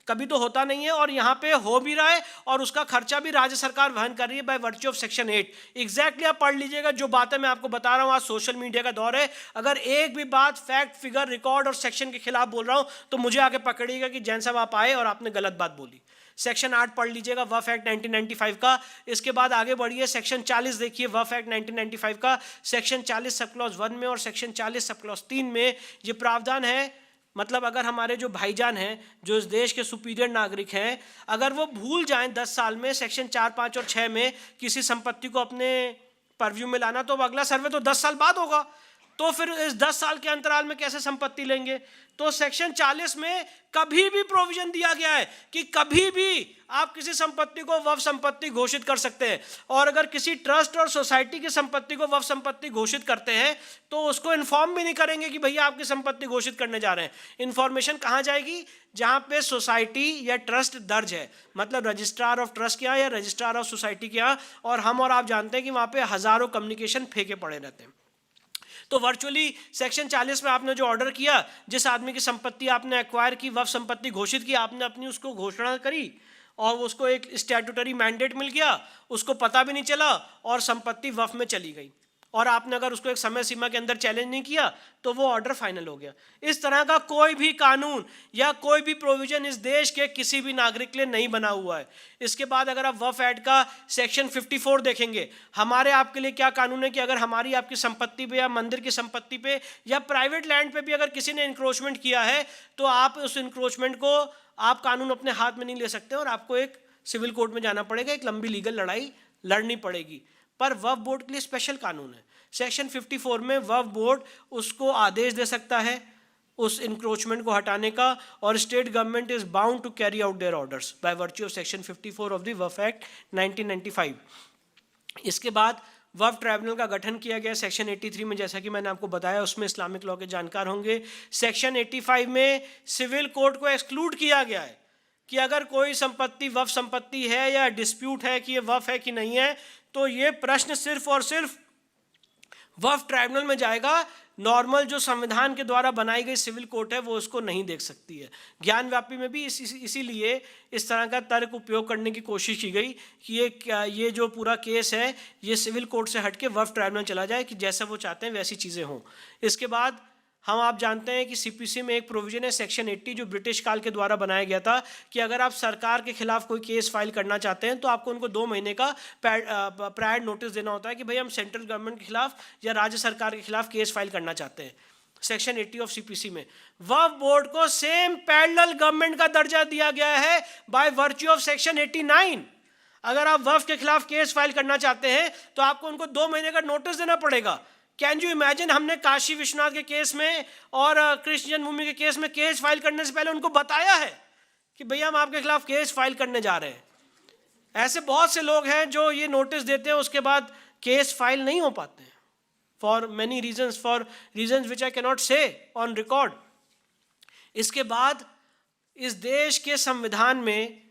कभी तो होता नहीं है, और यहाँ पे हो भी रहा है, और उसका खर्चा भी राज्य सरकार वहन कर रही है bye virtue of section 8। Exactly आप पढ़ लीजिएगा जो बातें मैं आपको बता रहा हूँ। आज सोशल मीडिया का दौर है, अगर एक भी बात फैक्ट, फिगर, रिकॉर्ड और सेक्शन के खिलाफ बोल रहा हूँ तो मुझे आगे पकड़िएगा कि जैन साहब आप आए और आपने गलत बात बोली। सेक्शन 8 पढ़ लीजिएगा वक्फ एक्ट 1995 का। इसके बाद आगे बढ़िए, सेक्शन 40 देखिए वक्फ एक्ट 1995 का। सेक्शन 40 सब क्लॉज 1 में और सेक्शन 40 सब क्लॉज 3 में ये प्रावधान है, मतलब अगर हमारे जो भाईजान हैं, जो इस देश के सुपीरियर नागरिक हैं, अगर वो भूल जाएं 10 साल में सेक्शन 4, 5 और 6 में किसी संपत्ति को अपने परव्यू में लाना, तो अगला सर्वे तो 10 साल बाद होगा, तो फिर इस 10 साल के अंतराल में कैसे संपत्ति लेंगे? तो सेक्शन 40 में कभी भी प्रोविजन दिया गया है कि कभी भी आप किसी संपत्ति को वक्फ संपत्ति घोषित कर सकते हैं, और अगर किसी ट्रस्ट और सोसाइटी की संपत्ति को वक्फ संपत्ति घोषित करते हैं तो उसको इन्फॉर्म भी नहीं करेंगे कि भैया आपकी संपत्ति घोषित करने जा रहे हैं। इन्फॉर्मेशन कहाँ जाएगी? जहाँ पे सोसाइटी या ट्रस्ट दर्ज है, मतलब रजिस्ट्रार ऑफ ट्रस्ट के यहाँ या रजिस्ट्रार ऑफ सोसाइटी के यहाँ, और हम और आप जानते हैं कि वहाँ पे हजारों कम्युनिकेशन फेंके पड़े रहते हैं। तो वर्चुअली सेक्शन 40 में आपने जो ऑर्डर किया, जिस आदमी की संपत्ति आपने एक्वायर की, वक्फ संपत्ति घोषित की, आपने अपनी उसको घोषणा करी और उसको एक स्टैट्यूटरी मैंडेट मिल गया, उसको पता भी नहीं चला और संपत्ति वक्फ में चली गई, और आपने अगर उसको एक समय सीमा के अंदर चैलेंज नहीं किया तो वो ऑर्डर फाइनल हो गया। इस तरह का कोई भी कानून या कोई भी प्रोविजन इस देश के किसी भी नागरिक के लिए नहीं बना हुआ है। इसके बाद अगर आप वक्फ एक्ट का सेक्शन 54 देखेंगे, हमारे आपके लिए क्या कानून है कि अगर हमारी आपकी संपत्ति पे या मंदिर की संपत्ति पे या प्राइवेट लैंड पे भी अगर किसी ने इंक्रोचमेंट किया है तो आप उस इंक्रोचमेंट को आप कानून अपने हाथ में नहीं ले सकते और आपको एक सिविल कोर्ट में जाना पड़ेगा, एक लंबी लीगल लड़ाई लड़नी पड़ेगी। पर वक्फ बोर्ड के लिए स्पेशल कानून है। सेक्शन 54 में वक्फ बोर्ड उसको आदेश दे सकता है उस इंक्रोचमेंट को हटाने का, और state government is bound to carry out their orders by virtue of section 54 of the waqf act 1995। इसके बाद वक्फ ट्राइब्यूनल का गठन किया गया सेक्शन 83 में, जैसा कि मैंने आपको बताया, उसमें इस्लामिक लॉ के जानकार होंगे। सेक्शन 85 में सिविल कोर्ट को एक्सक्लूड किया गया है कि अगर कोई संपत्ति वक्फ संपत्ति है या डिस्प्यूट है कि ये वक्फ है कि नहीं है, तो ये प्रश्न सिर्फ और सिर्फ वक्फ ट्राइब्यूनल में जाएगा। नॉर्मल जो संविधान के द्वारा बनाई गई सिविल कोर्ट है वो उसको नहीं देख सकती है। ज्ञान व्यापी में भी इसीलिए इस तरह का तर्क उपयोग करने की कोशिश की गई कि ये जो पूरा केस है ये सिविल कोर्ट से हट के वक्फ ट्राइब्यूनल चला जाए कि जैसा वो चाहते हैं वैसी चीज़ें हों। इसके बाद हम आप जानते हैं कि सीपीसी में एक प्रोविजन है सेक्शन 80 जो ब्रिटिश काल के द्वारा बनाया गया था कि अगर आप सरकार के खिलाफ कोई केस फाइल करना चाहते हैं तो आपको उनको 2 महीने का प्रायर नोटिस देना होता है कि भाई हम सेंट्रल गवर्नमेंट के खिलाफ या राज्य सरकार के खिलाफ केस फाइल करना चाहते हैं। सेक्शन 80 ऑफ सीपीसी में वक्फ बोर्ड को सेम पैरेलल गवर्नमेंट का दर्जा दिया गया है बाय वर्च्यू ऑफ सेक्शन 89। अगर आप वक्फ के खिलाफ केस फाइल करना चाहते हैं तो आपको उनको 2 महीने का नोटिस देना पड़ेगा। कैन यू इमेजिन, हमने काशी विश्वनाथ के केस में और कृष्ण जन्मभूमि के केस में केस फाइल करने से पहले उनको बताया है कि भैया हम आपके खिलाफ केस फाइल करने जा रहे हैं। ऐसे बहुत से लोग हैं जो ये नोटिस देते हैं उसके बाद केस फाइल नहीं हो पाते हैं for many reasons, for reasons which I can not से ऑन रिकॉर्ड। इसके बाद इस देश के संविधान में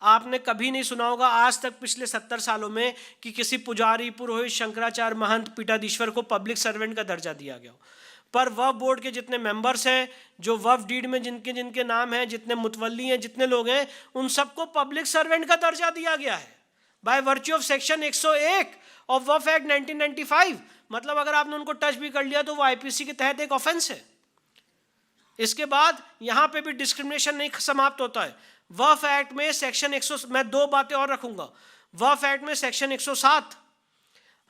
आपने कभी नहीं सुना होगा आज तक पिछले 70 सालों में कि किसी पुजारी, पुरोहित, शंकराचार्य, महंत, पीठाधीश्वर को पब्लिक सर्वेंट का दर्जा दिया गया हो। पर वक्फ बोर्ड के जितने मेंबर्स हैं, जो वक्फ डीड में जिनके जिनके नाम हैं, जितने मुतवल्ली हैं, जितने लोग हैं, उन सबको पब्लिक सर्वेंट का दर्जा दिया गया है bye virtue of section 101 of Waqf act 1995। मतलब अगर आपने उनको टच भी कर लिया तो वो आईपीसी के तहत एक ऑफेंस है। इसके बाद यहां पे भी डिस्क्रिमिनेशन नहीं समाप्त होता है। वक्फ एक्ट में सेक्शन 100, मैं 2 बातें और रखूंगा। वक्फ एक्ट में सेक्शन 107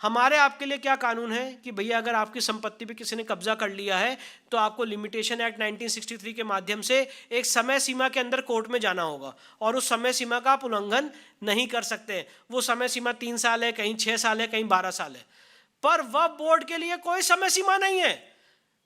हमारे आपके लिए क्या कानून है कि भैया अगर आपकी संपत्ति पे किसी ने कब्जा कर लिया है तो आपको लिमिटेशन एक्ट 1963 के माध्यम से एक समय सीमा के अंदर कोर्ट में जाना होगा और उस समय सीमा का आप उल्लंघन नहीं कर सकते। वो समय सीमा 3 साल है, कहीं 6 साल है, कहीं 12 साल है। पर वक्फ बोर्ड के लिए कोई समय सीमा नहीं है।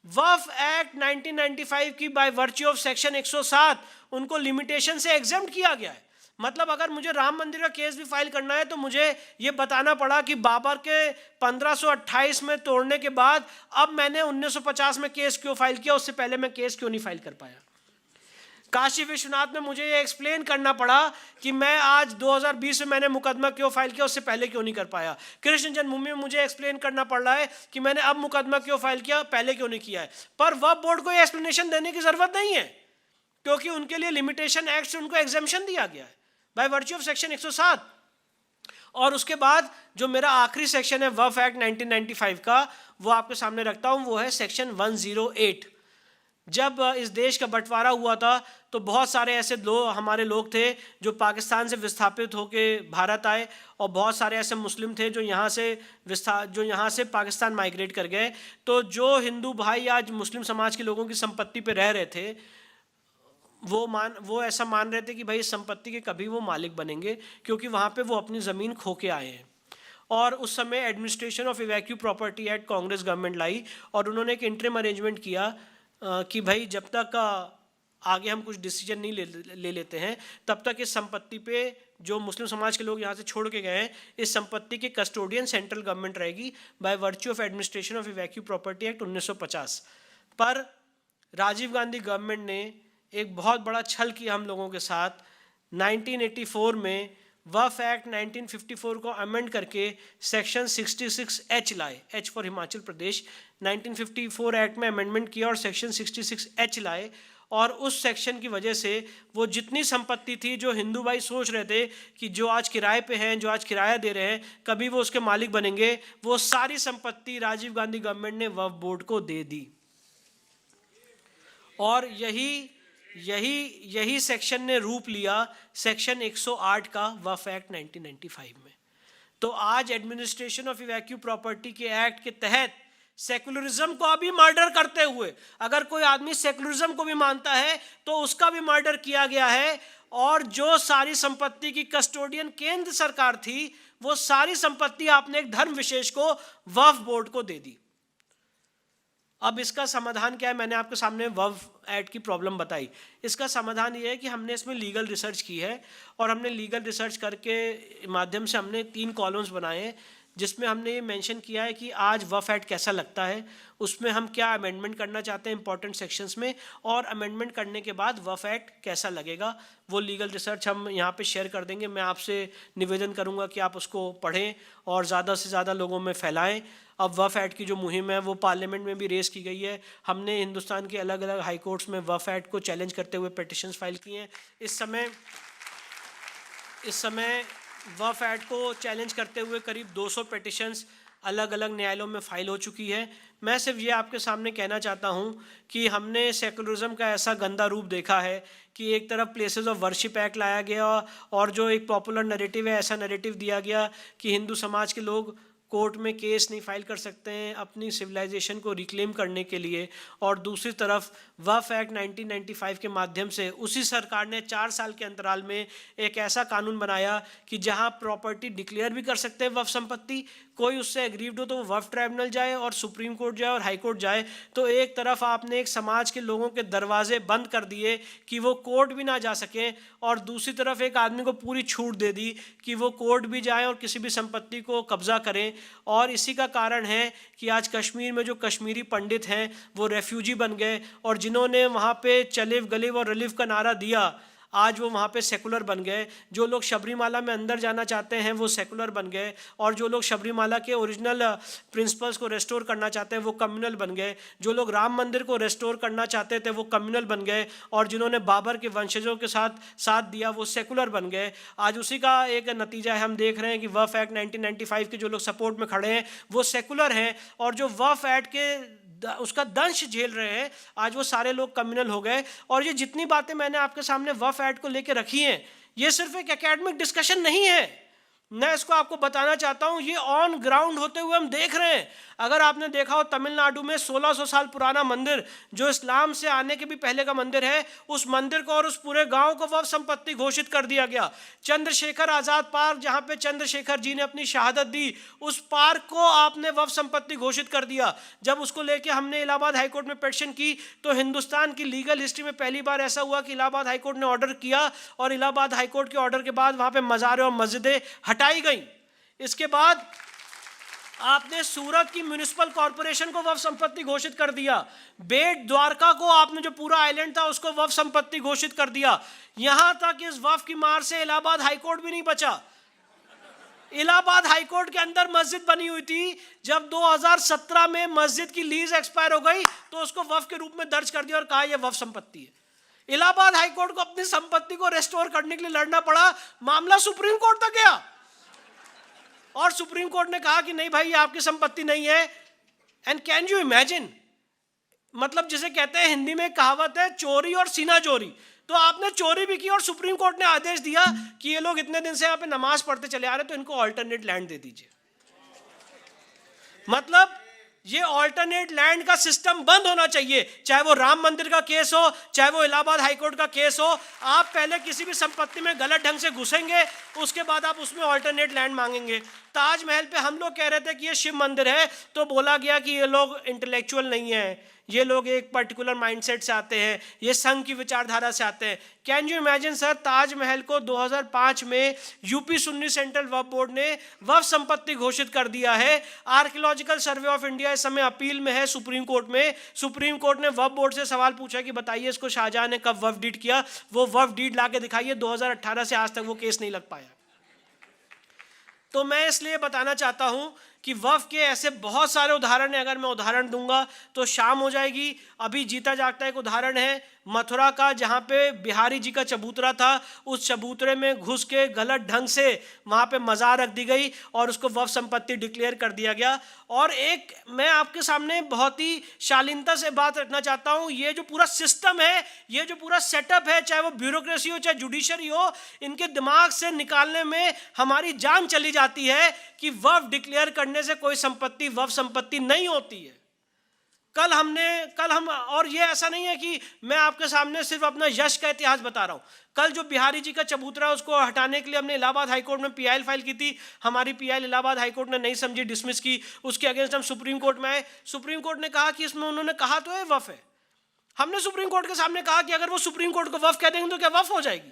वक्फ एक्ट 1995 की बाय वर्च्यू ऑफ सेक्शन 107 उनको लिमिटेशन से एग्जेम्प्ट किया गया है। मतलब अगर मुझे राम मंदिर का केस भी फाइल करना है तो मुझे ये बताना पड़ा कि बाबर के 1528 में तोड़ने के बाद अब मैंने 1950 में केस क्यों फाइल किया, उससे पहले मैं केस क्यों नहीं फाइल कर पाया। काशी विश्वनाथ में मुझे ये एक्सप्लेन करना पड़ा कि मैं आज 2020 में मैंने मुकदमा क्यों फाइल किया, उससे पहले क्यों नहीं कर पाया। कृष्ण जन्मभूमि में मुझे एक्सप्लेन करना पड़ रहा है कि मैंने अब मुकदमा क्यों फाइल किया, पहले क्यों नहीं किया है। पर वक्फ बोर्ड को ये एक्सप्लेनेशन देने की जरूरत नहीं है क्योंकि उनके लिए लिमिटेशन एक्ट से उनको एग्जेम्पशन दिया गया है बाय वर्च्यू ऑफ सेक्शन 107। और उसके बाद जो मेरा आखिरी सेक्शन है वक्फ एक्ट 1995 का, वो आपके सामने रखता हूं, वो है सेक्शन 108। जब इस देश का बंटवारा हुआ था तो बहुत सारे ऐसे हमारे लोग थे जो पाकिस्तान से विस्थापित होकर भारत आए और बहुत सारे ऐसे मुस्लिम थे जो यहाँ से पाकिस्तान माइग्रेट कर गए। तो जो हिंदू भाई आज मुस्लिम समाज के लोगों की संपत्ति पे रह रहे थे वो ऐसा मान रहे थे कि भाई इस संपत्ति के कभी वो मालिक बनेंगे क्योंकि वहाँ पे वो अपनी ज़मीन खो के आए हैं। और उस समय administration of evacuee property act Congress government लाई और उन्होंने एक इंटरिम अरेंजमेंट किया कि भाई जब तक आगे हम कुछ डिसीजन नहीं ले लेते हैं तब तक इस संपत्ति पे जो मुस्लिम समाज के लोग यहाँ से छोड़ के गए हैं इस संपत्ति की कस्टोडियन सेंट्रल गवर्नमेंट रहेगी by virtue of administration of evacuee property act 1950। पर राजीव गांधी गवर्नमेंट ने एक बहुत बड़ा छल किया हम लोगों के साथ। 1984 में वक्फ एक्ट 1954 को अमेंड करके सेक्शन 66H लाए, H for Himachal Pradesh. 1954 act में अमेंडमेंट किया और सेक्शन 66H लाए और उस सेक्शन की वजह से वो जितनी संपत्ति थी जो हिंदू भाई सोच रहे थे कि जो आज किराए पे हैं, जो आज किराया दे रहे हैं, कभी वो उसके मालिक बनेंगे, वो सारी संपत्ति राजीव गांधी गवर्नमेंट ने वक्फ बोर्ड को दे दी। और यही सेक्शन ने रूप लिया सेक्शन 108 का वक्फ एक्ट 1995 में। तो आज एडमिनिस्ट्रेशन ऑफ इवैक्यू प्रॉपर्टी के एक्ट के तहत सेकुलरिज्म को अभी मर्डर करते हुए अगर कोई आदमी सेकुलरिज्म को भी मानता है तो उसका भी मर्डर किया गया है। और जो सारी संपत्ति की कस्टोडियन केंद्र सरकार थी वो सारी संपत्ति आपने एक धर्म विशेष को वक्फ बोर्ड को दे दी। अब इसका समाधान क्या है? मैंने आपके सामने वक्फ एक्ट की प्रॉब्लम बताई। इसका समाधान ये है कि हमने इसमें लीगल रिसर्च की है और हमने लीगल रिसर्च करके माध्यम से हमने 3 कॉलम्स बनाए हैं जिसमें हमने ये मेंशन किया है कि आज वक्फ एक्ट कैसा लगता है, उसमें हम क्या अमेंडमेंट करना चाहते हैं इंपॉर्टेंट सेक्शंस में, और अमेंडमेंट करने के बाद वक्फ एक्ट कैसा लगेगा। वो लीगल रिसर्च हम यहाँ पे शेयर कर देंगे। मैं आपसे निवेदन करूँगा कि आप उसको पढ़ें और ज़्यादा से ज़्यादा लोगों में फैलाएँ। अब वक्फ एक्ट की जो मुहिम है वो पार्लियामेंट में भी रेस की गई है। हमने हिंदुस्तान के अलग अलग हाई कोर्ट्स में वक्फ एक्ट को चैलेंज करते हुए पिटिशंस फाइल किए हैं। इस समय वक्फ एक्ट को चैलेंज करते हुए करीब 200 पिटिशंस अलग अलग न्यायालयों में फाइल हो चुकी है। मैं सिर्फ ये आपके सामने कहना चाहता हूँ कि हमने सेकुलरिज्म का ऐसा गंदा रूप देखा है कि एक तरफ प्लेसेस ऑफ वर्शिप एक्ट लाया गया और जो एक पॉपुलर नैरेटिव है, ऐसा नैरेटिव दिया गया कि हिंदू समाज के लोग कोर्ट में केस नहीं फाइल कर सकते हैं अपनी सिविलाइजेशन को रिक्लेम करने के लिए। और दूसरी तरफ वक्फ एक्ट 1995 के माध्यम से उसी सरकार ने 4 साल के अंतराल में एक ऐसा कानून बनाया कि जहां प्रॉपर्टी डिक्लेयर भी कर सकते हैं वक्फ संपत्ति, कोई उससे एग्रीव्ड हो तो वो वक्फ ट्राइब्यूनल जाए और सुप्रीम कोर्ट जाए और हाई कोर्ट जाए। तो एक तरफ आपने एक समाज के लोगों के दरवाजे बंद कर दिए कि वो कोर्ट भी ना जा सकें, और दूसरी तरफ एक आदमी को पूरी छूट दे दी कि वो कोर्ट भी जाए और किसी भी संपत्ति को कब्जा करें। और इसी का कारण है कि आज कश्मीर में जो कश्मीरी पंडित हैं वो रेफ्यूजी बन गए और जिन्होंने वहाँ पे चलिव गलिव और रलिफ का नारा दिया, आज वो वहाँ पे सेकुलर बन गए। जो लोग शबरीमाला में अंदर जाना चाहते हैं वो सेकुलर बन गए, और जो लोग शबरीमाला के ओरिजिनल प्रिंसिपल्स को रेस्टोर करना चाहते हैं वो कम्युनल बन गए। जो लोग राम मंदिर को रेस्टोर करना चाहते थे वो कम्युनल बन गए, और जिन्होंने बाबर के वंशजों के साथ दिया वो सेकुलर बन गए। आज उसी का एक नतीजा है, हम देख रहे हैं कि वक्फ एक्ट 1995 के जो लोग सपोर्ट में खड़े हैं वो सेकुलर हैं, और जो वक्फ एक्ट के उसका दंश झेल रहे हैं आज वो सारे लोग कम्युनल हो गए। और ये जितनी बातें मैंने आपके सामने वक्फ एक्ट को लेकर रखी हैं, ये सिर्फ एक एकेडमिक डिस्कशन नहीं है, मैं इसको आपको बताना चाहता हूं, ये ऑन ग्राउंड होते हुए हम देख रहे हैं। अगर आपने देखा हो तमिलनाडु में 1600 साल पुराना मंदिर जो इस्लाम से आने के भी पहले का मंदिर है, उस मंदिर को और उस पूरे गांव को वक्फ संपत्ति घोषित कर दिया गया। चंद्रशेखर आज़ाद पार्क, जहां पे चंद्रशेखर जी ने अपनी शहादत दी, उस पार्क को आपने वक्फ संपत्ति घोषित कर दिया। जब उसको लेके हमने इलाहाबाद हाईकोर्ट में पिटीशन की तो हिंदुस्तान की लीगल हिस्ट्री में पहली बार ऐसा हुआ कि इलाहाबाद हाईकोर्ट ने ऑर्डर किया, और इलाहाबाद हाईकोर्ट के ऑर्डर के बाद वहां पे मज़ारें और मस्जिदें हटाई गई। इसके बाद आपने सूरत की म्युनिसिपल कॉर्पोरेशन को वक्फ संपत्ति घोषित कर दिया। बेट द्वारका को आपने, जो पूरा आइलैंड था, उसको वक्फ संपत्ति घोषित कर दिया। यहां तक इस वक्फ की मार से इलाहाबाद हाईकोर्ट भी नहीं बचा। इलाहाबाद हाईकोर्ट के अंदर मस्जिद बनी हुई थी, जब 2017 में मस्जिद की लीज एक्सपायर हो गई तो उसको वक्फ के रूप में दर्ज कर दिया और कहा यह वक्फ संपत्ति है। इलाहाबाद हाईकोर्ट को अपनी संपत्ति को रेस्टोर करने के लिए लड़ना पड़ा, मामला सुप्रीम कोर्ट तक गया, और सुप्रीम कोर्ट ने कहा कि नहीं भाई, ये आपकी संपत्ति नहीं है। एंड कैन यू इमेजिन, मतलब जिसे कहते हैं हिंदी में कहावत है, चोरी और सीना चोरी। तो आपने चोरी भी की और सुप्रीम कोर्ट ने आदेश दिया कि ये लोग इतने दिन से यहाँ पे नमाज पढ़ते चले आ रहे, तो इनको ऑल्टरनेट लैंड दे दीजिए। मतलब ये ऑल्टरनेट लैंड का सिस्टम बंद होना चाहिए, चाहे वो राम मंदिर का केस हो, चाहे वो इलाहाबाद हाईकोर्ट का केस हो। आप पहले किसी भी संपत्ति में गलत ढंग से घुसेंगे, उसके बाद आप उसमें ऑल्टरनेट लैंड मांगेंगे। ताजमहल पे हम लोग कह रहे थे कि ये शिव मंदिर है, तो बोला गया कि ये लोग इंटेलेक्चुअल नहीं है, ये लोग एक पर्टिकुलर माइंडसेट से आते हैं, ये संघ की विचारधारा से आते हैं। Can you imagine sir, Taj Mahal को 2005 में यूपी सुन्नी सेंट्रल वक्फ बोर्ड ने वक्फ संपत्ति घोषित कर दिया है। आर्कियोलॉजिकल सर्वे ऑफ इंडिया इस समय अपील में है सुप्रीम कोर्ट में। सुप्रीम कोर्ट ने वक्फ बोर्ड से सवाल पूछा कि बताइए इसको शाहजहां ने कब वक्फ डीड किया, वो वक्फ डीड ला के दिखाइए। 2018 से आज तक वो केस नहीं लग पाया। तो मैं इसलिए बताना चाहता हूं कि वक्फ के ऐसे बहुत सारे उदाहरण हैं, अगर मैं उदाहरण दूंगा तो शाम हो जाएगी। अभी जीता जागता एक उदाहरण है मथुरा का, जहाँ पे बिहारी जी का चबूतरा था, उस चबूतरे में घुस के गलत ढंग से वहाँ पे मज़ार रख दी गई और उसको वक्फ संपत्ति डिक्लेयर कर दिया गया। और एक मैं आपके सामने बहुत ही शालीनता से बात रखना चाहता हूँ, ये जो पूरा सिस्टम है, ये जो पूरा सेटअप है, चाहे वो ब्यूरोक्रेसी हो चाहे जुडिशरी हो, इनके दिमाग से निकालने में हमारी जान चली जाती है कि वक्फ डिक्लेयर करने से कोई संपत्ति वक्फ संपत्ति नहीं होती है। कल हम और ये ऐसा नहीं है कि मैं आपके सामने सिर्फ अपना यश का इतिहास बता रहा हूँ। कल जो बिहारी जी का चबूतरा, उसको हटाने के लिए हमने इलाहाबाद हाईकोर्ट में पीआईएल फाइल की थी। हमारी पीआईएल इलाहाबाद हाईकोर्ट ने नहीं समझी, डिसमिस की। उसके अगेंस्ट हम सुप्रीम कोर्ट में आए। सुप्रीम कोर्ट ने कहा कि इसमें, उन्होंने कहा तो है वक्फ है। हमने सुप्रीम कोर्ट के सामने कहा कि अगर वो सुप्रीम कोर्ट को वक्फ कह देंगे तो क्या वक्फ हो जाएगी?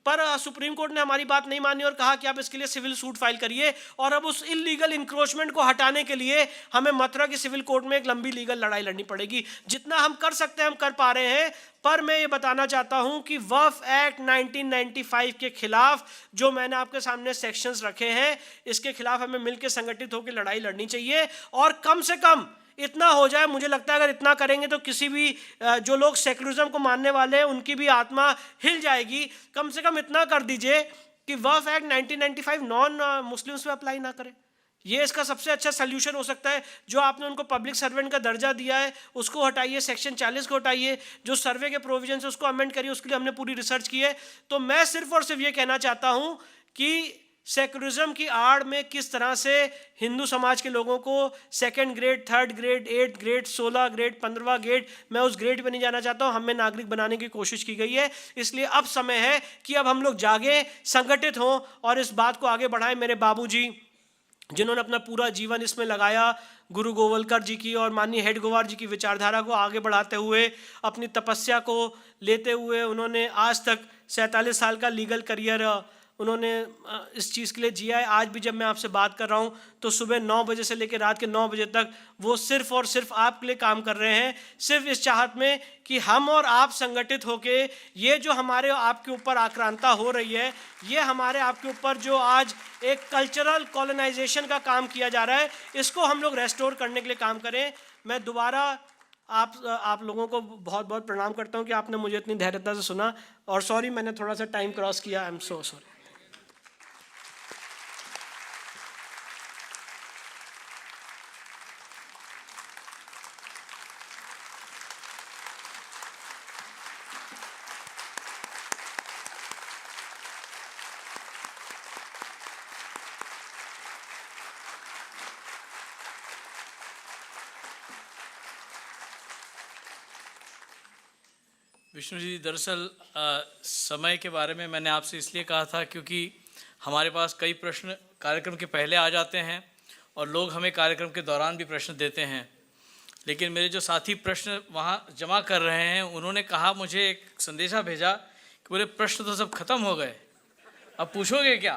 पर सुप्रीम कोर्ट ने हमारी बात नहीं मानी और कहा कि आप इसके लिए सिविल सूट फाइल करिए। और अब उस इलीगल इंक्रोचमेंट को हटाने के लिए हमें मथुरा की सिविल कोर्ट में एक लंबी लीगल लड़ाई लड़नी पड़ेगी। जितना हम कर सकते हैं हम कर पा रहे हैं। पर मैं ये बताना चाहता हूं कि वक्फ एक्ट 1995 के खिलाफ जो मैंने आपके सामने सेक्शंस रखे हैं, इसके खिलाफ हमें मिलकर संगठित होकर लड़ाई लड़नी चाहिए। और कम से कम इतना हो जाए, मुझे लगता है अगर इतना करेंगे तो किसी भी जो लोग सेकुलरिज्म को मानने वाले हैं उनकी भी आत्मा हिल जाएगी। कम से कम इतना कर दीजिए कि वक्फ एक्ट 1995 नॉन मुस्लिम्स पे अप्लाई ना करें। ये इसका सबसे अच्छा सल्यूशन हो सकता है। जो आपने उनको पब्लिक सर्वेंट का दर्जा दिया है उसको हटाइए, सेक्शन 40 को हटाइए, जो सर्वे के प्रोविजन है उसको अमेंड करिए। उसके लिए हमने पूरी रिसर्च की है। तो मैं सिर्फ और सिर्फ ये कहना चाहता हूँ कि सेकुलरिज्म की आड़ में किस तरह से हिंदू समाज के लोगों को second grade, third grade, 8th grade, 16 grade, 15वां ग्रेड, मैं उस ग्रेड पे नहीं जाना चाहता हूँ, हमें नागरिक बनाने की कोशिश की गई है। इसलिए अब समय है कि अब हम लोग जागे, संगठित हों और इस बात को आगे बढ़ाएं। मेरे बाबूजी जिन्होंने अपना पूरा जीवन इसमें लगाया, गुरु गोवलकर जी की और माननीय हेड गोवार जी की विचारधारा को आगे बढ़ाते हुए, अपनी तपस्या को लेते हुए, उन्होंने आज तक 47 साल का लीगल करियर उन्होंने इस चीज़ के लिए जिया है। आज भी जब मैं आपसे बात कर रहा हूँ तो सुबह 9 बजे से लेकर रात के 9 बजे तक वो सिर्फ और सिर्फ आपके लिए काम कर रहे हैं, सिर्फ इस चाहत में कि हम और आप संगठित होके ये जो हमारे आपके ऊपर आक्रांता हो रही है, ये हमारे आपके ऊपर जो आज एक कल्चरल कॉलोनाइजेशन का काम किया जा रहा है, इसको हम लोग रेस्टोर करने के लिए काम करें। मैं दोबारा आप लोगों को बहुत बहुत प्रणाम करता हूं कि आपने मुझे इतनी धैर्यता से सुना, और सॉरी मैंने थोड़ा सा टाइम क्रॉस किया, I am so sorry. Vishnu ji, दरअसल समय के बारे में मैंने आपसे इसलिए कहा था क्योंकि हमारे पास कई प्रश्न कार्यक्रम के पहले आ जाते हैं और लोग हमें कार्यक्रम के दौरान भी प्रश्न देते हैं, लेकिन मेरे जो साथी प्रश्न वहाँ जमा कर रहे हैं उन्होंने कहा, मुझे एक संदेशा भेजा कि बोले प्रश्न तो सब खत्म हो गए, अब पूछोगे क्या?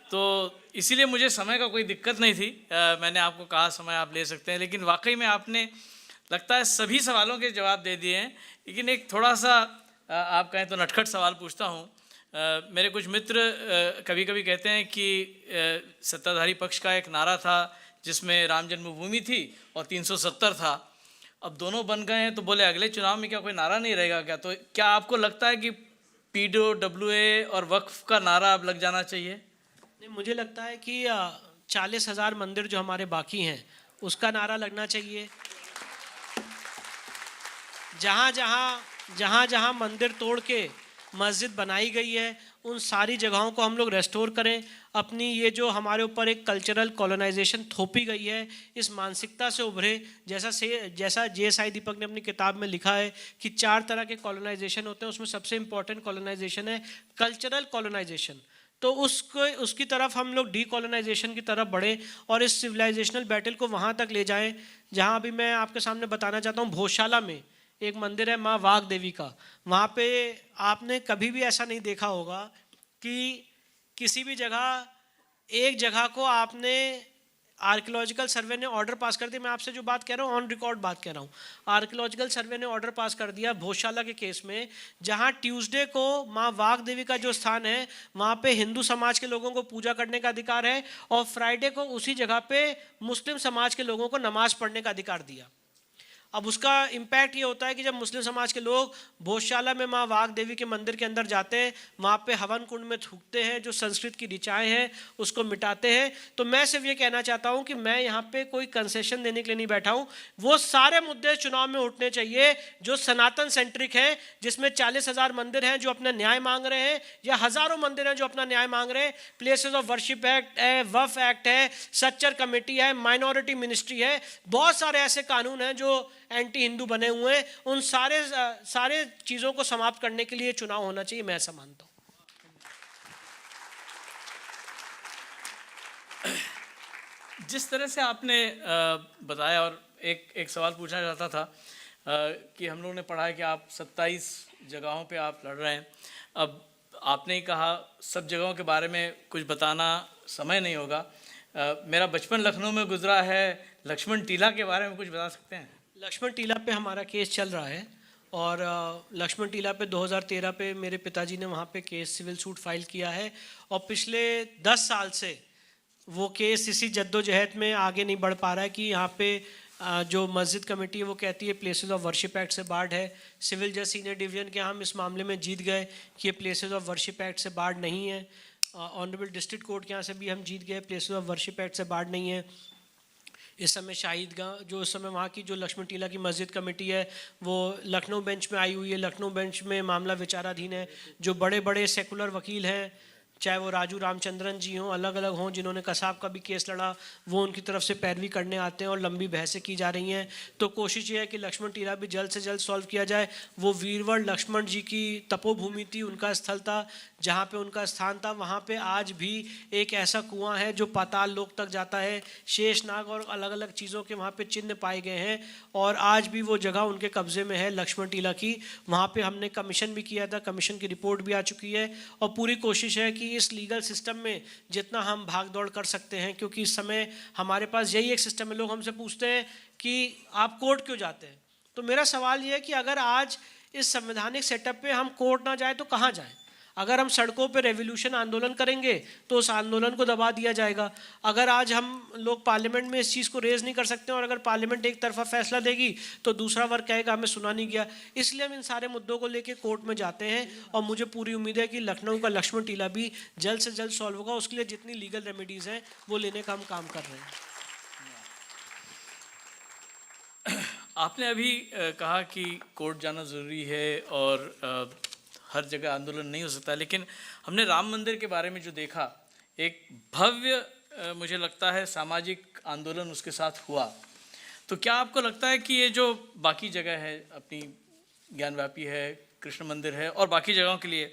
तो इसीलिए मुझे समय का कोई दिक्कत नहीं थी, मैंने आपको कहा समय आप ले सकते हैं, लेकिन वाकई में आपने लगता है सभी सवालों के जवाब दे दिए हैं। लेकिन एक थोड़ा सा आप कहें तो नटखट सवाल पूछता हूँ। मेरे कुछ मित्र कभी कभी कहते हैं कि सत्ताधारी पक्ष का एक नारा था जिसमें राम जन्मभूमि थी और 370 था, अब दोनों बन गए हैं, तो बोले अगले चुनाव में क्या कोई नारा नहीं रहेगा क्या? तो क्या आपको लगता है कि PWA और वक्फ का नारा अब लग जाना चाहिए? नहीं, मुझे लगता है कि 40,000 मंदिर जो हमारे बाकी हैं उसका नारा लगना चाहिए। जहाँ जहाँ मंदिर तोड़ के मस्जिद बनाई गई है उन सारी जगहों को हम लोग रेस्टोर करें। अपनी ये जो हमारे ऊपर एक कल्चरल कॉलोनाइजेशन थोपी गई है, इस मानसिकता से उभरे। जैसा JSI दीपक ने अपनी किताब में लिखा है कि 4 तरह के कॉलोनाइजेशन होते हैं, उसमें सबसे इम्पॉर्टेंट कॉलोनाइजेशन है कल्चरल कॉलोनाइजेशन। तो उसकी तरफ हम लोग डीकॉलोनाइजेशन की तरफ बढ़े और इस सिविलाइजेशनल बैटल को वहाँ तक ले जाएं जहाँ अभी मैं आपके सामने बताना चाहता हूँ। भोजशाला में एक मंदिर है माँ वाघ देवी का, वहाँ पे आपने कभी भी ऐसा नहीं देखा होगा कि किसी भी जगह एक जगह को आपने आर्कियोलॉजिकल सर्वे ने ऑर्डर पास कर दिया। मैं आपसे जो बात कह रहा हूँ ऑन रिकॉर्ड बात कह रहा हूँ। आर्कियोलॉजिकल सर्वे ने ऑर्डर पास कर दिया भोजशाला के केस में, जहाँ ट्यूसडे को माँ वाघ देवी का जो स्थान है वहाँ पे हिंदू समाज के लोगों को पूजा करने का अधिकार है और फ्राइडे को उसी जगह पे मुस्लिम समाज के लोगों को नमाज पढ़ने का अधिकार दिया। अब उसका इम्पैक्ट ये होता है कि जब मुस्लिम समाज के लोग भोजशाला में माँ वाघ देवी के मंदिर के अंदर जाते हैं, वहाँ पे हवन कुंड में थूकते हैं, जो संस्कृत की ऋचाएँ हैं उसको मिटाते हैं। तो मैं सिर्फ ये कहना चाहता हूँ कि मैं यहाँ पे कोई कंसेशन देने के लिए नहीं बैठा हूँ। वो सारे मुद्दे चुनाव में उठने चाहिए जो सनातन सेंट्रिक हैं, जिसमें 40,000 मंदिर हैं जो अपना न्याय मांग रहे हैं, या हज़ारों मंदिर हैं जो अपना न्याय मांग रहे हैं। प्लेसेस ऑफ वर्शिप एक्ट है, वक्फ एक्ट है, सच्चर कमेटी है, माइनॉरिटी मिनिस्ट्री है, बहुत सारे ऐसे कानून हैं जो एंटी हिंदू बने हुए हैं। उन सारे चीज़ों को समाप्त करने के लिए चुनाव होना चाहिए, मैं ऐसा मानता हूँ। जिस तरह से आपने बताया, और एक सवाल पूछना चाहता था कि हम लोगों ने पढ़ा है कि आप 27 जगहों पे आप लड़ रहे हैं। अब आपने ही कहा सब जगहों के बारे में कुछ बताना समय नहीं होगा। मेरा बचपन लखनऊ में गुजरा है, लक्ष्मण टीला के बारे में कुछ बता सकते हैं? लक्ष्मण टीला पे हमारा केस चल रहा है और लक्ष्मण टीला पे 2013 पे मेरे पिताजी ने वहाँ पे केस सिविल सूट फाइल किया है और पिछले 10 साल से वो केस इसी जद्दोजहद में आगे नहीं बढ़ पा रहा है कि यहाँ पे जो मस्जिद कमेटी है वो कहती है प्लेसेस ऑफ वर्शिप एक्ट से बार्ड है। सिविल जज सीनियर डिवीजन के हम इस मामले में जीत गए कि ये प्लेसेस ऑफ वर्शिप एक्ट से बार्ड नहीं है। ऑनरेबल डिस्ट्रिक्ट कोर्ट के यहाँ से भी हम जीत गए, प्लेसेस ऑफ वर्शिप एक्ट से बार्ड नहीं है। इस समय शाहिदगाह जो उस समय वहाँ की जो लक्ष्मण टीला की मस्जिद कमेटी है वो लखनऊ बेंच में आई हुई है। लखनऊ बेंच में मामला विचाराधीन है। जो बड़े बड़े सेकुलर वकील हैं, चाहे वो राजू रामचंद्रन जी हों, अलग अलग हों, जिन्होंने कसाब का भी केस लड़ा, वो उनकी तरफ से पैरवी करने आते हैं और लंबी बहसें की जा रही हैं। तो कोशिश ये है कि लक्ष्मण टीला भी जल्द से जल्द सॉल्व किया जाए। वो वीरवर लक्ष्मण जी की तपोभूमि थी, उनका स्थल था, जहाँ पे उनका स्थान था, वहाँ पे आज भी एक ऐसा कुआं है जो पाताल लोक तक जाता है। शेषनाग और अलग अलग चीज़ों के वहाँ पे चिन्ह पाए गए हैं और आज भी वो जगह उनके कब्जे में है लक्ष्मण टीला की। वहाँ पे हमने कमीशन भी किया था, कमीशन की रिपोर्ट भी आ चुकी है और पूरी कोशिश है कि इस लीगल सिस्टम में जितना हम भाग दौड़ कर सकते हैं, क्योंकि इस समय हमारे पास यही एक सिस्टम है। लोग हमसे पूछते हैं कि आप कोर्ट क्यों जाते हैं, तो मेरा सवाल ये है कि अगर आज इस संवैधानिक सेटअप पे हम कोर्ट ना जाए तो कहाँ जाएं? अगर हम सड़कों पे रेवोल्यूशन आंदोलन करेंगे तो उस आंदोलन को दबा दिया जाएगा। अगर आज हम लोग पार्लियामेंट में इस चीज़ को रेज नहीं कर सकते और अगर पार्लियामेंट एक तरफा फैसला देगी तो दूसरा वर्ग कहेगा हमें सुना नहीं गया। इसलिए हम इन सारे मुद्दों को लेके कोर्ट में जाते हैं और मुझे पूरी उम्मीद है कि लखनऊ का लक्ष्मण टीला भी जल्द से जल्द सॉल्व होगा। उसके लिए जितनी लीगल रेमेडीज़ हैं वो लेने का हम काम कर रहे हैं। आपने अभी कहा कि कोर्ट जाना ज़रूरी है और हर जगह आंदोलन नहीं हो सकता, लेकिन हमने राम मंदिर के बारे में जो देखा, एक भव्य मुझे लगता है सामाजिक आंदोलन उसके साथ हुआ। तो क्या आपको लगता है कि ये जो बाकी जगह है, अपनी ज्ञानव्यापी है, कृष्ण मंदिर है और बाकी जगहों के लिए,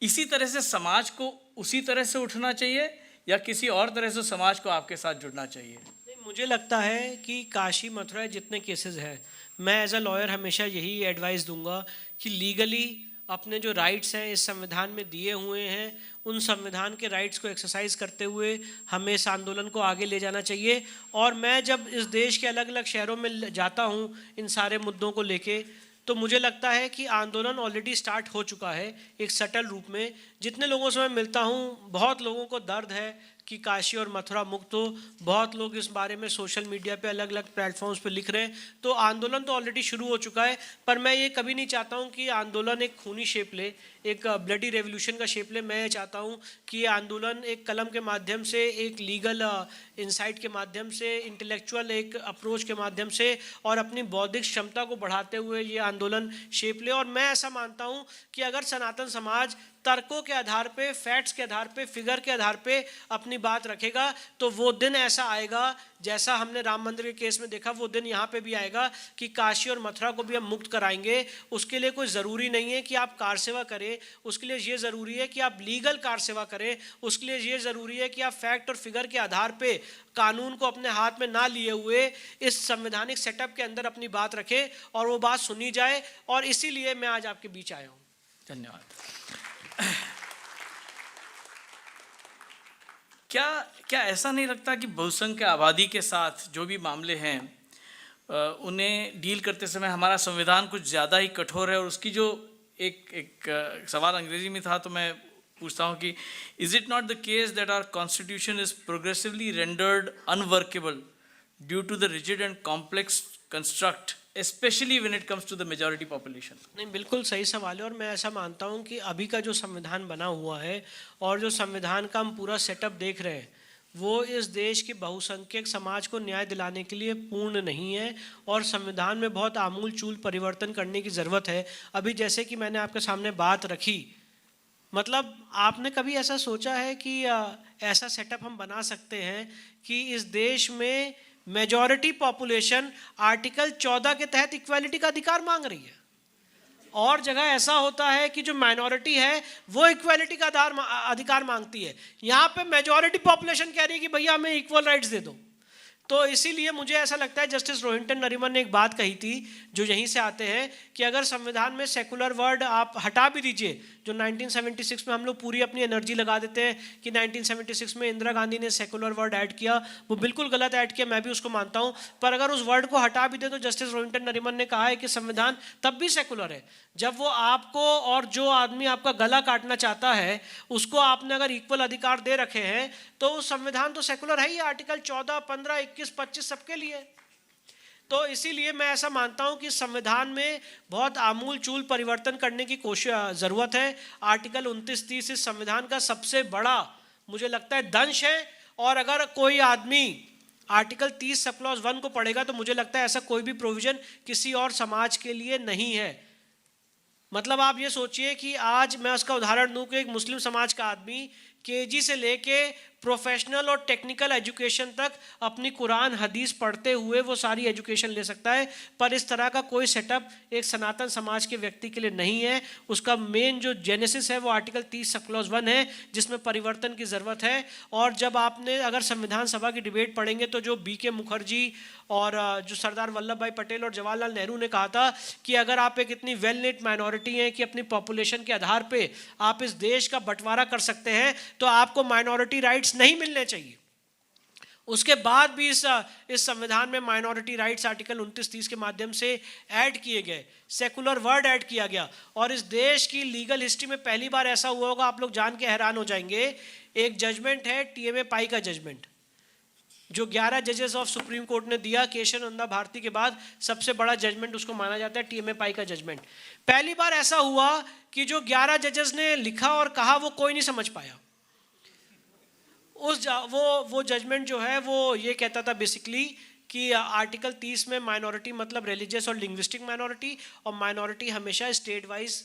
इसी तरह से समाज को उसी तरह से उठना चाहिए या किसी और तरह से समाज को आपके साथ जुड़ना चाहिए? मुझे लगता है कि काशी मथुरा जितने केसेस हैं, मैं एज अ लॉयर हमेशा यही एडवाइस दूंगा कि लीगली अपने जो राइट्स हैं इस संविधान में दिए हुए हैं, उन संविधान के राइट्स को एक्सरसाइज करते हुए हमें इस आंदोलन को आगे ले जाना चाहिए। और मैं जब इस देश के अलग अलग शहरों में जाता हूँ इन सारे मुद्दों को लेके, तो मुझे लगता है कि आंदोलन ऑलरेडी स्टार्ट हो चुका है एक सटल रूप में। जितने लोगों से मैं मिलता हूँ, बहुत लोगों को दर्द है कि काशी और मथुरा मुक्त हो। बहुत लोग इस बारे में सोशल मीडिया पे अलग अलग प्लेटफॉर्म्स पे लिख रहे हैं। तो आंदोलन तो ऑलरेडी शुरू हो चुका है, पर मैं ये कभी नहीं चाहता हूँ कि आंदोलन एक खूनी शेप ले, एक ब्लडी रेवोल्यूशन का शेप ले। मैं ये चाहता हूँ कि ये आंदोलन एक कलम के माध्यम से, एक लीगल इंसाइट के माध्यम से, इंटेलेक्चुअल एक अप्रोच के माध्यम से और अपनी बौद्धिक क्षमता को बढ़ाते हुए ये आंदोलन शेप ले। और मैं ऐसा मानता हूँ कि अगर सनातन समाज तर्कों के आधार पे, फैक्ट्स के आधार पे, फिगर के आधार पे अपनी बात रखेगा तो वो दिन ऐसा आएगा जैसा हमने राम मंदिर के केस में देखा, वो दिन यहाँ पे भी आएगा कि काशी और मथुरा को भी हम मुक्त कराएंगे। उसके लिए कोई ज़रूरी नहीं है कि आप कार सेवा करें, उसके लिए ये ज़रूरी है कि आप लीगल कार सेवा करें। उसके लिए ये ज़रूरी है कि आप फैक्ट और फिगर के आधार पे कानून को अपने हाथ में ना लिए हुए इस संवैधानिक सेटअप के अंदर अपनी बात रखें और वो बात सुनी जाए। और इसीलिए मैं आज आपके बीच आया हूँ। धन्यवाद। क्या ऐसा नहीं लगता कि बहुसंख्य आबादी के साथ जो भी मामले हैं उन्हें डील करते समय हमारा संविधान कुछ ज़्यादा ही कठोर है? और उसकी जो एक सवाल अंग्रेजी में था तो मैं पूछता हूँ कि is it not the case that our constitution is progressively rendered unworkable due to the rigid and complex construct, especially when it comes to the majority population? नहीं, बिल्कुल सही सवाल है। और मैं ऐसा मानता हूँ कि अभी का जो संविधान बना हुआ है और जो संविधान का हम पूरा सेटअप देख रहे हैं, वो इस देश के बहुसंख्यक समाज को न्याय दिलाने के लिए पूर्ण नहीं है और संविधान में बहुत आमूल चूल परिवर्तन करने की ज़रूरत है। अभी जैसे कि मैंने आपके सामने बात रखी, मतलब आपने कभी ऐसा सोचा है कि ऐसा सेटअप हम बना सकते हैं कि इस देश में मेजॉरिटी पॉपुलेशन आर्टिकल 14 के तहत इक्वालिटी का अधिकार मांग रही है, और जगह ऐसा होता है कि जो माइनॉरिटी है वो इक्वालिटी का अधिकार मांगती है। यहाँ पे मेजॉरिटी पॉपुलेशन कह रही है कि भैया हमें इक्वल राइट्स दे दो। तो इसीलिए मुझे ऐसा लगता है, जस्टिस रोहिंटन नरीमन ने एक बात कही थी जो यहीं से आते हैं कि अगर संविधान में सेकुलर वर्ड आप हटा भी दीजिए, जो 1976 में हम लोग पूरी अपनी एनर्जी लगा देते हैं कि 1976 में इंदिरा गांधी ने सेकुलर वर्ड ऐड किया, वो बिल्कुल गलत ऐड किया, मैं भी उसको मानता हूँ। पर अगर उस वर्ड को हटा भी दे तो जस्टिस रोहिंटन नरीमन ने कहा है कि संविधान तब भी सेकुलर है जब वो आपको और जो आदमी आपका गला काटना चाहता है उसको आपने अगर इक्वल अधिकार दे रखे हैं तो संविधान तो सेकुलर है ही। आर्टिकल 14, 15, 21, 25 सबके लिए। तो इसीलिए मैं ऐसा मानता हूं कि संविधान में बहुत आमूल चूल परिवर्तन करने की ज़रूरत है। आर्टिकल 29, 30 इस संविधान का सबसे बड़ा मुझे लगता है दंश है। और अगर कोई आदमी आर्टिकल 30 सब क्लॉज 1 को पढ़ेगा तो मुझे लगता है ऐसा कोई भी प्रोविजन किसी और समाज के लिए नहीं है। मतलब आप ये सोचिए कि आज मैं उसका उदाहरण दूं कि एक मुस्लिम समाज का आदमी केजी से लेके प्रोफेशनल और टेक्निकल एजुकेशन तक अपनी कुरान हदीस पढ़ते हुए वो सारी एजुकेशन ले सकता है, पर इस तरह का कोई सेटअप एक सनातन समाज के व्यक्ति के लिए नहीं है। उसका मेन जो जेनेसिस है वो आर्टिकल 30 सब क्लॉज 1 है जिसमें परिवर्तन की ज़रूरत है। और जब आपने अगर संविधान सभा की डिबेट पढ़ेंगे तो जो BK मुखर्जी और जो सरदार वल्लभ भाई पटेल और जवाहरलाल नेहरू ने कहा था कि अगर आप एक इतनी वेल नेट माइनॉरिटी माइनॉरिटी हैं कि अपनी पॉपुलेशन के आधार पे आप इस देश का बंटवारा कर सकते हैं, तो आपको माइनॉरिटी राइट्स नहीं मिलने चाहिए। उसके बाद भी इस संविधान में माइनॉरिटी राइट्स आर्टिकल 29-30 के माध्यम से ऐड किए गए, सेकुलर वर्ड ऐड किया गया। और इस देश की लीगल हिस्ट्री में पहली बार ऐसा हुआ होगा, आप लोग जान के हैरान हो जाएंगे, एक जजमेंट है टीएमए पाई का जजमेंट, जो 11 जजेस ऑफ सुप्रीम कोर्ट ने दिया, केशवानंदा भारती के बाद सबसे बड़ा जजमेंट उसको माना जाता है टीएमए पाई का जजमेंट। पहली बार ऐसा हुआ कि जो 11 जजेस ने लिखा और कहा वो कोई नहीं समझ पाया। वो जजमेंट जो है वो ये कहता था बेसिकली कि आर्टिकल 30 में माइनॉरिटी मतलब रिलीजियस और लिंग्विस्टिक माइनॉरिटी, और माइनॉरिटी हमेशा स्टेट वाइज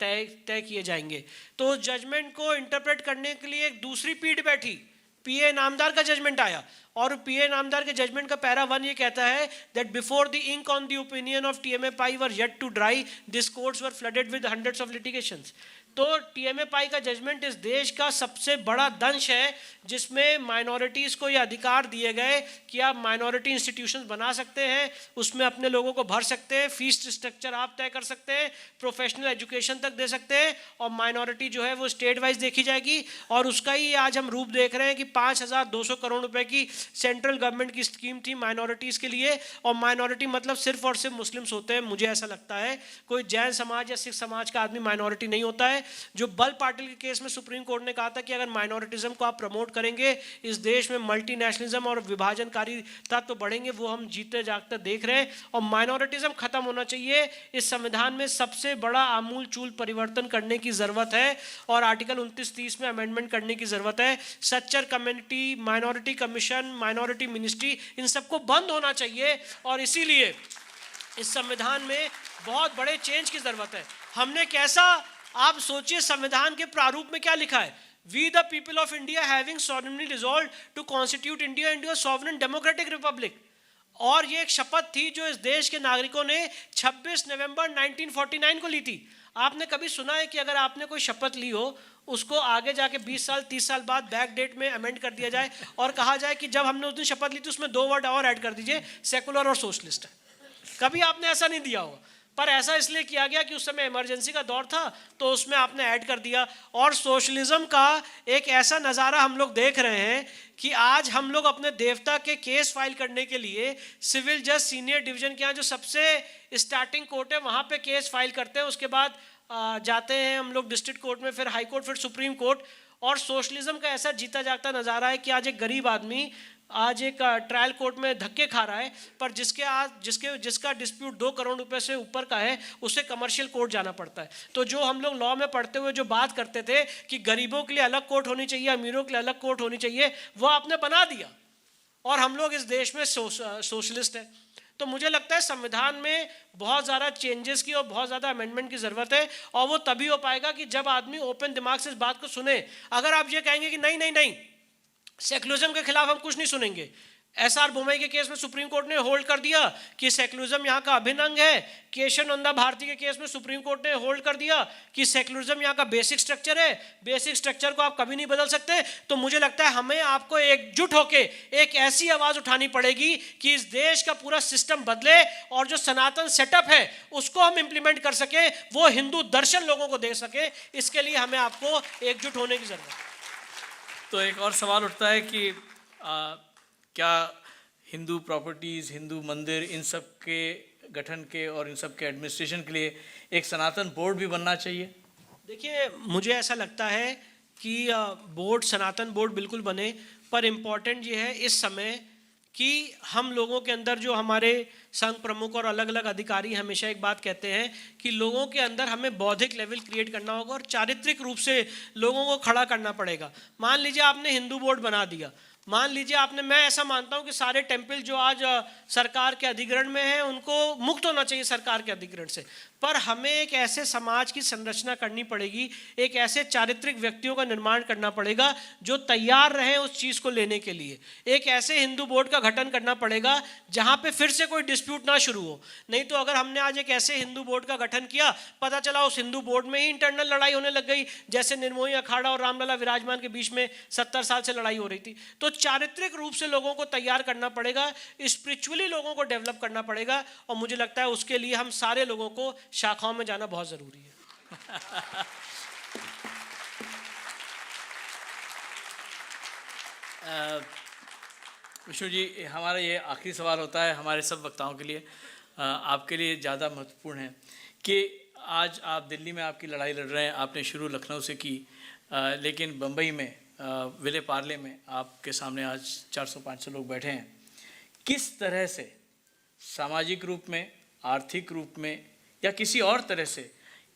तय किए जाएंगे। तो जजमेंट को इंटरप्रेट करने के लिए एक दूसरी पीठ बैठी, पीए नामदार का जजमेंट आया, और पीए नामदार के जजमेंट का पैरा 1 ये कहता है that before the ink on the opinion of TMA Pai were yet to dry, this courts were flooded with hundreds of litigations. तो टीएमए पाई का जजमेंट इस देश का सबसे बड़ा दंश है, जिसमें माइनॉरिटीज़ को ये अधिकार दिए गए कि आप माइनॉरिटी इंस्टीट्यूशंस बना सकते हैं, उसमें अपने लोगों को भर सकते हैं, फीस स्ट्रक्चर आप तय कर सकते हैं, प्रोफेशनल एजुकेशन तक दे सकते हैं, और माइनॉरिटी जो है वो स्टेट वाइज देखी जाएगी। और उसका ही आज हम रूप देख रहे हैं कि 5,200 करोड़ रुपए की सेंट्रल गवर्नमेंट की स्कीम थी माइनॉरिटीज़ के लिए। और माइनॉरिटी मतलब सिर्फ और सिर्फ मुस्लिम्स होते हैं, मुझे ऐसा लगता है कोई जैन समाज या सिख समाज का आदमी माइनॉरिटी नहीं होता है। जो बल पाटिल के केस में सुप्रीम कोर्ट ने कहा था कि अगर माइनॉरिटिज्म को आप प्रमोट करेंगे, इस देश में मल्टीनेशनलिज्म और विभाजनकारी तत्व बढ़ेंगे, वो हम जीते जागते देख रहे हैं, और माइनॉरिटिज्म खत्म होना चाहिए। इस संविधान में सबसे बड़ा आमूल चूल परिवर्तन करने की जरूरत है, और आर्टिकल 29-30 में अमेंडमेंट करने की जरूरत है। Sachar community, minority commission, minority ministry, इन सबको बंद होना चाहिए, और इसीलिए इस संविधान में बहुत बड़े चेंज की जरूरत है। हमने कैसा, आप सोचिए संविधान के प्रारूप में क्या लिखा है, we the people of India having solemnly resolved to constitute India into a sovereign democratic republic. और ये एक शपथ थी जो इस देश के नागरिकों ने 26 नवंबर 1949 को ली थी। आपने कभी सुना है कि अगर आपने कोई शपथ ली हो, उसको आगे जाके 20 साल 30 साल बाद बैक डेट में अमेंड कर दिया जाए और कहा जाए कि जब हमने उस दिन शपथ ली थी उसमें 2 वर्ड और ऐड कर दीजिए, सेकुलर और सोशलिस्ट है? कभी आपने ऐसा नहीं दिया होगा, पर ऐसा इसलिए किया गया कि उस समय इमरजेंसी का दौर था, तो उसमें आपने ऐड कर दिया। और सोशलिज्म का एक ऐसा नज़ारा हम लोग देख रहे हैं कि आज हम लोग अपने देवता के केस फाइल करने के लिए सिविल जज सीनियर डिवीजन के यहाँ जो सबसे स्टार्टिंग कोर्ट है वहाँ पे केस फाइल करते हैं, उसके बाद जाते हैं हम लोग डिस्ट्रिक्ट कोर्ट में, फिर हाई कोर्ट, फिर सुप्रीम कोर्ट। और सोशलिज्म का ऐसा जीता जागता नज़ारा है कि आज एक गरीब आदमी आज एक ट्रायल कोर्ट में धक्के खा रहा है, पर जिसका डिस्प्यूट 2 करोड़ रुपए से ऊपर का है, उसे कमर्शियल कोर्ट जाना पड़ता है। तो जो हम लोग लॉ में पढ़ते हुए जो बात करते थे कि गरीबों के लिए अलग कोर्ट होनी चाहिए, अमीरों के लिए अलग कोर्ट होनी चाहिए, वो आपने बना दिया, और हम लोग इस देश में सोशलिस्ट है। तो मुझे लगता है संविधान में बहुत ज़्यादा चेंजेस की और बहुत ज़्यादा अमेंडमेंट की ज़रूरत है, और वो तभी हो पाएगा कि जब आदमी ओपन दिमाग से इस बात को सुने। अगर आप ये कहेंगे कि नहीं नहीं नहीं, सेकुलरिज्म के खिलाफ हम कुछ नहीं सुनेंगे, एसआर बोमई के केस में सुप्रीम कोर्ट ने होल्ड कर दिया कि सेकुलरिज्म यहाँ का अभिन्न अंग है, केशवानंदा भारती के केस में सुप्रीम कोर्ट ने होल्ड कर दिया कि सेकुलरिज्म यहाँ का बेसिक स्ट्रक्चर है, बेसिक स्ट्रक्चर को आप कभी नहीं बदल सकते। तो मुझे लगता है हमें आपको एकजुट होकर एक ऐसी आवाज़ उठानी पड़ेगी कि इस देश का पूरा सिस्टम बदले, और जो सनातन सेटअप है उसको हम इम्प्लीमेंट कर सके, वो हिंदू दर्शन लोगों को दे सके। इसके लिए हमें आपको एकजुट होने की ज़रूरत है। तो एक और सवाल उठता है कि क्या हिंदू प्रॉपर्टीज़, हिंदू मंदिर, इन सब के गठन के और इन सब के एडमिनिस्ट्रेशन के लिए एक सनातन बोर्ड भी बनना चाहिए? देखिए, मुझे ऐसा लगता है कि बोर्ड, सनातन बोर्ड बिल्कुल बने, पर इम्पॉर्टेंट ये है इस समय कि हम लोगों के अंदर, जो हमारे संघ प्रमुख और अलग अलग अधिकारी हमेशा एक बात कहते हैं कि लोगों के अंदर हमें बौद्धिक लेवल क्रिएट करना होगा और चारित्रिक रूप से लोगों को खड़ा करना पड़ेगा। मान लीजिए आपने हिंदू बोर्ड बना दिया, मान लीजिए आपने, मैं ऐसा मानता हूं कि सारे टेम्पल जो आज सरकार के अधिग्रहण में हैं उनको मुक्त होना चाहिए सरकार के अधिग्रहण से, पर हमें एक ऐसे समाज की संरचना करनी पड़ेगी, एक ऐसे चारित्रिक व्यक्तियों का निर्माण करना पड़ेगा जो तैयार रहें उस चीज़ को लेने के लिए। एक ऐसे हिंदू बोर्ड का गठन करना पड़ेगा जहां पे फिर से कोई डिस्प्यूट ना शुरू हो। नहीं तो अगर हमने आज एक ऐसे हिंदू बोर्ड का गठन किया, पता चला उस हिंदू बोर्ड में ही इंटरनल लड़ाई होने लग गई, जैसे निर्मोही अखाड़ा और रामलला विराजमान के बीच में 70 साल से लड़ाई हो रही थी। तो चारित्रिक रूप से लोगों को तैयार करना पड़ेगा, स्पिरिचुअली लोगों को डेवलप करना पड़ेगा, और मुझे लगता है उसके लिए हम सारे लोगों को शाखाओं में जाना बहुत ज़रूरी है। विष्णु जी, हमारा ये आखिरी सवाल होता है हमारे सब वक्ताओं के लिए, आपके लिए ज़्यादा महत्वपूर्ण है कि आज आप दिल्ली में आपकी लड़ाई लड़ रहे हैं, आपने शुरू लखनऊ से की, लेकिन बम्बई में विले पार्ले में आपके सामने आज 400-500 लोग बैठे हैं। किस तरह से सामाजिक रूप में, आर्थिक रूप में या किसी और तरह से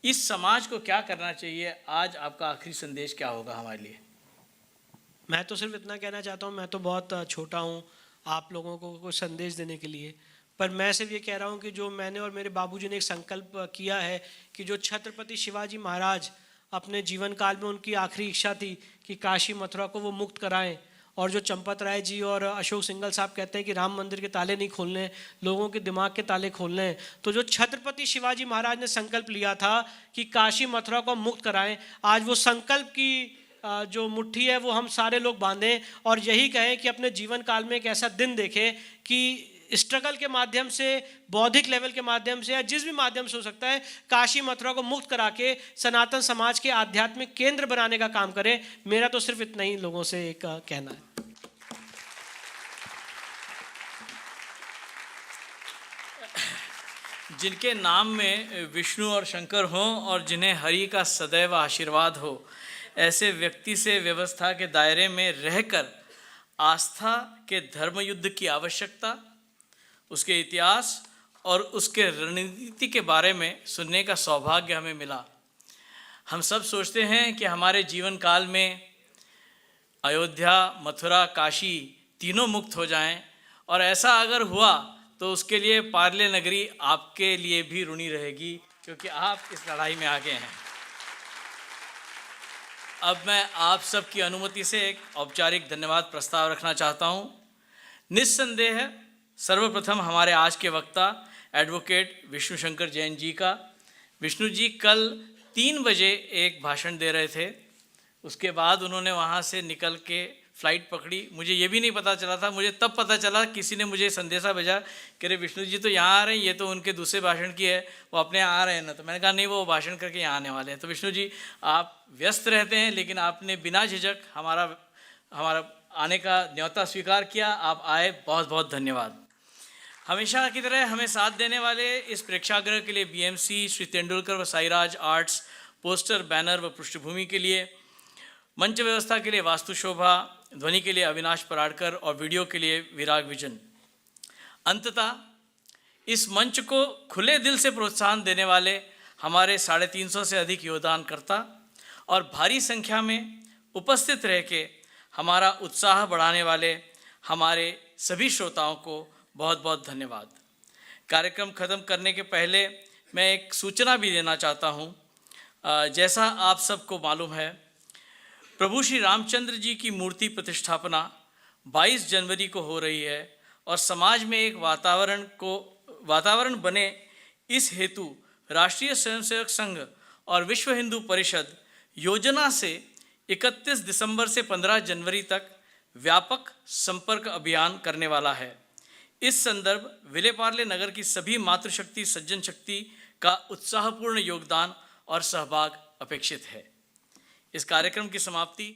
इस समाज को क्या करना चाहिए, आज आपका आखिरी संदेश क्या होगा हमारे लिए? मैं तो सिर्फ इतना कहना चाहता हूँ, मैं तो बहुत छोटा हूँ आप लोगों को कोई संदेश देने के लिए, पर मैं सिर्फ ये कह रहा हूँ कि जो मैंने और मेरे बाबूजी ने एक संकल्प किया है कि जो छत्रपति शिवाजी महाराज अपने जीवन काल में उनकी आखिरी इच्छा थी कि काशी मथुरा को वो मुक्त कराएं, और जो चंपत राय जी और अशोक सिंघल साहब कहते हैं कि राम मंदिर के ताले नहीं खोलने, लोगों के दिमाग के ताले खोलने हैं, तो जो छत्रपति शिवाजी महाराज ने संकल्प लिया था कि काशी मथुरा को मुक्त कराएं, आज वो संकल्प की जो मुट्ठी है वो हम सारे लोग बांधें और यही कहें कि अपने जीवन काल में एक ऐसा दिन देखें कि स्ट्रगल के माध्यम से, बौद्धिक लेवल के माध्यम से या जिस भी माध्यम से हो सकता है, काशी मथुरा को मुक्त करा के सनातन समाज के आध्यात्मिक केंद्र बनाने का काम करें। मेरा तो सिर्फ इतना ही लोगों से एक कहना है। जिनके नाम में विष्णु और शंकर हों और जिन्हें हरि का सदैव आशीर्वाद हो, ऐसे व्यक्ति से व्यवस्था के दायरे में रहकर आस्था के धर्म युद्ध की आवश्यकता, उसके इतिहास और उसके रणनीति के बारे में सुनने का सौभाग्य हमें मिला। हम सब सोचते हैं कि हमारे जीवन काल में अयोध्या, मथुरा, काशी तीनों मुक्त हो जाएं, और ऐसा अगर हुआ तो उसके लिए पार्ले नगरी आपके लिए भी ऋणी रहेगी, क्योंकि आप इस लड़ाई में आगे हैं। अब मैं आप सबकी अनुमति से एक औपचारिक धन्यवाद प्रस्ताव रखना चाहता हूं। निस्संदेह सर्वप्रथम हमारे आज के वक्ता एडवोकेट विष्णु शंकर जैन जी का। विष्णु जी कल 3 बजे एक भाषण दे रहे थे, उसके बाद उन्होंने वहां से निकल के फ़्लाइट पकड़ी। मुझे ये भी नहीं पता चला था, मुझे तब पता चला, किसी ने मुझे संदेशा भेजा कि अरे विष्णु जी तो यहाँ आ रहे हैं, ये तो उनके दूसरे भाषण की है, वो अपने यहाँ आ रहे हैं ना। तो मैंने कहा नहीं, वो भाषण करके यहाँ आने वाले हैं। तो विष्णु जी आप व्यस्त रहते हैं, लेकिन आपने बिना झिझक हमारा आने का न्योता स्वीकार किया, आप आए, बहुत बहुत धन्यवाद। हमेशा की तरह हमें साथ देने वाले इस प्रेक्षागृह के लिए BMC, श्री तेंदुलकर व साईराज आर्ट्स, पोस्टर, बैनर व पृष्ठभूमि के लिए, मंच व्यवस्था के लिए वास्तु शोभा, ध्वनि के लिए अविनाश पराड़कर और वीडियो के लिए विराग विजन। अंततः इस मंच को खुले दिल से प्रोत्साहन देने वाले हमारे 350 से अधिक योगदानकर्ता और भारी संख्या में उपस्थित रह के हमारा उत्साह बढ़ाने वाले हमारे सभी श्रोताओं को बहुत बहुत धन्यवाद। कार्यक्रम ख़त्म करने के पहले मैं एक सूचना भी देना चाहता हूँ। जैसा आप सबको मालूम है, प्रभु श्री रामचंद्र जी की मूर्ति प्रतिष्ठापना 22 जनवरी को हो रही है, और समाज में एक वातावरण बने, इस हेतु राष्ट्रीय स्वयंसेवक संघ और विश्व हिंदू परिषद योजना से 31 दिसंबर से 15 जनवरी तक व्यापक संपर्क अभियान करने वाला है। इस संदर्भ विले पार्ले नगर की सभी मातृशक्ति, सज्जन शक्ति का उत्साहपूर्ण योगदान और सहभाग अपेक्षित है। इस कार्यक्रम की समाप्ति